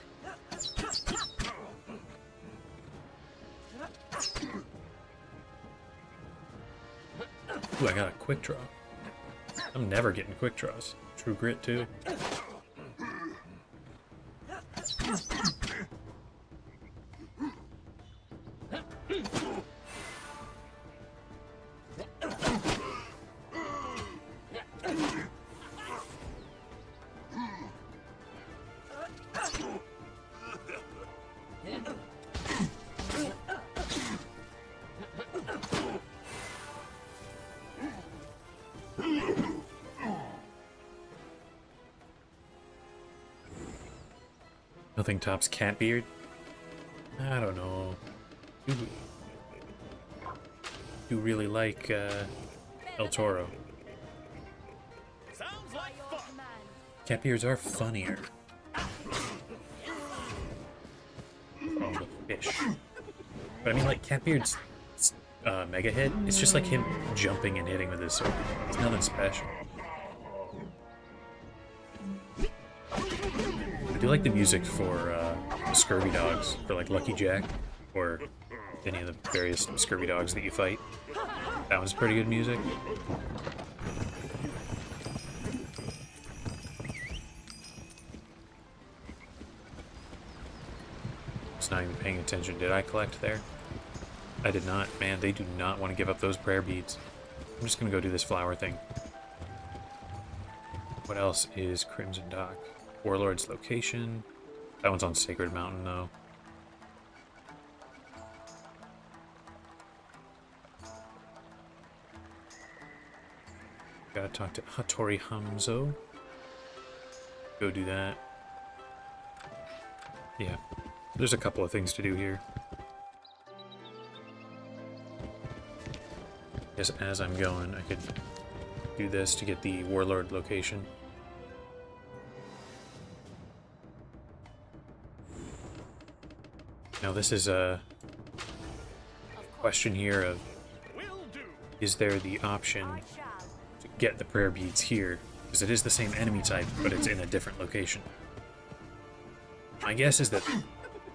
Ooh, I got a quick draw. I'm never getting quick draws. True Grit too. Nothing tops Catbeard? I don't know. You really like El Toro. Sounds like fun. Catbeards are funnier. Oh, the fish. But I mean, like, Catbeard's mega hit, it's just like him jumping and hitting with his sword. It's nothing special. I do like the music for Scurvy Dogs, for like Lucky Jack, or any of the various Scurvy Dogs that you fight. That one's pretty good music. Just not even paying attention. Did I collect there? I did not. Man, they do not want to give up those prayer beads. I'm just gonna go do this flower thing. What else is Crimson Dock? Warlord's location. That one's on Sacred Mountain, though. Gotta talk to Hattori Hamzo. Go do that. Yeah. There's a couple of things to do here. Guess as I'm going, I could do this to get the Warlord location. Now this is a question here of, is there the option to get the prayer beads here? Because it is the same enemy type, but it's in a different location. My guess is that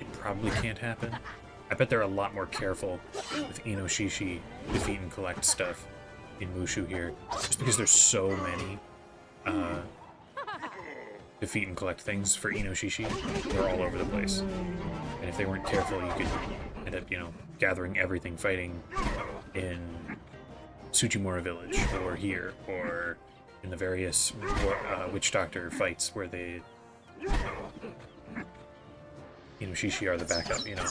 it probably can't happen. I bet they're a lot more careful with Inoshishi defeat and collect stuff in Mushu here, just because there's so many defeat and collect things for Inoshishi were all over the place. And if they weren't careful, you could end up, you know, gathering everything, fighting in Tsuchimura Village, or here, or in the various witch doctor fights where they Inoshishi are the backup, you know,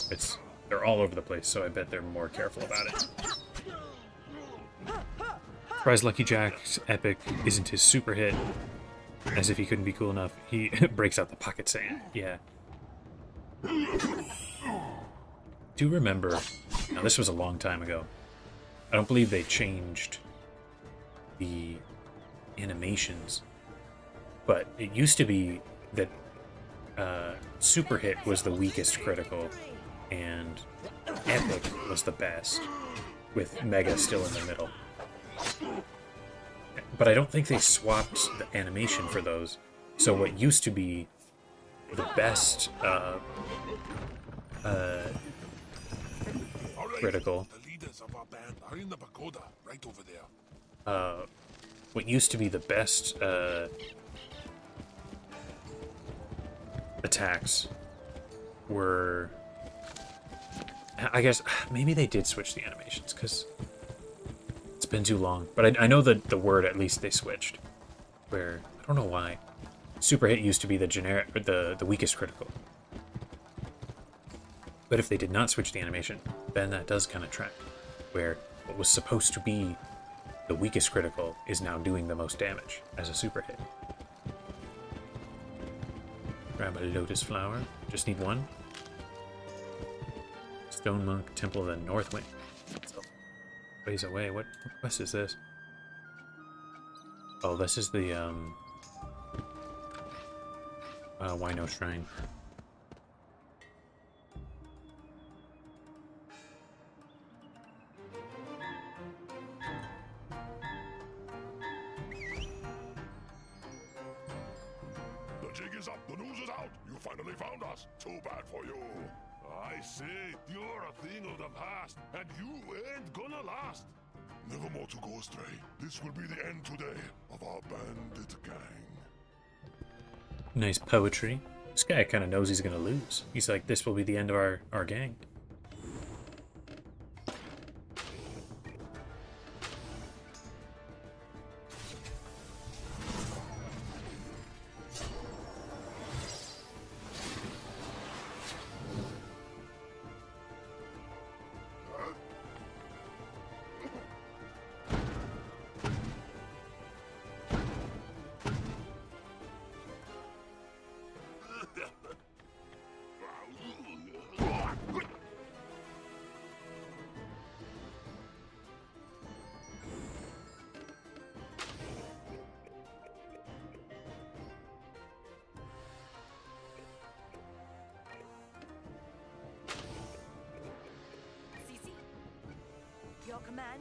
they're all over the place, so I bet they're more careful about it. Surprise Lucky Jack's epic isn't his super hit, as if he couldn't be cool enough. He breaks out the pocket sand, yeah. Do remember, now this was a long time ago, I don't believe they changed the animations, but it used to be that Super Hit was the weakest critical, and Epic was the best, with Mega still in the middle. But I don't think they swapped the animation for those, so what used to be the best critical, The leaders of our band are in the pagoda, right over there. what used to be the best attacks were, I guess maybe they did switch the animations because it's been too long, but I know that the word at least they switched, where I don't know why Super Hit used to be the generic, the weakest critical, but if they did not switch the animation, then that does kind of track, where what was supposed to be the weakest critical is now doing the most damage as a Super Hit. Grab a lotus flower. Just need one. Stone Monk, Temple of the North Wind. So, ways away. What quest is this? Oh, this is the Wino Shrine. The jig is up, the news is out. You finally found us. Too bad for you. I say, you're a thing of the past, and you ain't gonna last. Never more to go astray. This will be the end today of our bandit gang. Nice poetry. This guy kind of knows he's gonna lose. He's like, this will be the end of our gang. Your command?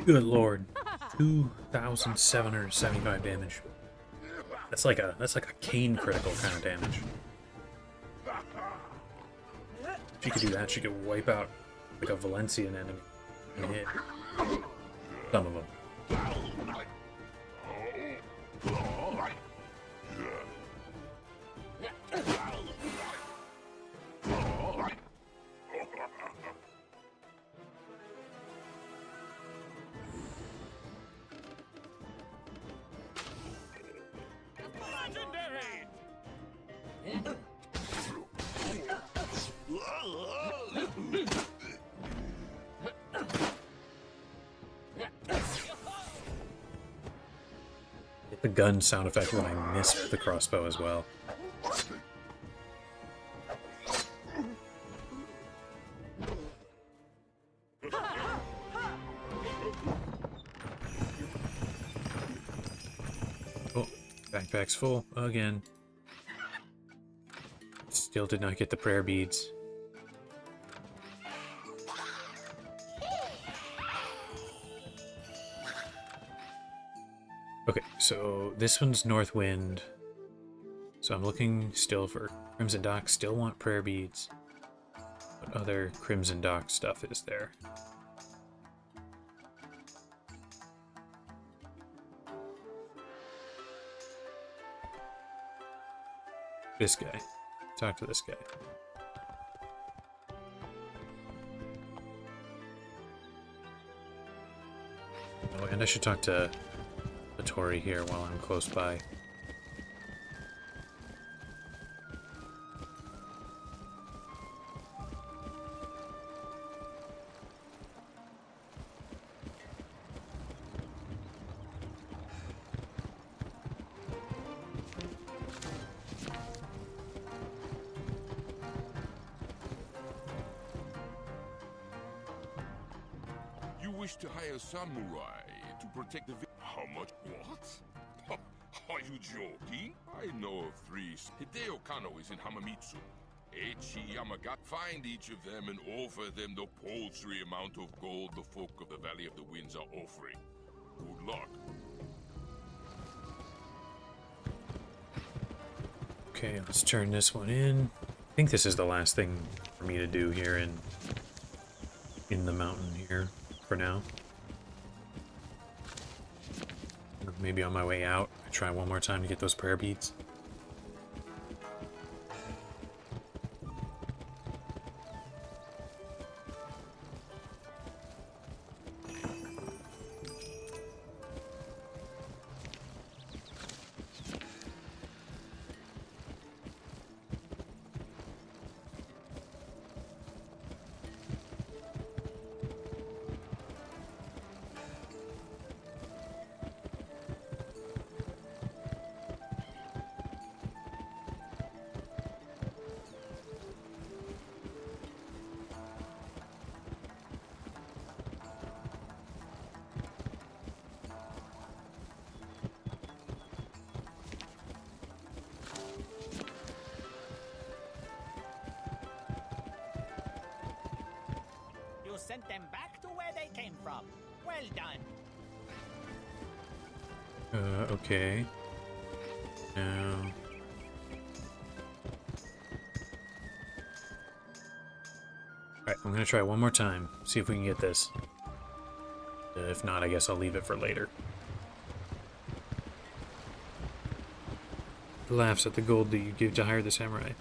Good lord. 2,775 damage. That's like a cane critical kind of damage. If she could do that, she could wipe out like a Valencian enemy and hit some of them. The gun sound effect when I missed the crossbow as well. Oh, backpack's full again. Still did not get the prayer beads. Okay, so this one's North Wind. So I'm looking still for Crimson Dock. Still want prayer beads. What other Crimson Dock stuff is there? This guy. Talk to this guy. Oh, and I should talk to Tori here while I'm close by. You wish to hire samurai to protect the How much? What? Are you joking? I know of 3. Hideo Kano is in Hamamitsu. Eiichi Yamaga. Find each of them and offer them the paltry amount of gold the folk of the Valley of the Winds are offering. Good luck. Okay, let's turn this one in. I think this is the last thing for me to do here in the mountain here for now. Maybe on my way out, I try one more time to get those prayer beads. You sent them back to where they came from. Well done. Okay. Now... Alright, I'm gonna try one more time. See if we can get this. If not, I guess I'll leave it for later. He laughs at the gold that you give to hire the samurai.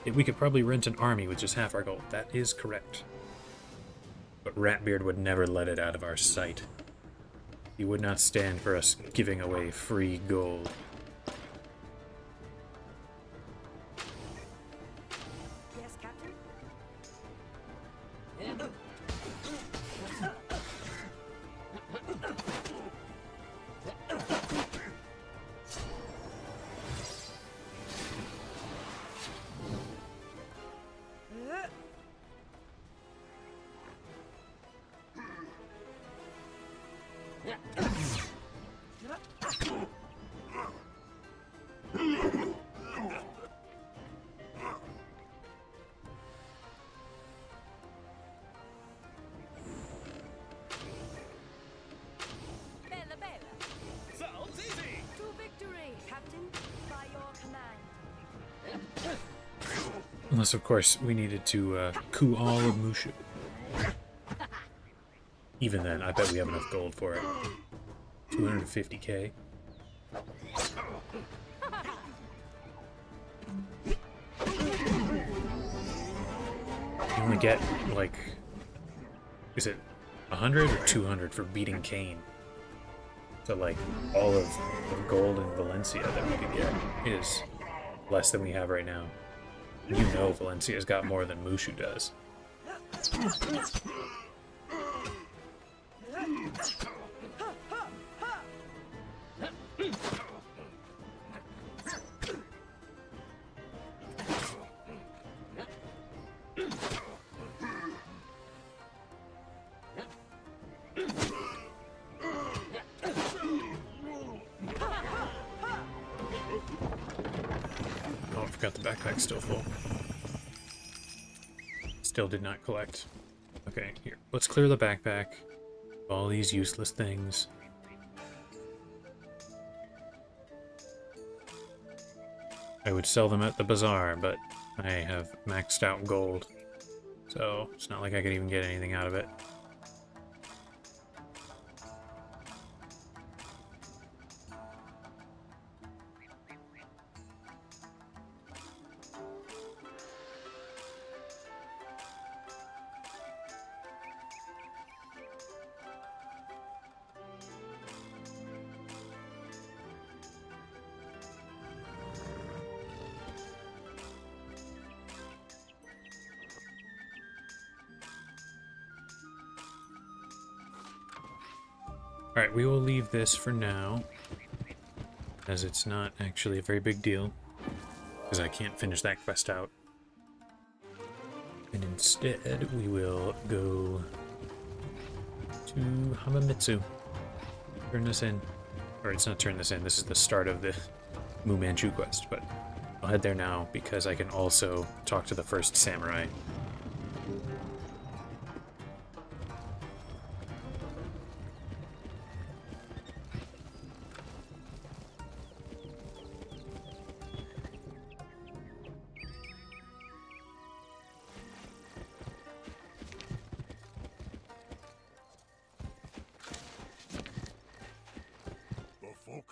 We could probably rent an army with just half our gold. That is correct. But Ratbeard would never let it out of our sight. He would not stand for us giving away free gold. Yes, Captain? Bella, bella. Sounds easy. To victory, Captain, by your command. Unless, of course, we needed to coup all of Mushu. Even then, I bet we have enough gold for it. 250k. You only get, like... Is it 100 or 200 for beating Kane? So, like, all of the gold in Valencia that we could get is less than we have right now. You know Valencia's got more than Mushu does. Oh, I forgot the backpack's still full. Still did not collect. Okay, here. Let's clear the backpack. All these useless things. I would sell them at the bazaar, but I have maxed out gold. So it's not like I could even get anything out of it. Alright, we will leave this for now, as it's not actually a very big deal, because I can't finish that quest out. And instead, we will go to Hamamitsu. Turn this in. Or it's not turn this in, this is the start of the Mu Manchu quest, but I'll head there now because I can also talk to the first samurai.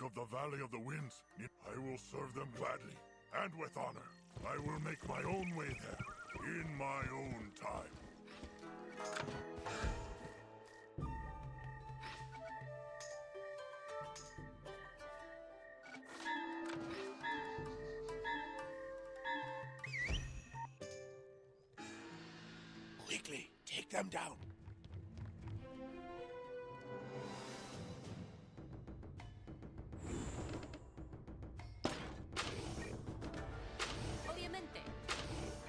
Of the Valley of the Winds, I will serve them gladly, and with honor. I will make my own way there, in my own time. Quickly, take them down.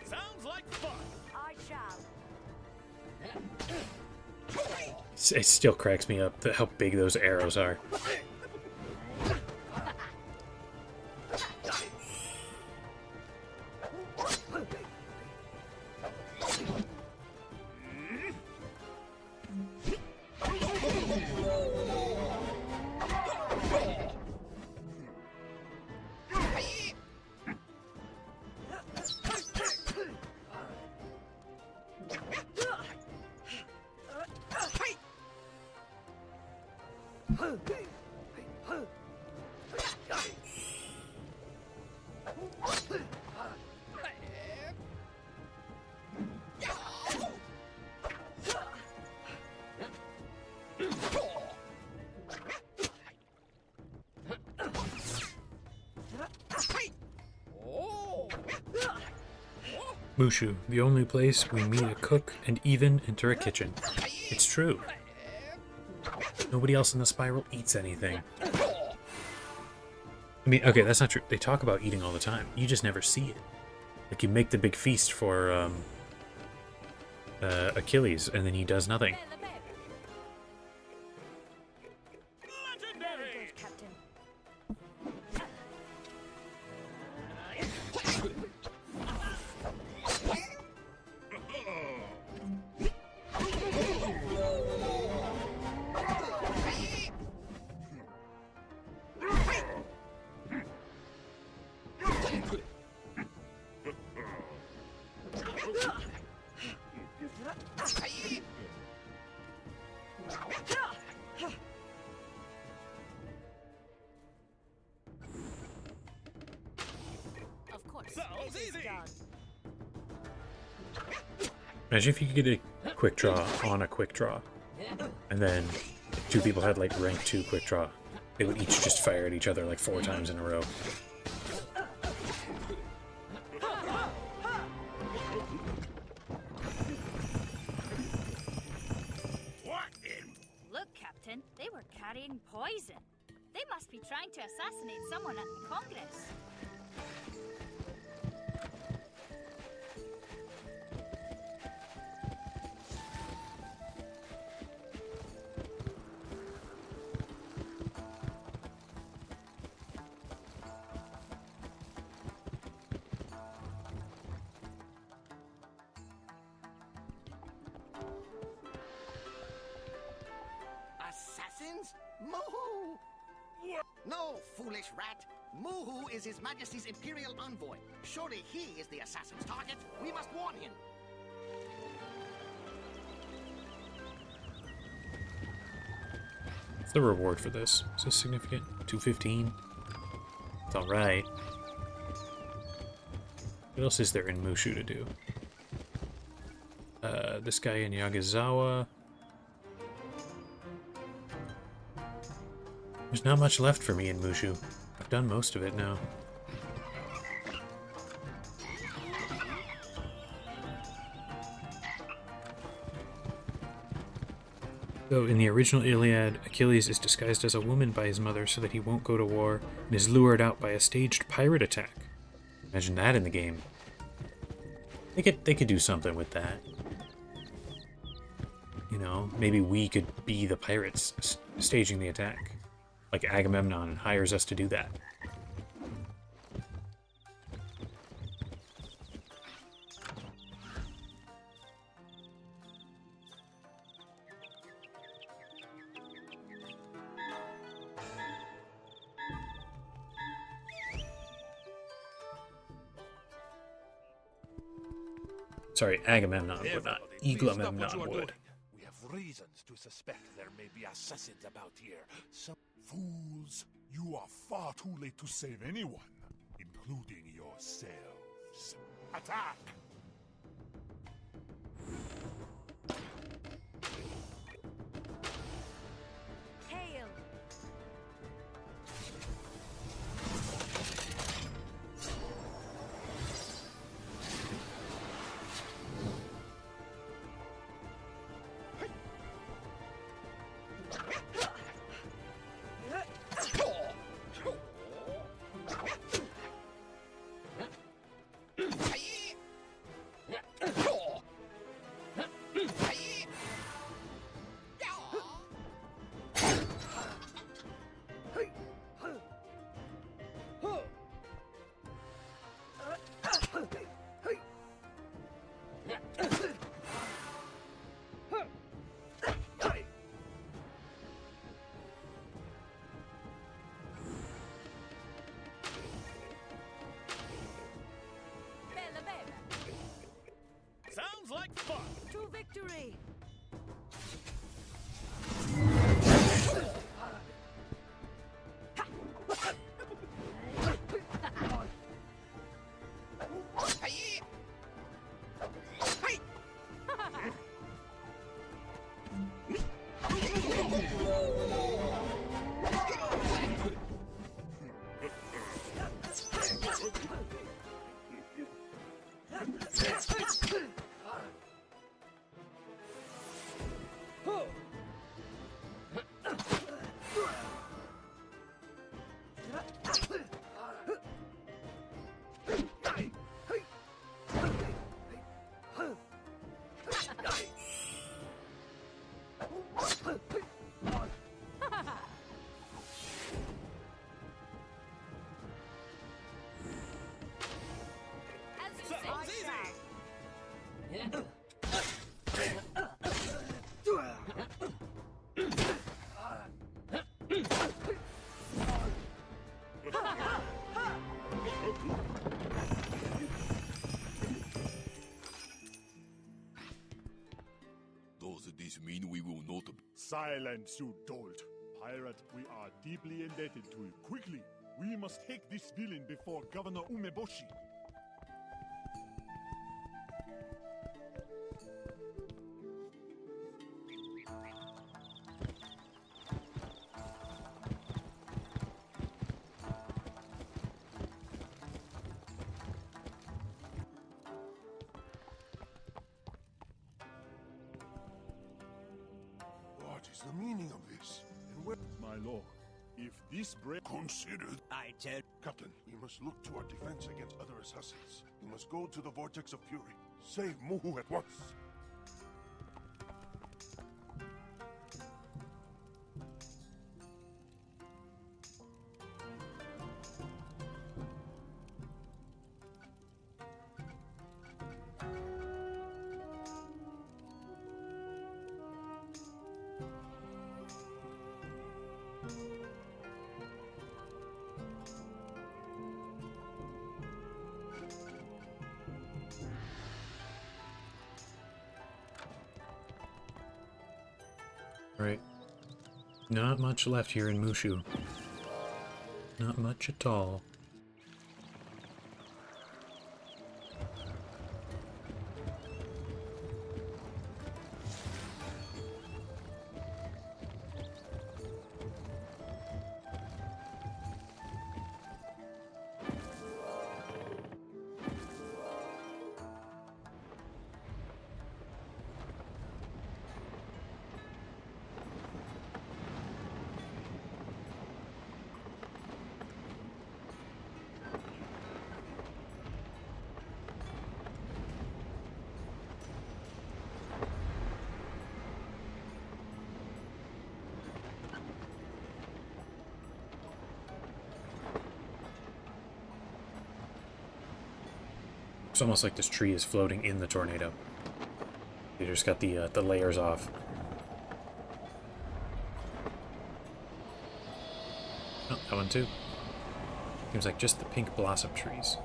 Sounds like fun. I shall. It still cracks me up how big those arrows are. Mushu, the only place we meet a cook and even enter a kitchen. It's true. Nobody else in the spiral eats anything. I mean, okay, that's not true. They talk about eating all the time. You just never see it. Like, you make the big feast for Achilles, and then he does nothing. Very good, Captain. Of course. Sounds easy. Imagine if you could get a quick draw on a quick draw, and then two people had like rank 2 quick draw. They would each just fire at each other like 4 times in a row. Look, Captain, they were carrying poison. They must be trying to assassinate someone at the Congress. Assassins? Moo! No, foolish rat. Muhu is His Majesty's Imperial Envoy. Surely he is the assassin's target. We must warn him. What's the reward for this? Is this significant? 215? It's alright. What else is there in Mushu to do? This guy in Yagazawa. There's not much left for me in Mushu. I've done most of it now. Though in the original Iliad, Achilles is disguised as a woman by his mother so that he won't go to war, and is lured out by a staged pirate attack. Imagine that in the game. They could do something with that. You know, maybe we could be the pirates staging the attack. Like Agamemnon hires us to do that. Sorry, Agamemnon would not. Eglamemnon would. We have reasons to suspect there may be assassins about here. Fools, you are far too late to save anyone, including yourselves. Attack! Hail! Sounds like fun. To victory! Sounds easy. Does this mean we will not... Silence, you dolt. Pirate, we are deeply indebted to you. Quickly, we must take this villain before Governor Umeboshi. What is the meaning of this? And where... My lord, if this break... Considered... I tell... Captain, we must look to our defense against other assassins. We must go to the Vortex of Fury. Save Muhu at once. Right. Not much left here in Mushu. Not much at all. It's almost like this tree is floating in the tornado. You just got the layers off. Oh, that one too. Seems like just the pink blossom trees.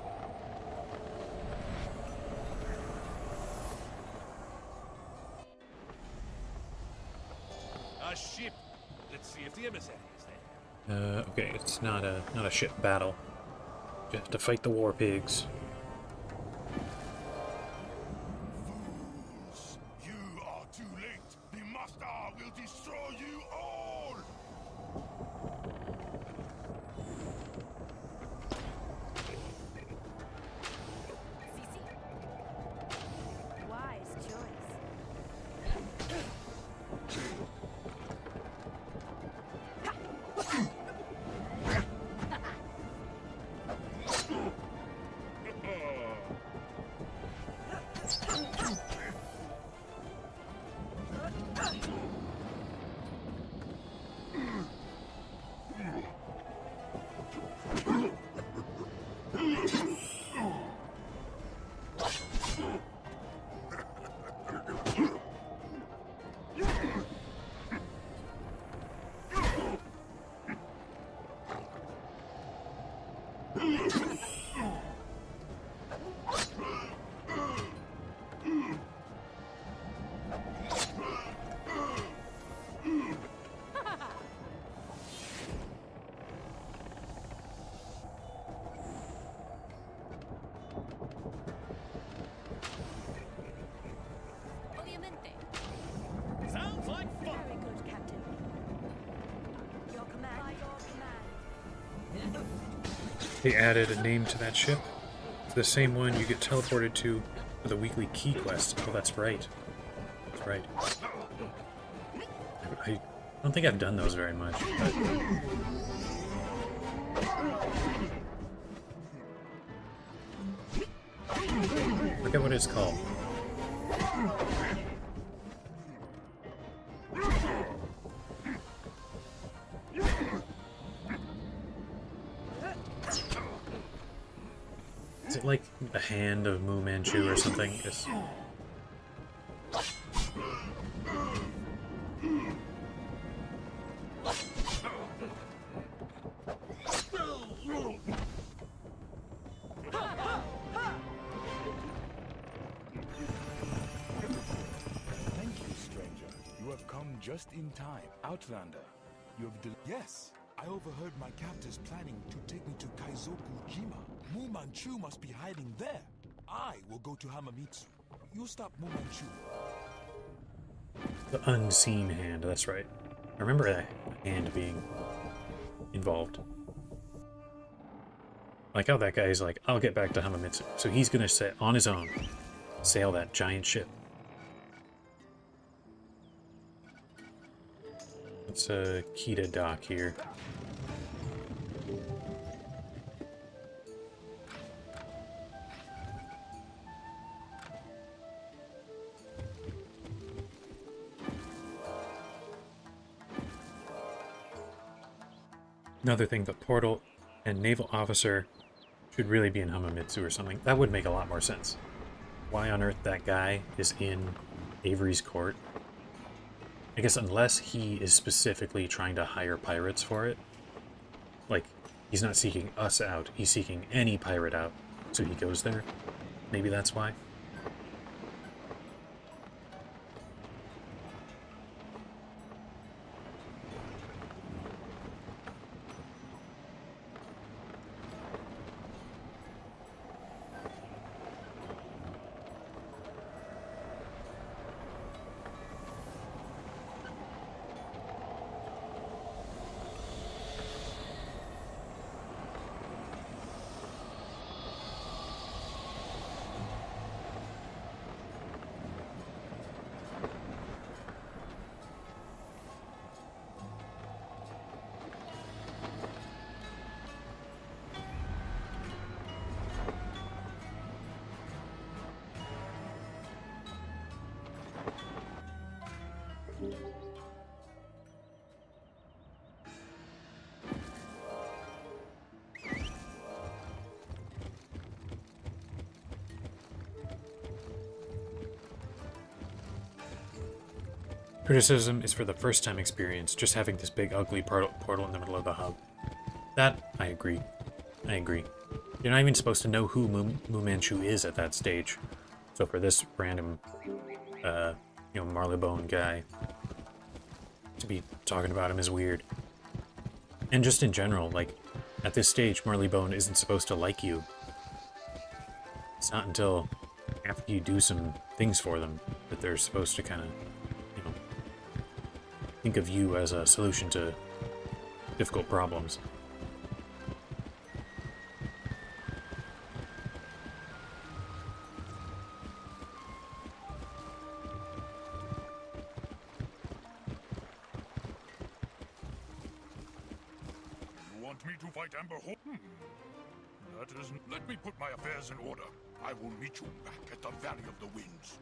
A ship. Let's see if the emissary is there. Okay, it's not a ship battle. You have to fight the war pigs. You are too late. The Master will destroy you all. Wise choice. Sounds like fun. Very good, Captain. Your command. By your command. They added a name to that ship. It's the same one you get teleported to for the weekly key quest. Oh, that's right. That's right. I don't think I've done those very much, but... Forget what it's called. Is it like the hand of Mu Manchu or something? It's... Thank you, stranger. You have come just in time. Outlander, you have Yes, I overheard my captors planning to take me to Kaizoku-jima. Mu Manchu must be hiding there. I will go to Hamamitsu. You stop Mu Manchu. The unseen hand, that's right. I remember that hand being involved. Like how that guy's like, I'll get back to Hamamitsu. So he's gonna set on his own, sail that giant ship. Let's Kita dock here. Another thing, the portal and naval officer should really be in Hamamitsu or something. That would make a lot more sense. Why on earth that guy is in Avery's court? I guess unless he is specifically trying to hire pirates for it. Like, he's not seeking us out, he's seeking any pirate out, so he goes there. Maybe that's why. Criticism is for the first time experience, just having this big ugly portal in the middle of the hub. That, I agree. I agree. You're not even supposed to know who Mu Manchu is at that stage. So for this random, Marleybone guy to be talking about him is weird. And just in general, like, at this stage, Marleybone isn't supposed to like you. It's not until after you do some things for them that they're supposed to kind of, think of you as a solution to difficult problems. You want me to fight Amber Horde? That isn't... Let me put my affairs in order. I will meet you back at the Valley of the Winds.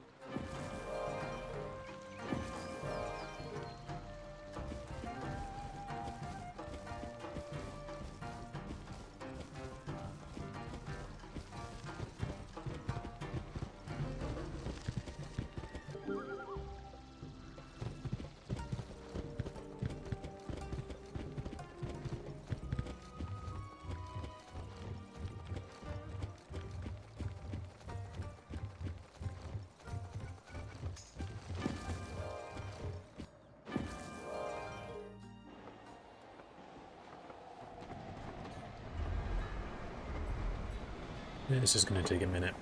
This is going to take a minute.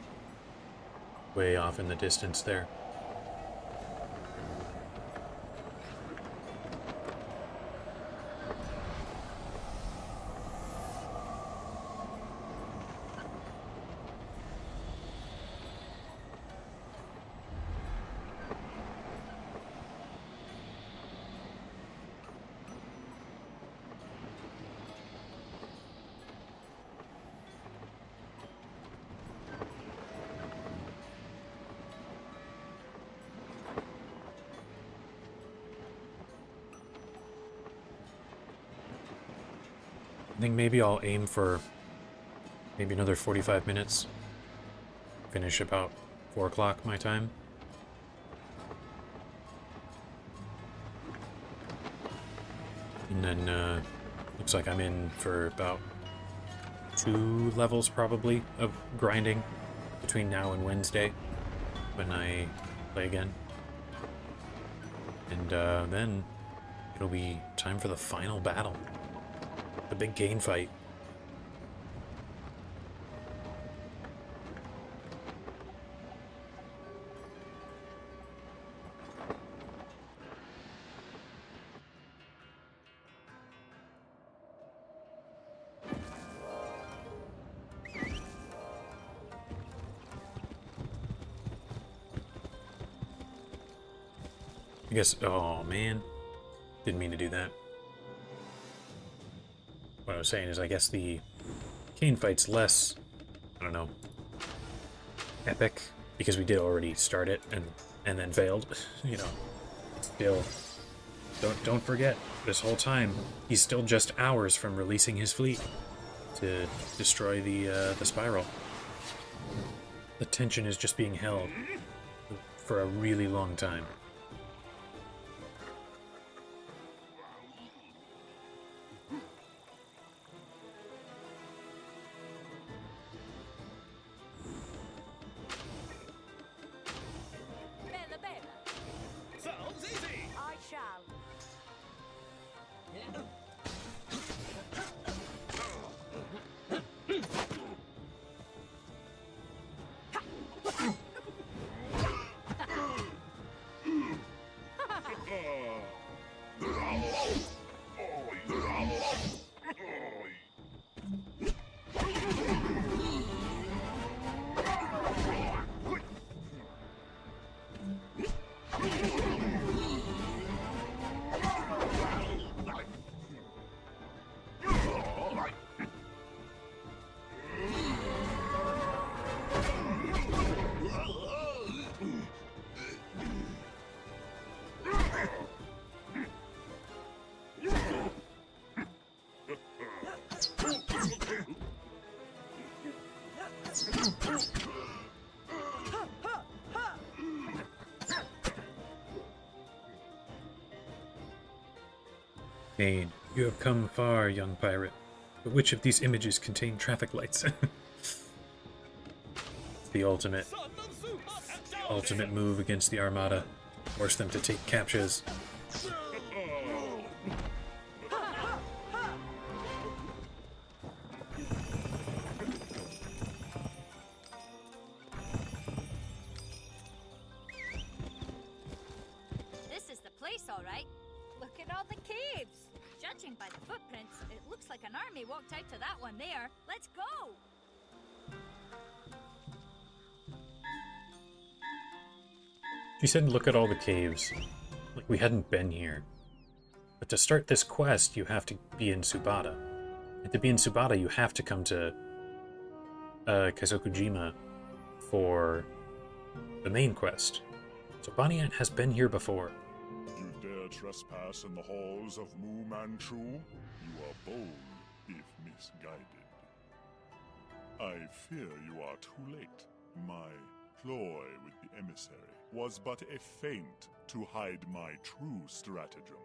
Way off in the distance there. I think maybe I'll aim for maybe another 45 minutes. Finish about 4 o'clock my time. And then looks like I'm in for about 2 levels probably of grinding between now and Wednesday when I play again. And then it'll be time for the final battle. The big gain fight. I guess, oh man, didn't mean to do that. What I was saying is I guess the Kane fight's less, I don't know, epic, because we did already start it and then failed, you know. Still, don't forget, this whole time, he's still just hours from releasing his fleet to destroy the spiral. The tension is just being held for a really long time. Maine, you have come far, young pirate. But which of these images contain traffic lights? The ultimate move against the Armada. Force them to take captures. This is the place, all right. Look at all the caves. Judging by the footprints, it looks like an army walked out to that one there. Let's go! She said look at all the caves. Like we hadn't been here. But to start this quest, you have to be in Subata. And to be in Subata, you have to come to Kazokujima for the main quest. So Bonnie Ant has been here before. You dare trespass in the halls of Mu Manchu? You are bold, if misguided. I fear you are too late. My ploy with the emissary was but a feint to hide my true stratagem.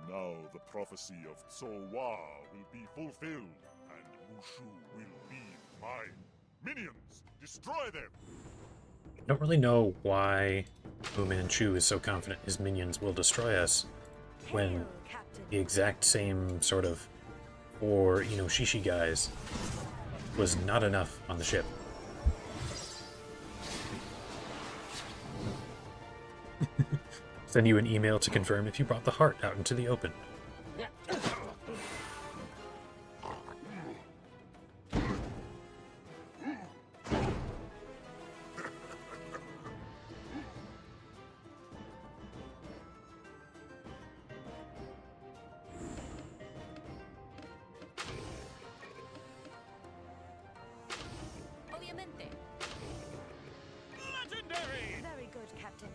Now the prophecy of Tsowa will be fulfilled, and Mushu will be mine. Minions, destroy them! I don't really know why Fu Manchu is so confident his minions will destroy us when the exact same sort of 4 Inoshishi guys was not enough on the ship. Send you an email to confirm if you brought the heart out into the open. Obviamente. Legendary! Very good, Captain.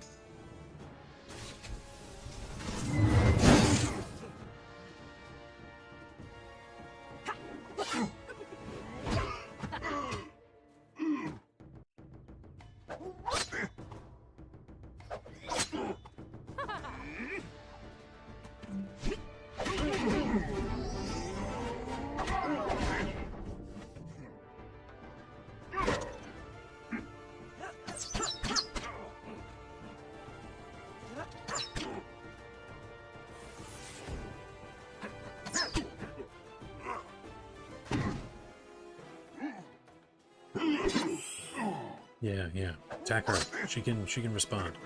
Yeah. Attack her. She can respond.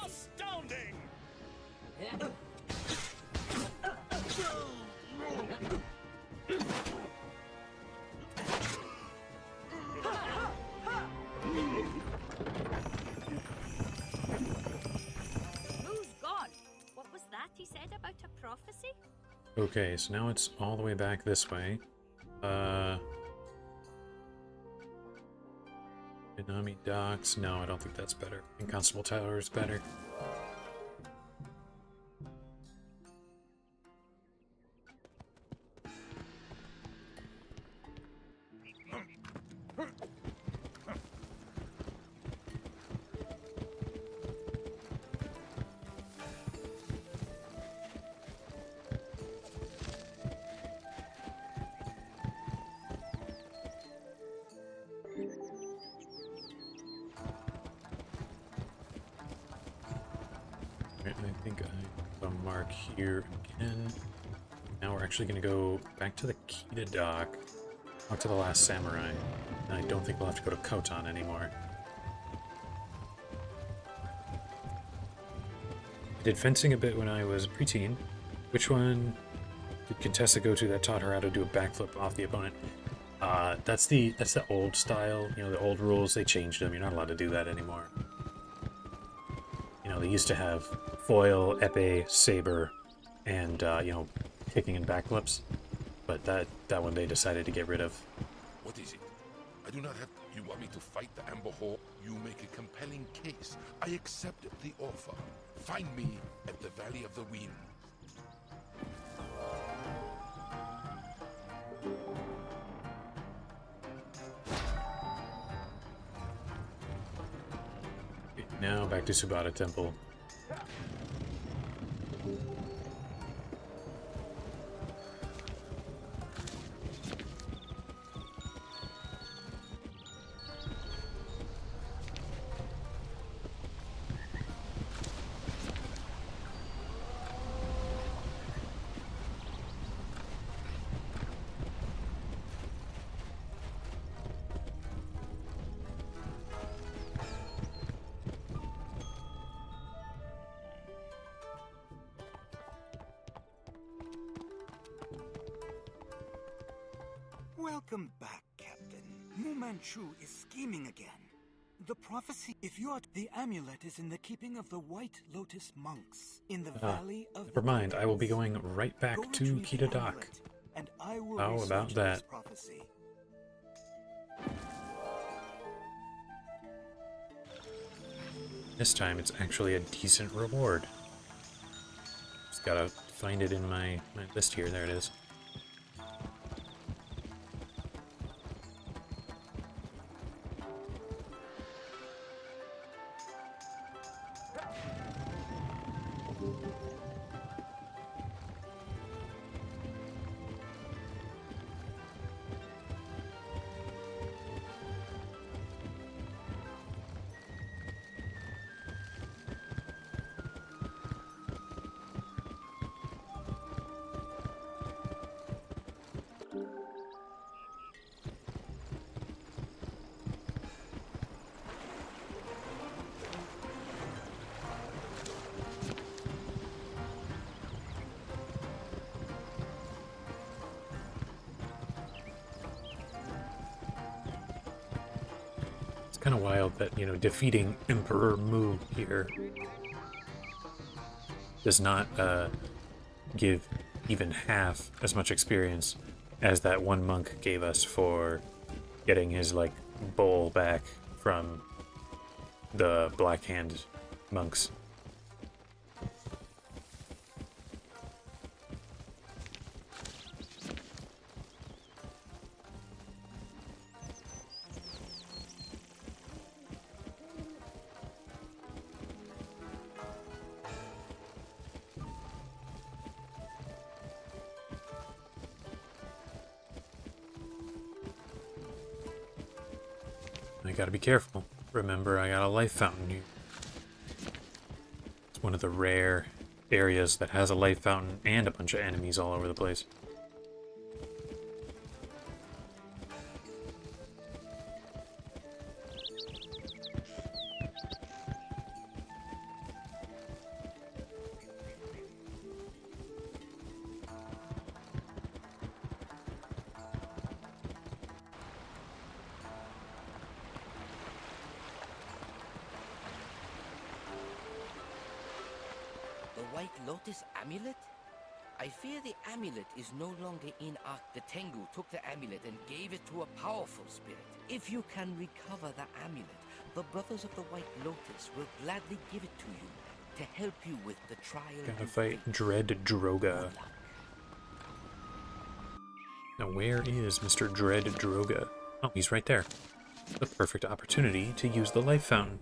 Astounding! Who's gone? What was that he said about a prophecy? Okay, so now it's all the way back this way. Inami Docks. No, I don't think that's better. And Constable Tower is better. Right, I think I have a mark here again. Now we're actually going to go back to the Kita dock, talk to the last samurai, and I don't think we'll have to go to Kotan anymore. I did fencing a bit when I was a preteen. Which one did Contessa go to that taught her how to do a backflip off the opponent? That's the old style, the old rules. They changed them. You're not allowed to do that anymore. They used to have foil, epee, saber, and kicking and backflips, but that one they decided to get rid of. What is it? I do not have... You want me to fight the Amber Horde? You make a compelling case. I accept the offer. Find me at the Valley of the Wind. Now back to Subata Temple. Welcome back, Captain. Mu Manchu is scheming again. The prophecy, if you are... The amulet is in the keeping of the White Lotus monks in the Valley of Never mind, I will be going right back to Kita Dock. And I will How about research that? this prophecy. This time it's actually a decent reward. Just gotta find it in my list here. There it is. Kind of wild that, you know, defeating Emperor Mu here does not give even half as much experience as that one monk gave us for getting his, like, bowl back from the Black Hand monks. I gotta be careful. Remember, I got a life fountain here. It's one of the rare areas that has a life fountain and a bunch of enemies all over the place. The White Lotus amulet? I fear the amulet is no longer in Ark. The Tengu took the amulet and gave it to a powerful spirit. If you can recover the amulet, the Brothers of the White Lotus will gladly give it to you to help you with the trial. Gotta fight Dread Droga. Now where is Mr. Dread Droga? Oh, he's right there. The perfect opportunity to use the life fountain.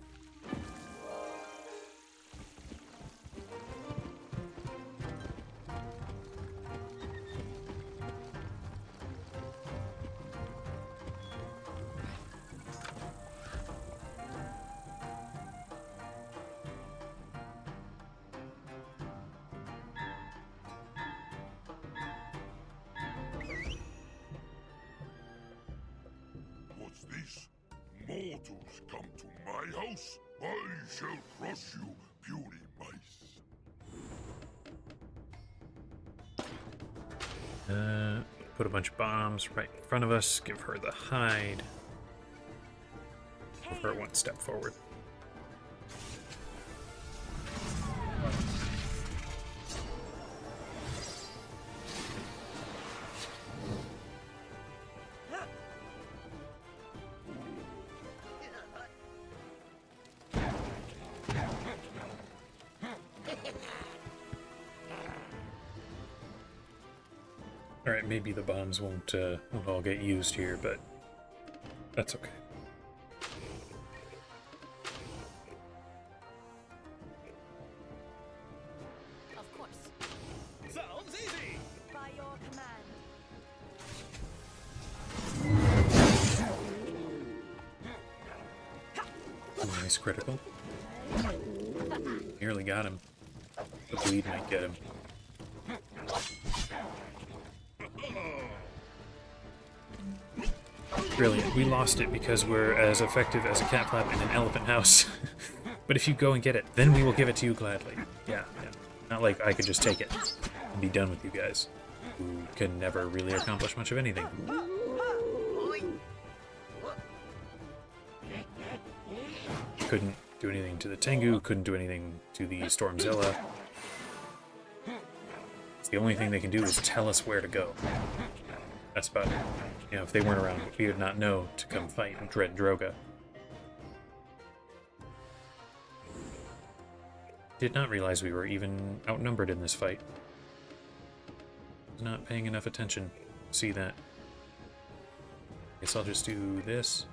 What's this? Mortals come to my house? I shall crush you, puny mice. Put a bunch of bombs right in front of us. Give her the hide. Move her one step forward. Alright, maybe the bombs won't all get used here, but that's okay. Nice critical. Nearly got him. The bleed might get him. Brilliant. We lost it because we're as effective as a cat flap in an elephant house. But if you go and get it, then we will give it to you gladly. Yeah. Not like I could just take it and be done with you guys, who can never really accomplish much of anything. Couldn't do anything to the Tengu, couldn't do anything to the Stormzilla. The only thing they can do is tell us where to go. That's about it. You know, if they weren't around, we would not know to come fight Dread Droga. Did not realize we were even outnumbered in this fight. Was not paying enough attention to see that. Guess I'll just do this.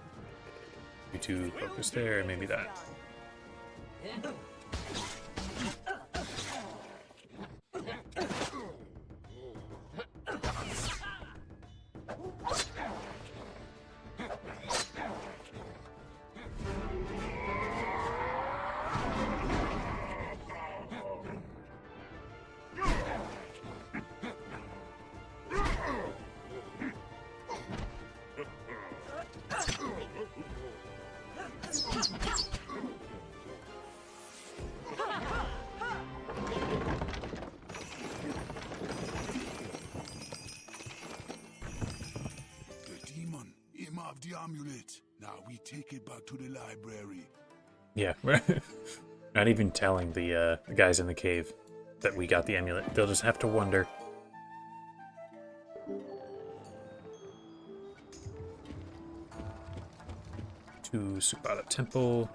You two focus there, and maybe that. The amulet. Now we take it back to the library. Yeah, we're not even telling the guys in the cave that we got the amulet. They'll just have to wonder. To Subata Temple.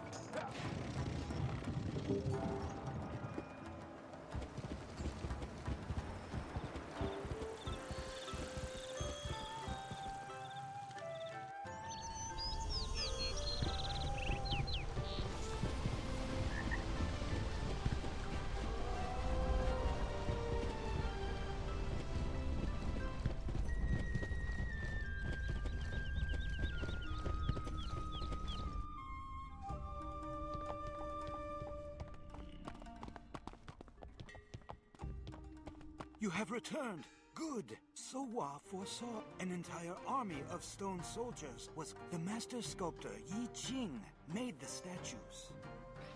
You have returned. Good. Sowa foresaw an entire army of stone soldiers. The master sculptor Yi Qing made the statues.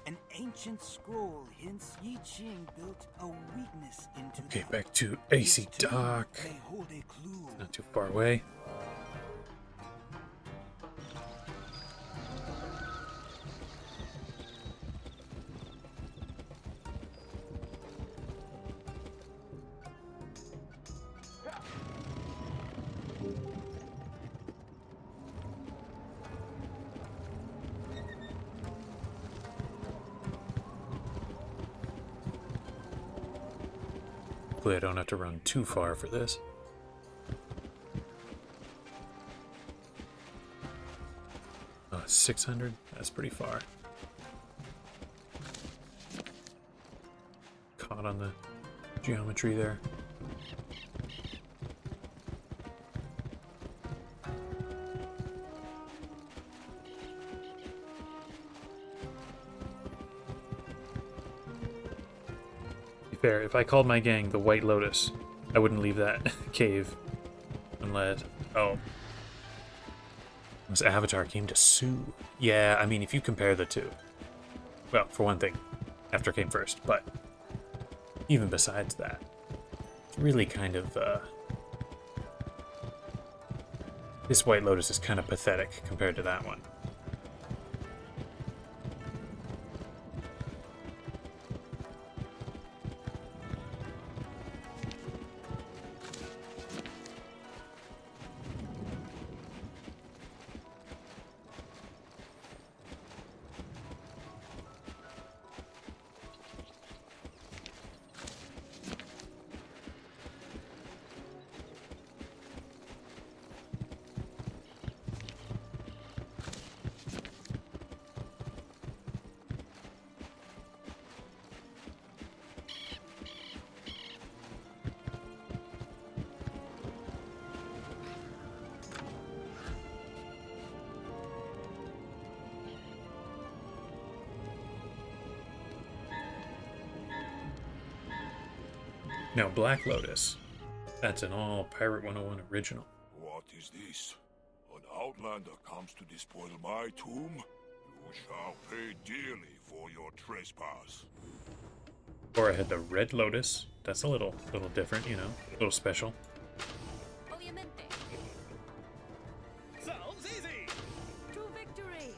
An ancient scroll hints Yi Qing built a weakness into Okay, them. back to AC Dock. May hold a clue. Not too far away. Hopefully I don't have to run too far for this. Oh, 600? That's pretty far. Caught on the geometry there. Fair. If I called my gang the White Lotus, I wouldn't leave that cave unless... Oh. This Avatar came to sue. Yeah, I mean, if you compare the two. Well, for one thing, After came first, but even besides that, it's really kind of... this White Lotus is kind of pathetic compared to that one. Now, Black Lotus. That's an all Pirate 101 original. What is this? An outlander comes to despoil my tomb? You shall pay dearly for your trespass. Or I had the Red Lotus. That's a little different, you know, a little special. Obviamente. Sounds easy. To victory.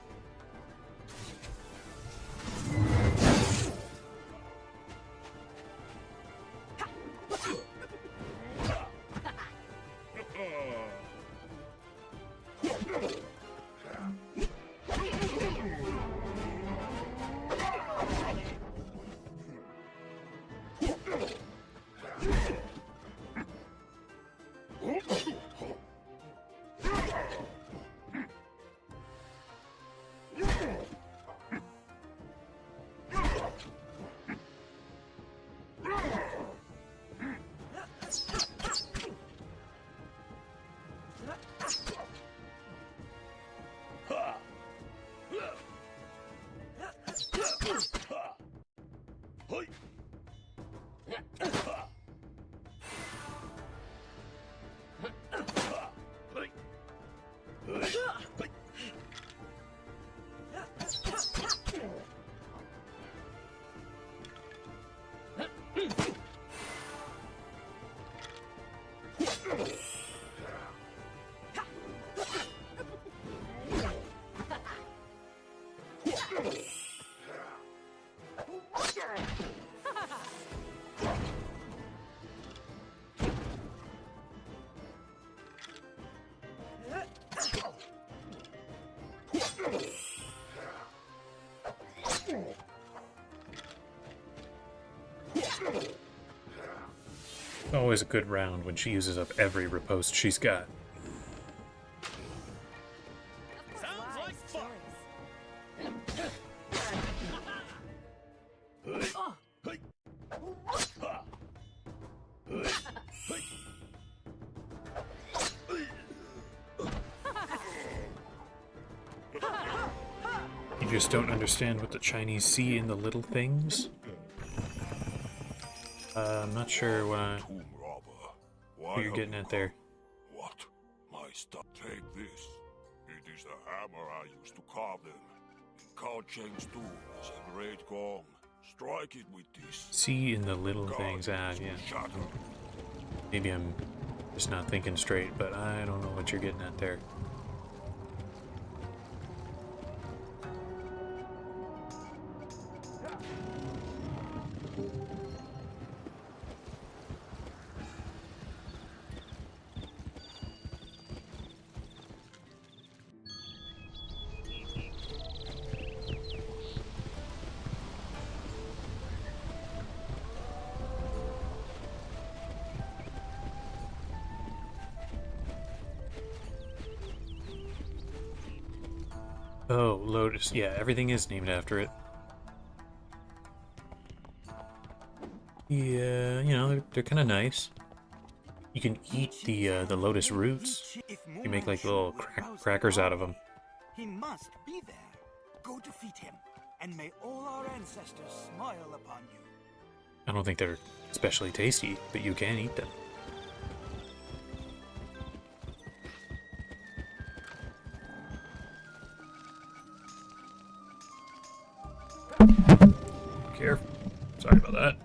Always a good round when she uses up every riposte she's got. Sounds like fun. You just don't understand what the Chinese see in the little things? I'm not sure what you're getting at there. What? My stuff. Take this. It is the hammer I used to carve them. In Cao Cheng's tomb is a great gong. Strike it with this. See in the little things. Ah, yeah. Maybe I'm just not thinking straight, but I don't know what you're getting at there. Oh, Lotus. Yeah, everything is named after it. Yeah, you know, they're kind of nice. You can eat the lotus roots. You make like little crackers out of them. He must be there. Go defeat him, and may all our ancestors smile upon you. I don't think they're especially tasty, but you can eat them. Careful. Sorry about that.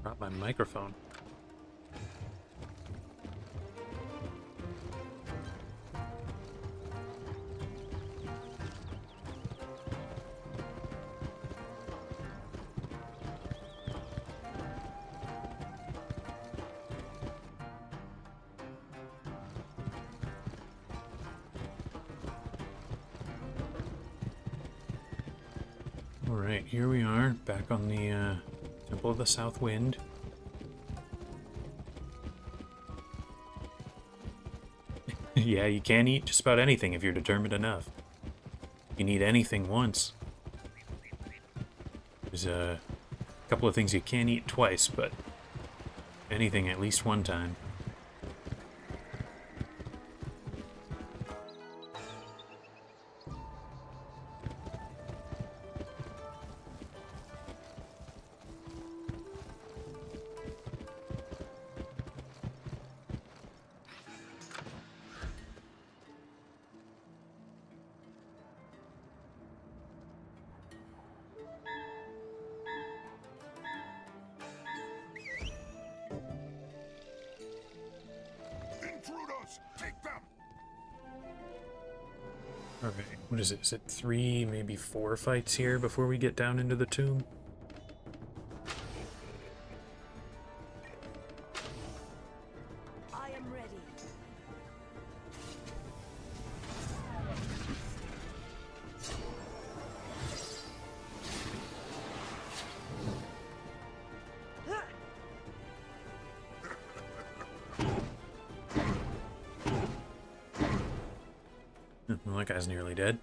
Dropped my microphone. Alright, here we are, back on the Temple of the South Wind. Yeah, you can eat just about anything if you're determined enough. You can eat anything once. There's a couple of things you can't eat twice, but anything at least one time. Okay, what is it? Is it 3, maybe 4 fights here before we get down into the tomb? I am ready. Well, that guy's nearly dead.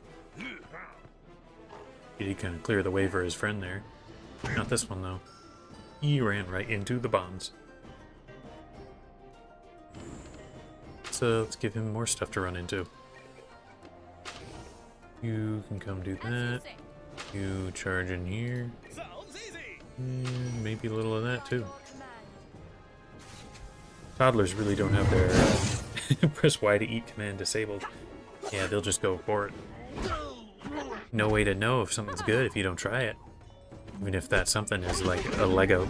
He did kind of clear the way for his friend there. Not this one, though. He ran right into the bombs. So let's give him more stuff to run into. You can come do that. You charge in here. And maybe a little of that, too. Toddlers really don't have their press Y to eat command disabled. Yeah, they'll just go for it. No way to know if something's good if you don't try it. Even if that something is like a Lego.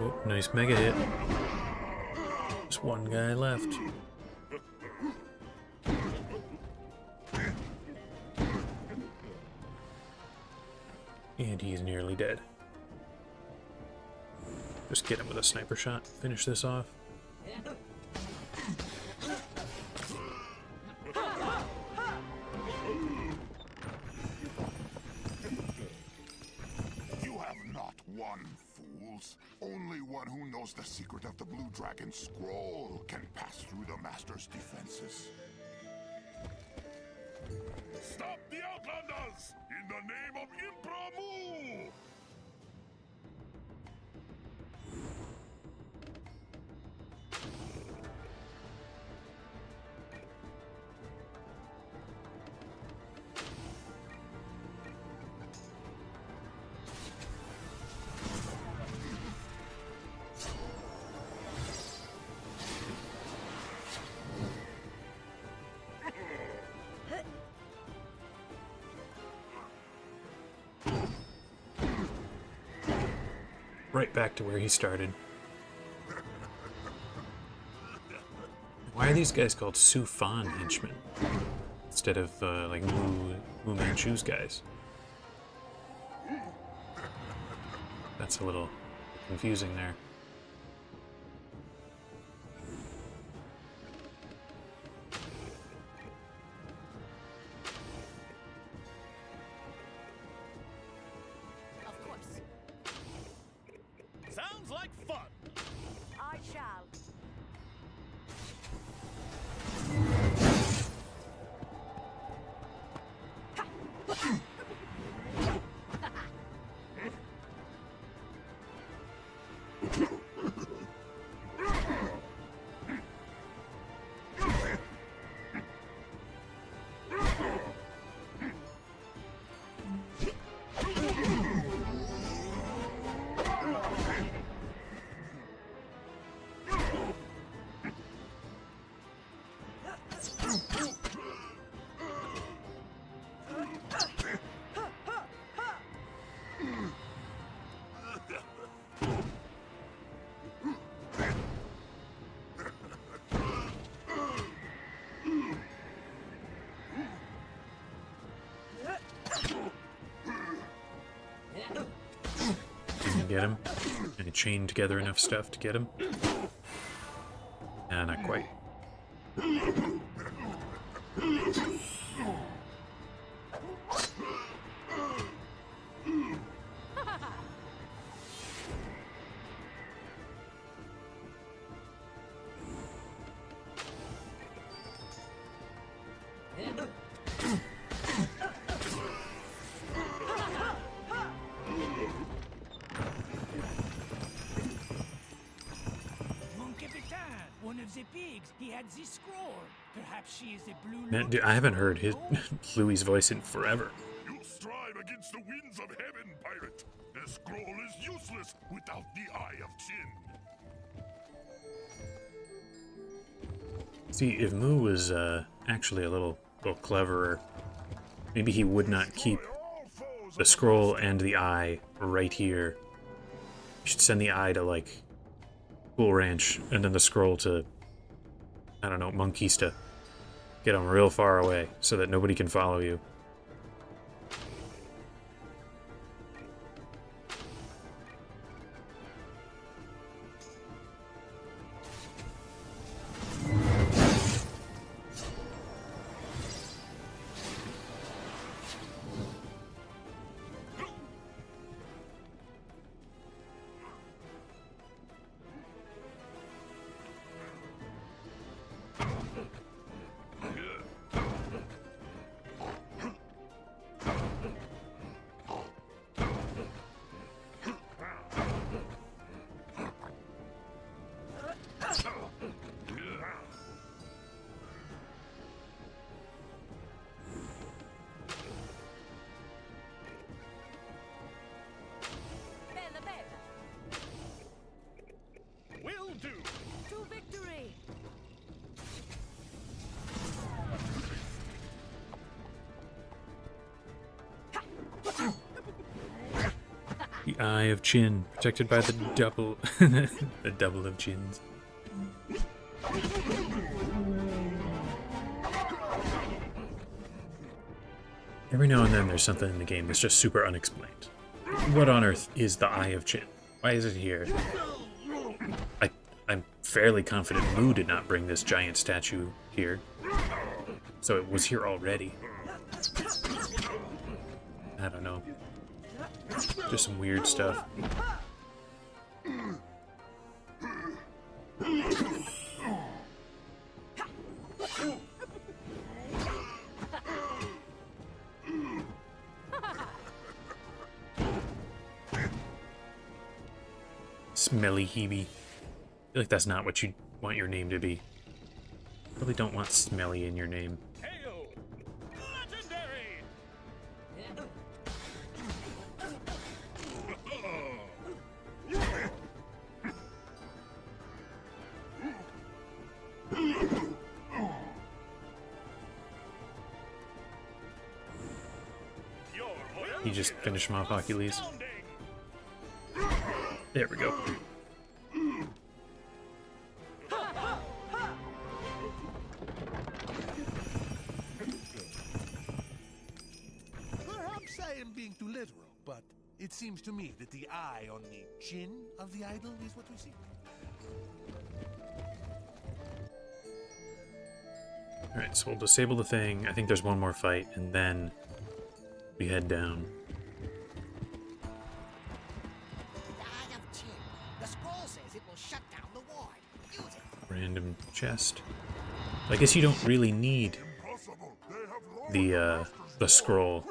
Oh, nice mega hit. Just one guy left. And he's nearly dead. Just get him with a sniper shot. Finish this off. You have not won, fools. Only one who knows the secret of the Blue Dragon Scroll can pass through the Master's defenses. Stop the Outlanders! In the name of Emperor Mu! Right back to where he started. Why are these guys called Sufan henchmen instead of like Mu Manchu's guys? That's a little confusing there. Of course. Sounds like fun. I shall. Didn't get him. And he chained together enough stuff to get him. Nah, not quite. Mon capitaine, one of the pigs, he had the scroll. Perhaps she is a blue Man, dude, I haven't heard his Louis' voice in forever. You You strive against the winds of heaven, pirate. The scroll is useless without the Eye of Chin. See, if Mu was actually a little cleverer, maybe he would not keep the scroll and the eye right here. You should send the eye to, like, Cool Ranch, and then the scroll to, I don't know, Monkista. Get them real far away, so that nobody can follow you. Will do. To victory. The Eye of Chin, protected by the double, the double of chins. Every now and then there's something in the game that's just super unexplained. What on earth is the Eye of Chin? Why is it here? I'm fairly confident Mu did not bring this giant statue here. So it was here already. I don't know. Just some weird stuff. Smelly Hebe. I feel like that's not what you want your name to be. Probably don't want smelly in your name. Hail! Legendary! You just finish him off, Achilles. There we go. Perhaps I am being too literal, but it seems to me that the eye on the chin of the idol is what we seek. Alright, so we'll disable the thing. I think there's one more fight, and then we head down. The Eye of Chin. The scroll says it will shut down the ward. Use it. Random chest. I guess you don't really need the scroll.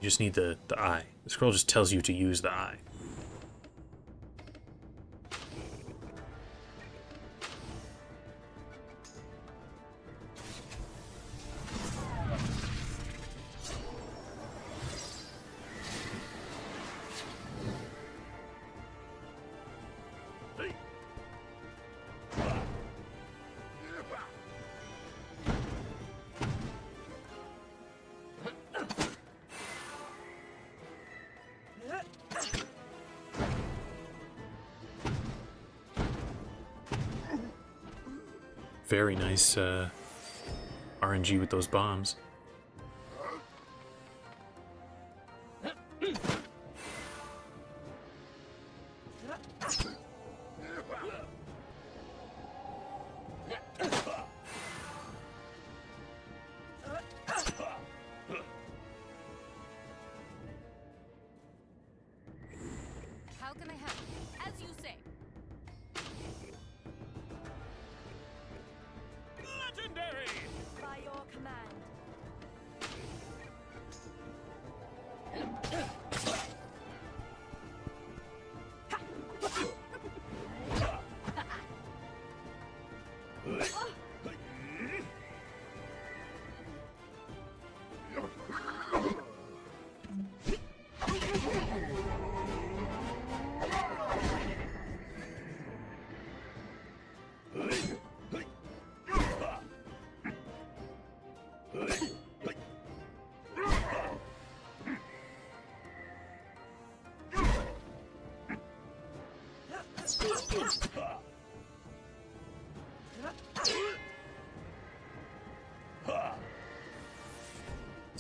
You just need the eye. The scroll just tells you to use the eye. Very nice RNG with those bombs. How can I help? As you say. Legendary! By your command.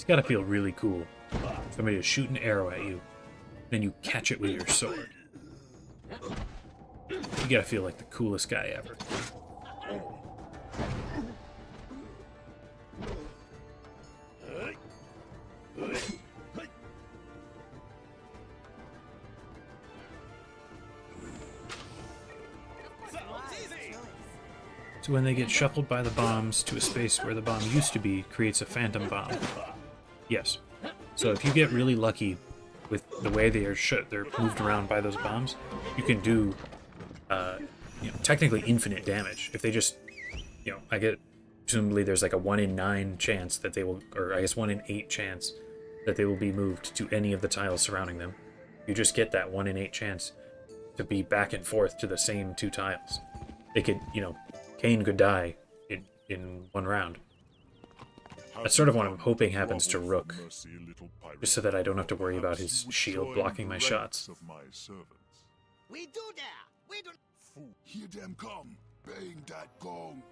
It's gotta feel really cool. Somebody to shoot an arrow at you, then you catch it with your sword. You gotta feel like the coolest guy ever. So when they get shuffled by the bombs to a space where the bomb used to be, creates a phantom bomb. Yes. So if you get really lucky with the way they're moved around by those bombs, you can do, technically infinite damage. If they just, presumably there's like a 1 in 9 chance that they will, or I guess 1 in 8 chance that they will be moved to any of the tiles surrounding them. You just get that 1 in 8 chance to be back and forth to the same 2 tiles. They could, Kane could die in 1 round. That's sort of what I'm hoping happens to Rook, just so that I don't have to worry about his shield blocking my shots. We do that. We do. Hear them come. Bang that gong.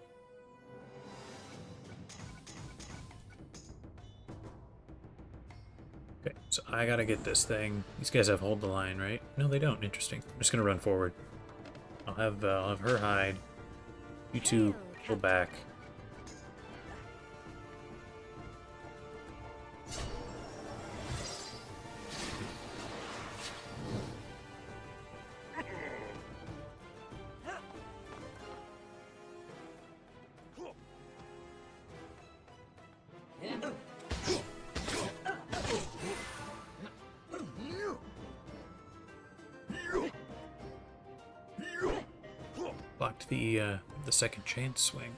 Okay, so I gotta get this thing. These guys have hold the line, right? No, they don't. Interesting. I'm just gonna run forward. I'll have her hide. You two pull back. Blocked the second chain swing.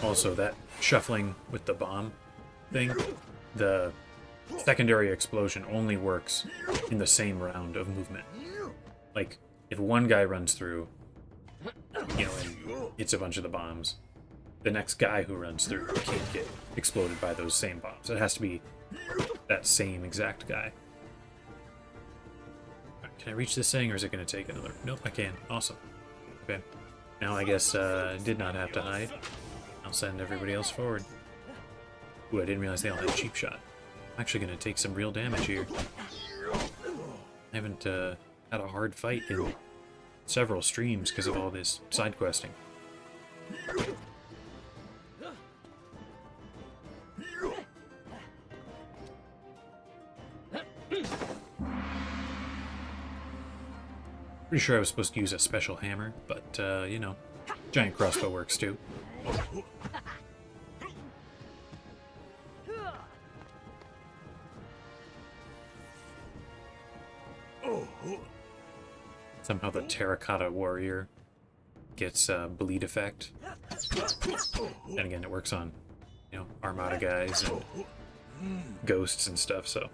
Also, that shuffling with the bomb thing, the secondary explosion only works in the same round of movement. Like, if one guy runs through, and hits a bunch of the bombs, the next guy who runs through can't get exploded by those same bombs. It has to be that same exact guy. Right, can I reach this thing, or is it going to take another? Nope, I can. Awesome. Okay. Now I guess did not have to hide. I'll send everybody else forward. Ooh, I didn't realize they all had cheap shot. I'm actually going to take some real damage here. I haven't had a hard fight in several streams because of all this side questing. Pretty sure I was supposed to use a special hammer, but, giant crossbow works too. Somehow the terracotta warrior gets bleed effect. And again, it works on, Armada guys and ghosts and stuff, so.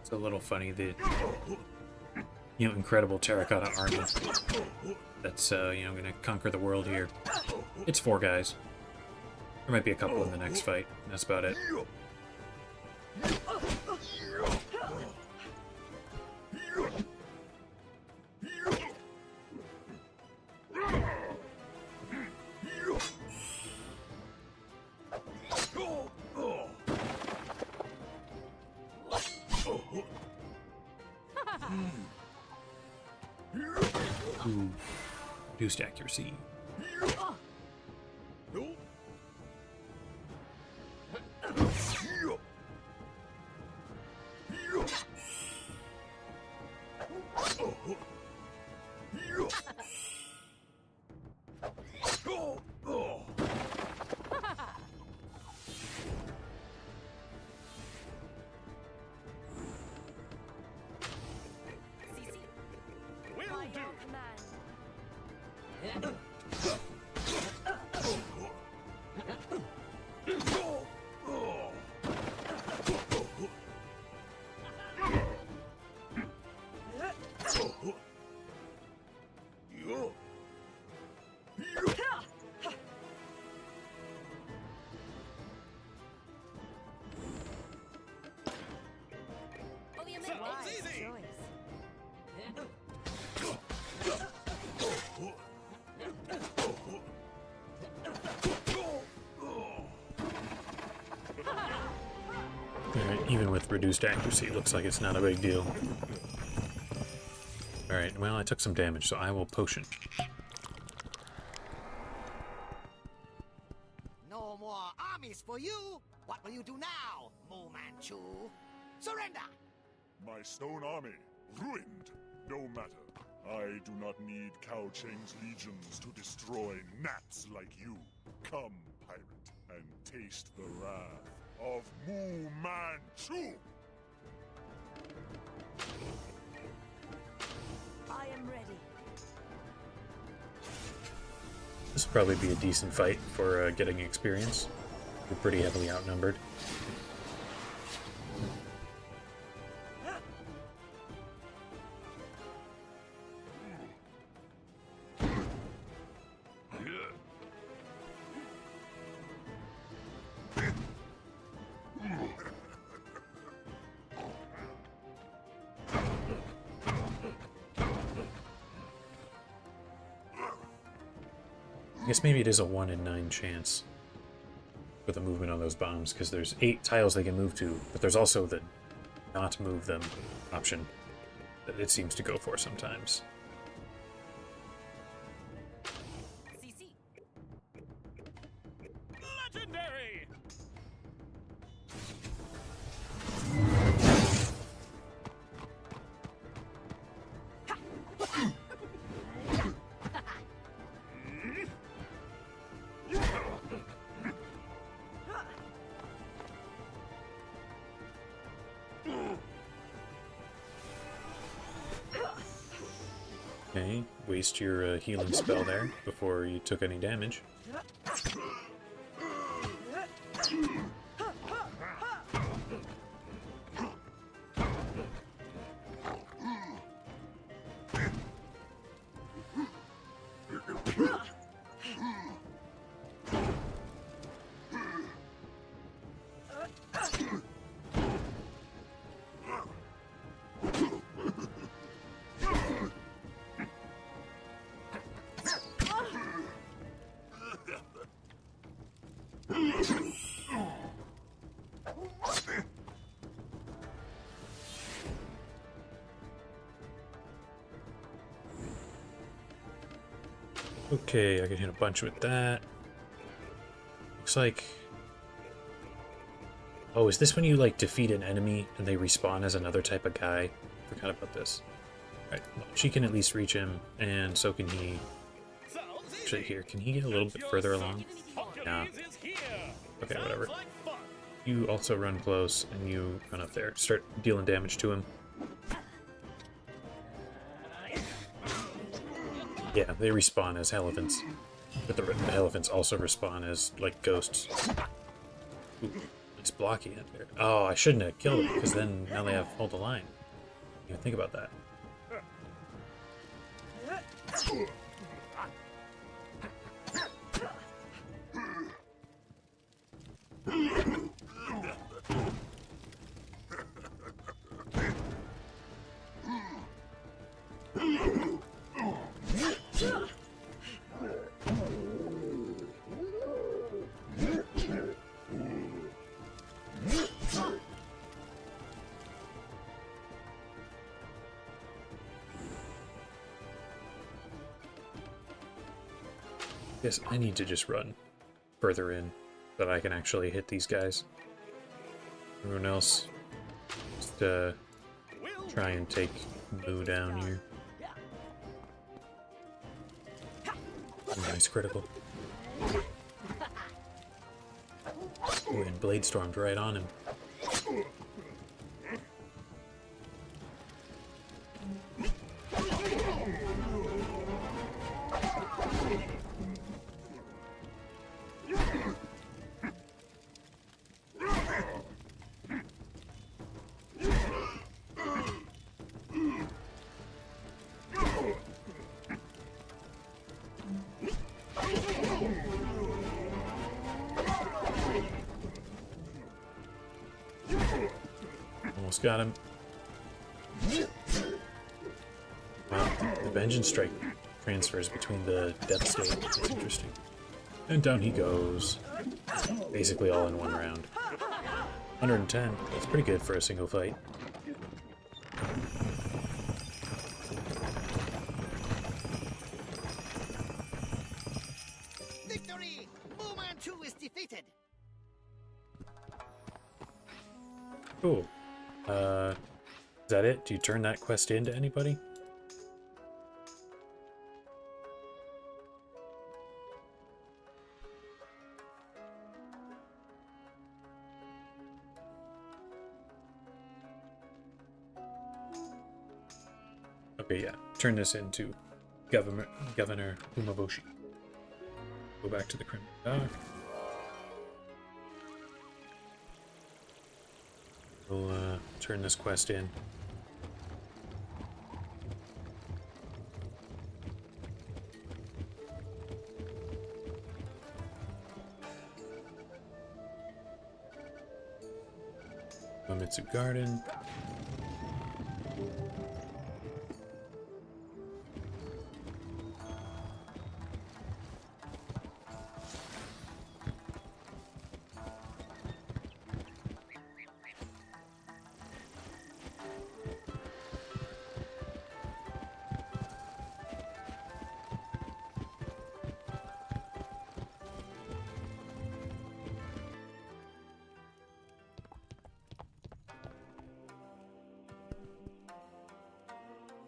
It's a little funny, the incredible terracotta army that's gonna conquer the world here. It's 4 guys. There might be a couple in the next fight. That's about it. Ooh. Reduced accuracy. Even with reduced accuracy, it looks like it's not a big deal. Alright, well, I took some damage, so I will potion. No more armies for you! What will you do now, Mu Manchu? Surrender! My stone army, ruined. No matter. I do not need Cao Cheng's legions to destroy gnats like you. Come, pirate, and taste the wrath of Mu Manchu! I am ready. This will probably be a decent fight for getting experience. We're pretty heavily outnumbered. I guess maybe it is a 1 in 9 chance for the movement on those bombs, because there's 8 tiles they can move to, but there's also the not move them option that it seems to go for sometimes. Legendary! Okay, waste your healing spell there before you took any damage. Okay, I can hit a bunch with that. Looks like... Oh, is this when you, like, defeat an enemy and they respawn as another type of guy? Forgot about this. Alright, well, she can at least reach him, and so can he. Actually, here, can he get a little bit further along? Nah. Okay, whatever. You also run close, and you run up there. Start dealing damage to him. Yeah, they respawn as elephants. But the elephants also respawn as, like, ghosts. Ooh, it's blocky in there. Oh, I shouldn't have killed it, because then now they have hold the line. You think about that. Guess I need to just run further in so that I can actually hit these guys. Everyone else, just try and take Moo down here. Nice critical. Ooh, and Blade Stormed right on him. Almost got him. Wow, the Vengeance Strike transfers between the Death State. That's interesting. And down he goes. Basically all in one round. 110. That's pretty good for a single fight. Victory! Moo Manchu is defeated. Cool. Is that it? Do you turn that quest in to anybody? Okay, yeah. Turn this into Governor Umaboshi. Go back to the Criminal Dock. We'll turn this quest in. Uemitsu Garden.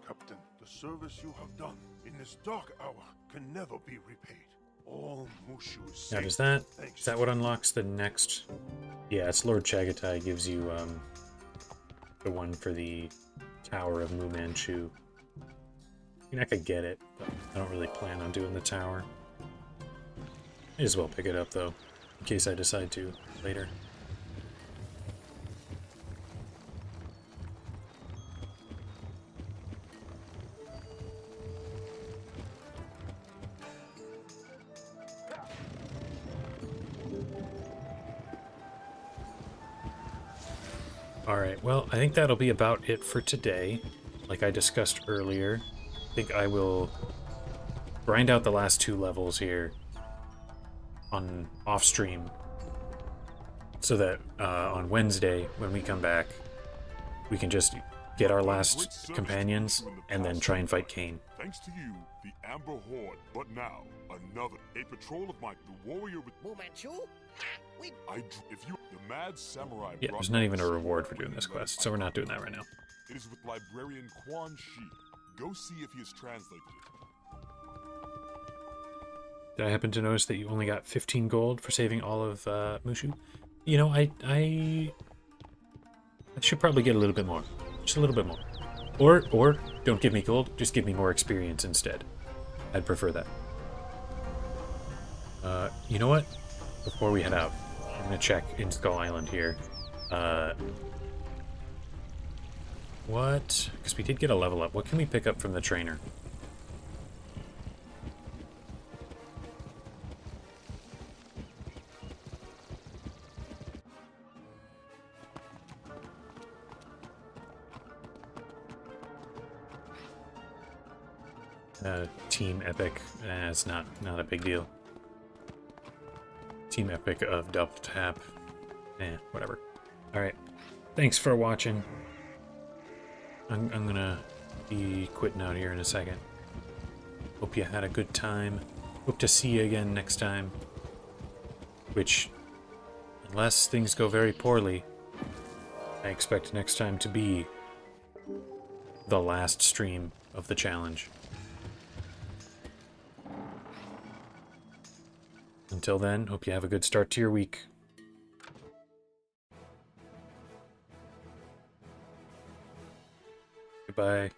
Captain, the service you have done in this dark hour can never be repaid. All Mushu is Now safe. is that what unlocks the next? Yeah, it's Lord Chagatai gives you the one for the Tower of Mu Manchu. I mean, I could get it, but I don't really plan on doing the tower. May as well pick it up though, in case I decide to later. Alright, well, I think that'll be about it for today. Like I discussed earlier, I think I will grind out the last 2 levels here on off-stream so that on Wednesday, when we come back, we can just get our last companions and then try and fight Kane. Thanks to you, the Amber Horde. But now, another. A patrol of my... The warrior with... Moo Manchu? If you... The mad samurai... Yeah, there's not even a reward for doing this quest, so we're not doing that right now. It is with librarian Quan Shi. Go see if he has translated it. Did I happen to notice that you only got 15 gold for saving all of Mushu? You know, I should probably get a little bit more. Just a little bit more. Or don't give me gold, just give me more experience instead. I'd prefer that. You know what? Before we head out, I'm gonna check in Skull Island here. What? Because we did get a level up. What can we pick up from the trainer? Team Epic. It's not a big deal. Team Epic of Double Tap. Whatever. Alright. Thanks for watching. I'm gonna be quitting out here in a second. Hope you had a good time. hope to see you again next time. Which, unless things go very poorly, I expect next time to be the last stream of the challenge. Until then, hope you have a good start to your week. Goodbye.